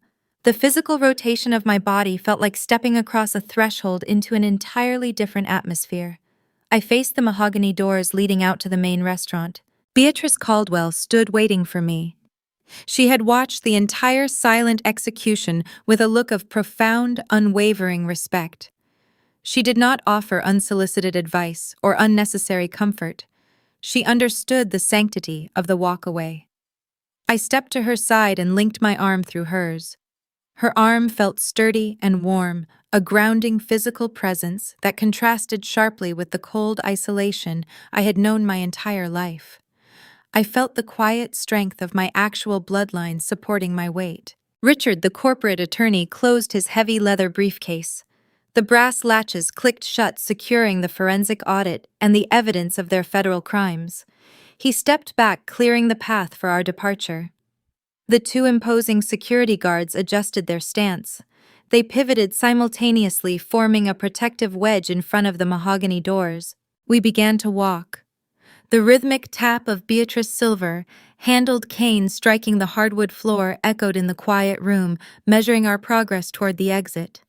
The physical rotation of my body felt like stepping across a threshold into an entirely different atmosphere. I faced the mahogany doors leading out to the main restaurant. Beatrice Caldwell stood waiting for me. She had watched the entire silent execution with a look of profound, unwavering respect. She did not offer unsolicited advice or unnecessary comfort. She understood the sanctity of the walk-away. I stepped to her side and linked my arm through hers. Her arm felt sturdy and warm, a grounding physical presence that contrasted sharply with the cold isolation I had known my entire life. I felt the quiet strength of my actual bloodline supporting my weight. Richard, the corporate attorney, closed his heavy leather briefcase. The brass latches clicked shut, securing the forensic audit and the evidence of their federal crimes. He stepped back, clearing the path for our departure. The two imposing security guards adjusted their stance. They pivoted simultaneously, forming a protective wedge in front of the mahogany doors. We began to walk. The rhythmic tap of Beatrice Silver, handled cane striking the hardwood floor, echoed in the quiet room, measuring our progress toward the exit.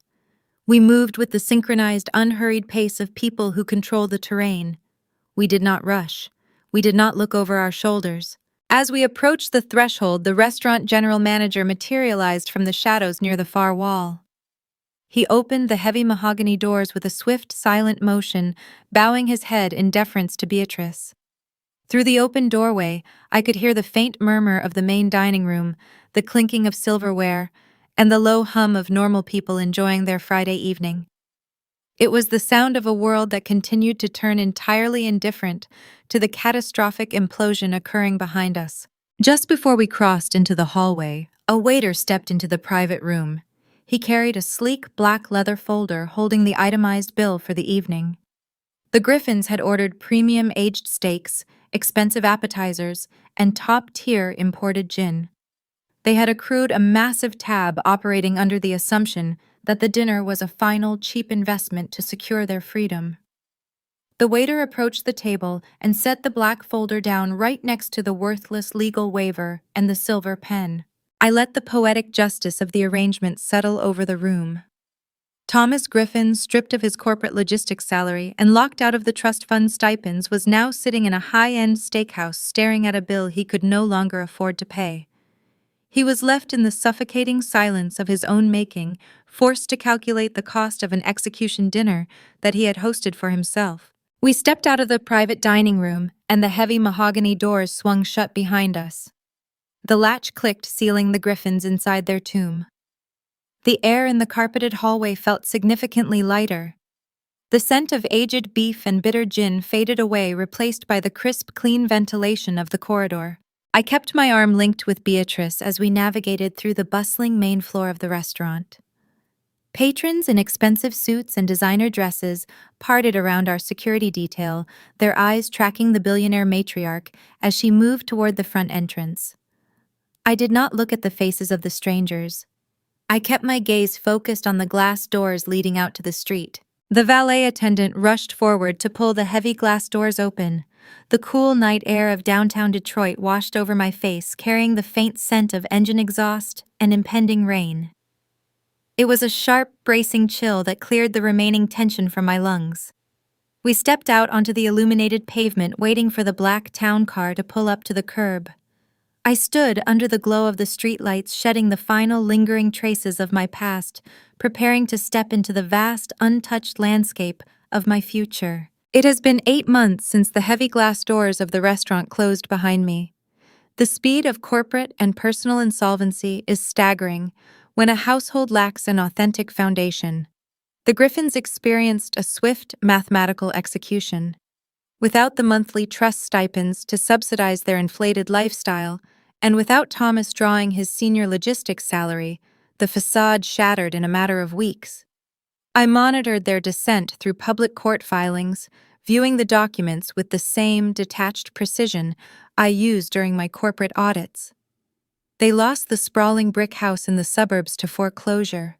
We moved with the synchronized, unhurried pace of people who control the terrain. We did not rush. We did not look over our shoulders. As we approached the threshold, the restaurant general manager materialized from the shadows near the far wall. He opened the heavy mahogany doors with a swift, silent motion, bowing his head in deference to Beatrice. Through the open doorway, I could hear the faint murmur of the main dining room, the clinking of silverware, and the low hum of normal people enjoying their Friday evening. It was the sound of a world that continued to turn entirely indifferent to the catastrophic implosion occurring behind us. Just before we crossed into the hallway, a waiter stepped into the private room. He carried a sleek black leather folder holding the itemized bill for the evening. The Griffins had ordered premium aged steaks, expensive appetizers, and top-tier imported gin. They had accrued a massive tab, operating under the assumption that the dinner was a final, cheap investment to secure their freedom. The waiter approached the table and set the black folder down right next to the worthless legal waiver and the silver pen. I let the poetic justice of the arrangement settle over the room. Thomas Griffin, stripped of his corporate logistics salary and locked out of the trust fund stipends, was now sitting in a high-end steakhouse staring at a bill he could no longer afford to pay. He was left in the suffocating silence of his own making, forced to calculate the cost of an execution dinner that he had hosted for himself. We stepped out of the private dining room, and the heavy mahogany doors swung shut behind us. The latch clicked, sealing the Griffins inside their tomb. The air in the carpeted hallway felt significantly lighter. The scent of aged beef and bitter gin faded away, replaced by the crisp, clean ventilation of the corridor. I kept my arm linked with Beatrice as we navigated through the bustling main floor of the restaurant. Patrons in expensive suits and designer dresses parted around our security detail, their eyes tracking the billionaire matriarch as she moved toward the front entrance. I did not look at the faces of the strangers. I kept my gaze focused on the glass doors leading out to the street. The valet attendant rushed forward to pull the heavy glass doors open. The cool night air of downtown Detroit washed over my face, carrying the faint scent of engine exhaust and impending rain. It was a sharp, bracing chill that cleared the remaining tension from my lungs. We stepped out onto the illuminated pavement, waiting for the black town car to pull up to the curb. I stood under the glow of the streetlights, shedding the final lingering traces of my past, preparing to step into the vast, untouched landscape of my future. It has been 8 months since the heavy glass doors of the restaurant closed behind me. The speed of corporate and personal insolvency is staggering when a household lacks an authentic foundation. The Griffins experienced a swift mathematical execution. Without the monthly trust stipends to subsidize their inflated lifestyle, and without Thomas drawing his senior logistics salary, the facade shattered in a matter of weeks. I monitored their descent through public court filings, viewing the documents with the same detached precision I used during my corporate audits. They lost the sprawling brick house in the suburbs to foreclosure.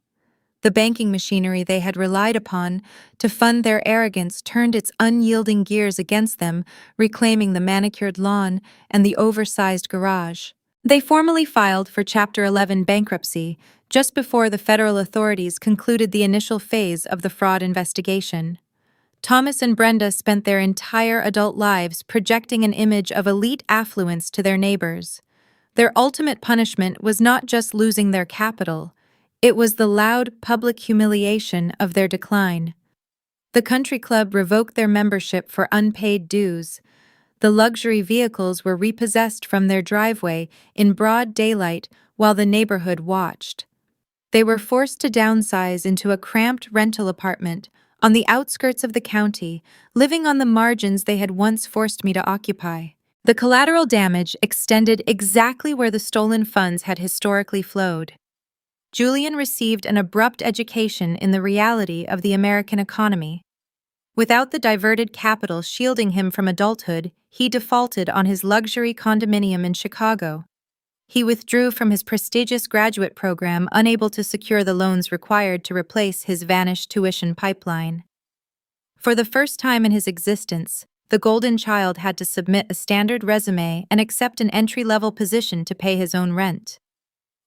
The banking machinery they had relied upon to fund their arrogance turned its unyielding gears against them, reclaiming the manicured lawn and the oversized garage. They formally filed for Chapter 11 bankruptcy just before the federal authorities concluded the initial phase of the fraud investigation. Thomas and Brenda spent their entire adult lives projecting an image of elite affluence to their neighbors. Their ultimate punishment was not just losing their capital, it was the loud public humiliation of their decline. The country club revoked their membership for unpaid dues. The luxury vehicles were repossessed from their driveway in broad daylight while the neighborhood watched. They were forced to downsize into a cramped rental apartment on the outskirts of the county, living on the margins they had once forced me to occupy. The collateral damage extended exactly where the stolen funds had historically flowed. Julian received an abrupt education in the reality of the American economy. Without the diverted capital shielding him from adulthood, he defaulted on his luxury condominium in Chicago. He withdrew from his prestigious graduate program, unable to secure the loans required to replace his vanished tuition pipeline. For the first time in his existence, the golden child had to submit a standard resume and accept an entry-level position to pay his own rent.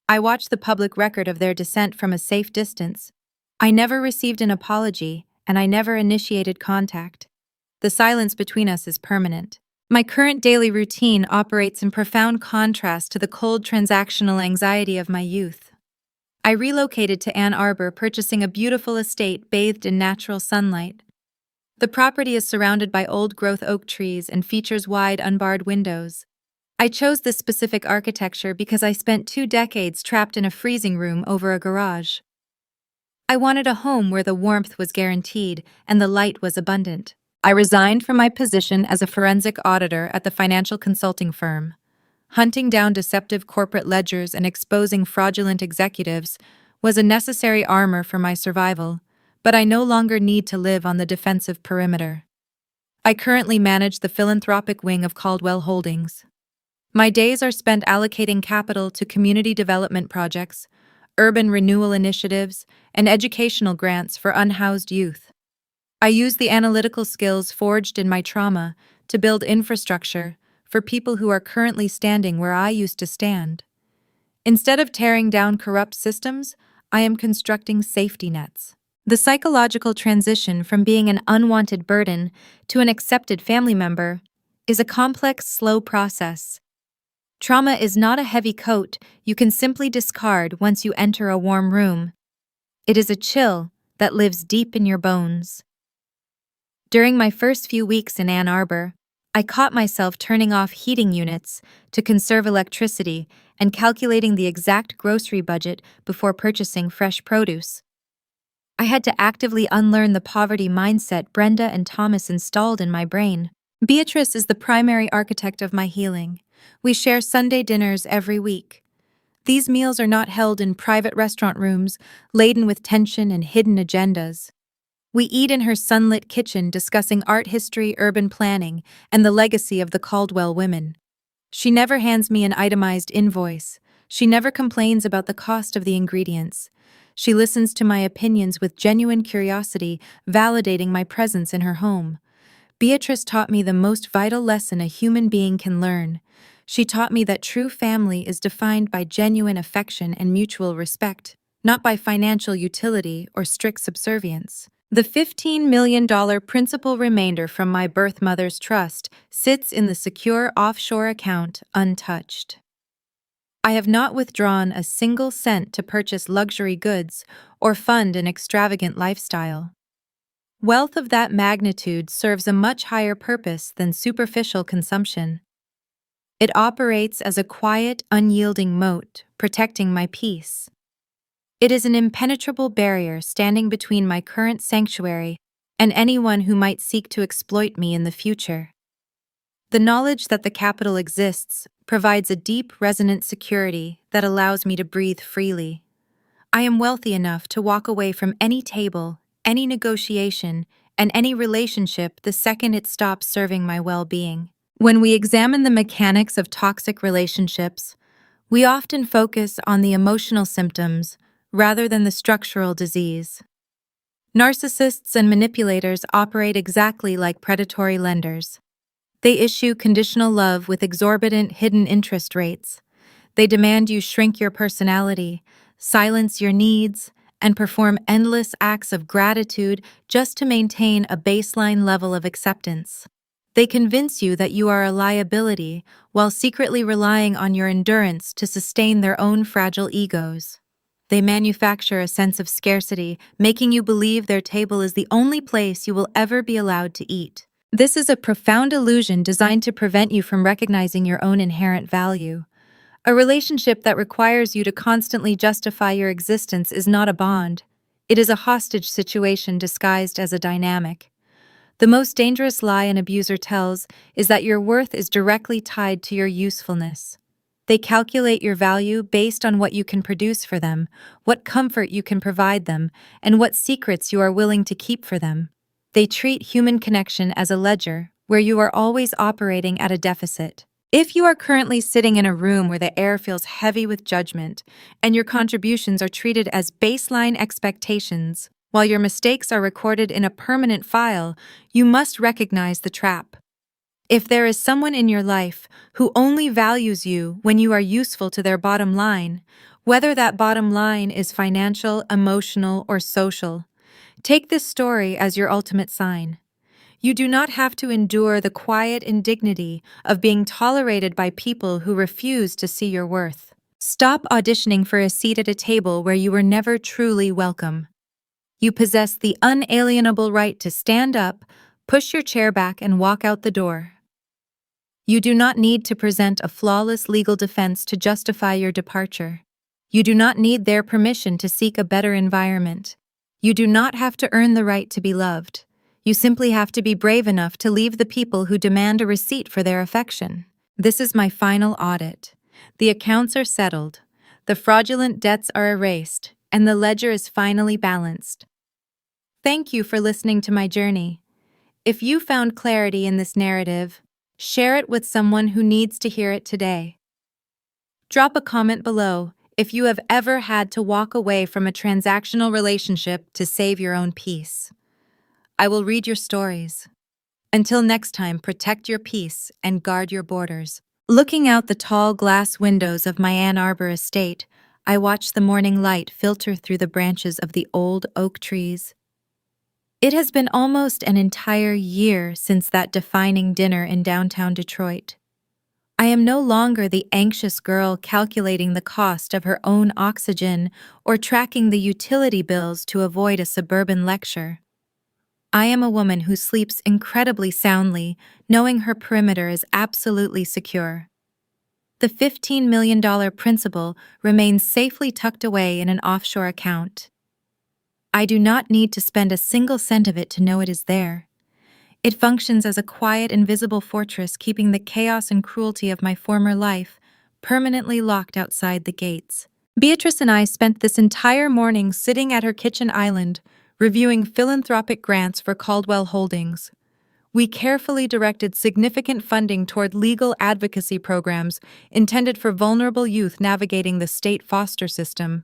I watched the public record of their descent from a safe distance. I never received an apology, and I never initiated contact. The silence between us is permanent. My current daily routine operates in profound contrast to the cold transactional anxiety of my youth. I relocated to Ann Arbor, purchasing a beautiful estate bathed in natural sunlight. The property is surrounded by old-growth oak trees and features wide, unbarred windows. I chose this specific architecture because I spent 2 decades trapped in a freezing room over a garage. I wanted a home where the warmth was guaranteed and the light was abundant. I resigned from my position as a forensic auditor at the financial consulting firm. Hunting down deceptive corporate ledgers and exposing fraudulent executives was a necessary armor for my survival, but I no longer need to live on the defensive perimeter. I currently manage the philanthropic wing of Caldwell Holdings. My days are spent allocating capital to community development projects, urban renewal initiatives, and educational grants for unhoused youth. I use the analytical skills forged in my trauma to build infrastructure for people who are currently standing where I used to stand. Instead of tearing down corrupt systems, I am constructing safety nets. The psychological transition from being an unwanted burden to an accepted family member is a complex, slow process. Trauma is not a heavy coat you can simply discard once you enter a warm room. It is a chill that lives deep in your bones. During my first few weeks in Ann Arbor, I caught myself turning off heating units to conserve electricity and calculating the exact grocery budget before purchasing fresh produce. I had to actively unlearn the poverty mindset Brenda and Thomas installed in my brain. Beatrice is the primary architect of my healing. We share Sunday dinners every week. These meals are not held in private restaurant rooms, laden with tension and hidden agendas. We eat in her sunlit kitchen, discussing art history, urban planning, and the legacy of the Caldwell women. She never hands me an itemized invoice. She never complains about the cost of the ingredients. She listens to my opinions with genuine curiosity, validating my presence in her home. Beatrice taught me the most vital lesson a human being can learn. She taught me that true family is defined by genuine affection and mutual respect, not by financial utility or strict subservience. The $15 million principal remainder from my birth mother's trust sits in the secure offshore account untouched. I have not withdrawn a single cent to purchase luxury goods or fund an extravagant lifestyle. Wealth of that magnitude serves a much higher purpose than superficial consumption. It operates as a quiet, unyielding moat, protecting my peace. It is an impenetrable barrier standing between my current sanctuary and anyone who might seek to exploit me in the future. The knowledge that the capital exists provides a deep, resonant security that allows me to breathe freely. I am wealthy enough to walk away from any table, any negotiation, and any relationship the second it stops serving my well-being. When we examine the mechanics of toxic relationships, we often focus on the emotional symptoms rather than the structural disease. Narcissists and manipulators operate exactly like predatory lenders. They issue conditional love with exorbitant hidden interest rates. They demand you shrink your personality, silence your needs, and perform endless acts of gratitude just to maintain a baseline level of acceptance. They convince you that you are a liability while secretly relying on your endurance to sustain their own fragile egos. They manufacture a sense of scarcity, making you believe their table is the only place you will ever be allowed to eat. This is a profound illusion designed to prevent you from recognizing your own inherent value. A relationship that requires you to constantly justify your existence is not a bond. It is a hostage situation disguised as a dynamic. The most dangerous lie an abuser tells is that your worth is directly tied to your usefulness. They calculate your value based on what you can produce for them, what comfort you can provide them, and what secrets you are willing to keep for them. They treat human connection as a ledger, where you are always operating at a deficit. If you are currently sitting in a room where the air feels heavy with judgment, and your contributions are treated as baseline expectations, while your mistakes are recorded in a permanent file, you must recognize the trap. If there is someone in your life who only values you when you are useful to their bottom line, whether that bottom line is financial, emotional, or social, take this story as your ultimate sign. You do not have to endure the quiet indignity of being tolerated by people who refuse to see your worth. Stop auditioning for a seat at a table where you were never truly welcome. You possess the unalienable right to stand up, push your chair back, and walk out the door. You do not need to present a flawless legal defense to justify your departure. You do not need their permission to seek a better environment. You do not have to earn the right to be loved. You simply have to be brave enough to leave the people who demand a receipt for their affection. This is my final audit. The accounts are settled, the fraudulent debts are erased, and the ledger is finally balanced. Thank you for listening to my journey. If you found clarity in this narrative, share it with someone who needs to hear it today. Drop a comment below if you have ever had to walk away from a transactional relationship to save your own peace. I will read your stories. Until next time, protect your peace and guard your borders. Looking out the tall glass windows of my Ann Arbor estate, I watch the morning light filter through the branches of the old oak trees. It has been almost an entire year since that defining dinner in downtown Detroit. I am no longer the anxious girl calculating the cost of her own oxygen or tracking the utility bills to avoid a suburban lecture. I am a woman who sleeps incredibly soundly, knowing her perimeter is absolutely secure. The $15 million principal remains safely tucked away in an offshore account. I do not need to spend a single cent of it to know it is there. It functions as a quiet, invisible fortress, keeping the chaos and cruelty of my former life permanently locked outside the gates. Beatrice and I spent this entire morning sitting at her kitchen island, reviewing philanthropic grants for Caldwell Holdings. We carefully directed significant funding toward legal advocacy programs intended for vulnerable youth navigating the state foster system.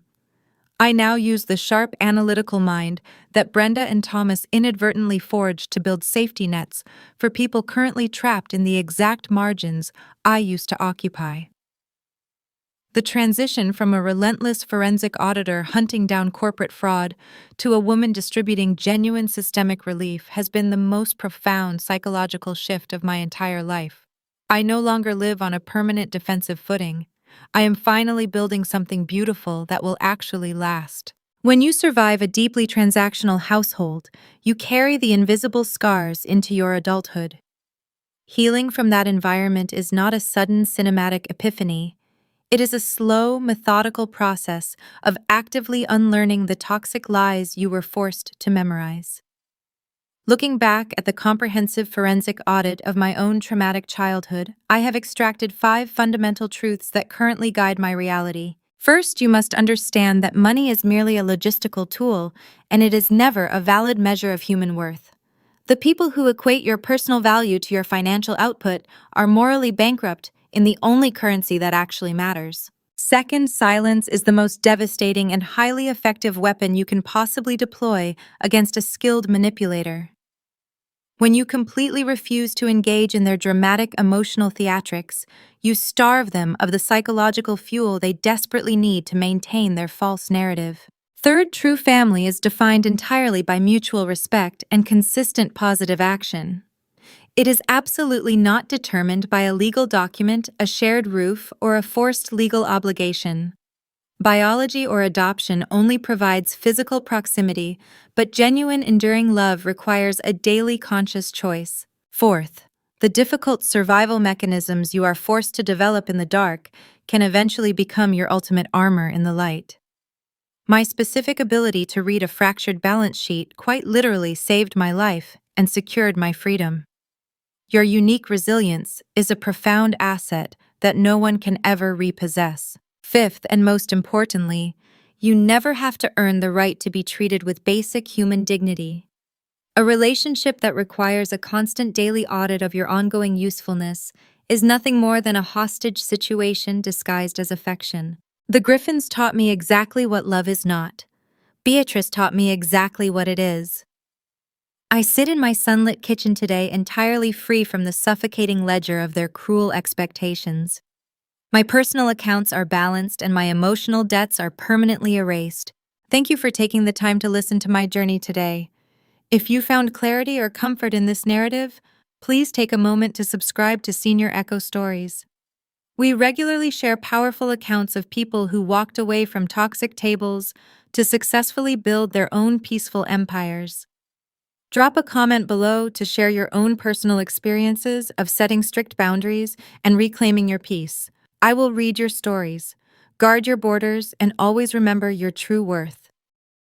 I now use the sharp analytical mind that Brenda and Thomas inadvertently forged to build safety nets for people currently trapped in the exact margins I used to occupy. The transition from a relentless forensic auditor hunting down corporate fraud to a woman distributing genuine systemic relief has been the most profound psychological shift of my entire life. I no longer live on a permanent defensive footing. I am finally building something beautiful that will actually last. When you survive a deeply transactional household, you carry the invisible scars into your adulthood. Healing from that environment is not a sudden cinematic epiphany. It is a slow, methodical process of actively unlearning the toxic lies you were forced to memorize. Looking back at the comprehensive forensic audit of my own traumatic childhood, I have extracted 5 fundamental truths that currently guide my reality. First, you must understand that money is merely a logistical tool, and it is never a valid measure of human worth. The people who equate your personal value to your financial output are morally bankrupt in the only currency that actually matters. Second, silence is the most devastating and highly effective weapon you can possibly deploy against a skilled manipulator. When you completely refuse to engage in their dramatic emotional theatrics, you starve them of the psychological fuel they desperately need to maintain their false narrative. Third, true family is defined entirely by mutual respect and consistent positive action. It is absolutely not determined by a legal document, a shared roof, or a forced legal obligation. Biology or adoption only provides physical proximity, but genuine, enduring love requires a daily conscious choice. Fourth, the difficult survival mechanisms you are forced to develop in the dark can eventually become your ultimate armor in the light. My specific ability to read a fractured balance sheet quite literally saved my life and secured my freedom. Your unique resilience is a profound asset that no one can ever repossess. Fifth, and most importantly, you never have to earn the right to be treated with basic human dignity. A relationship that requires a constant daily audit of your ongoing usefulness is nothing more than a hostage situation disguised as affection. The Griffins taught me exactly what love is not. Beatrice taught me exactly what it is. I sit in my sunlit kitchen today entirely free from the suffocating ledger of their cruel expectations. My personal accounts are balanced and my emotional debts are permanently erased. Thank you for taking the time to listen to my journey today. If you found clarity or comfort in this narrative, please take a moment to subscribe to Senior Echo Stories. We regularly share powerful accounts of people who walked away from toxic tables to successfully build their own peaceful empires. Drop a comment below to share your own personal experiences of setting strict boundaries and reclaiming your peace. I will read your stories. Guard your borders and always remember your true worth.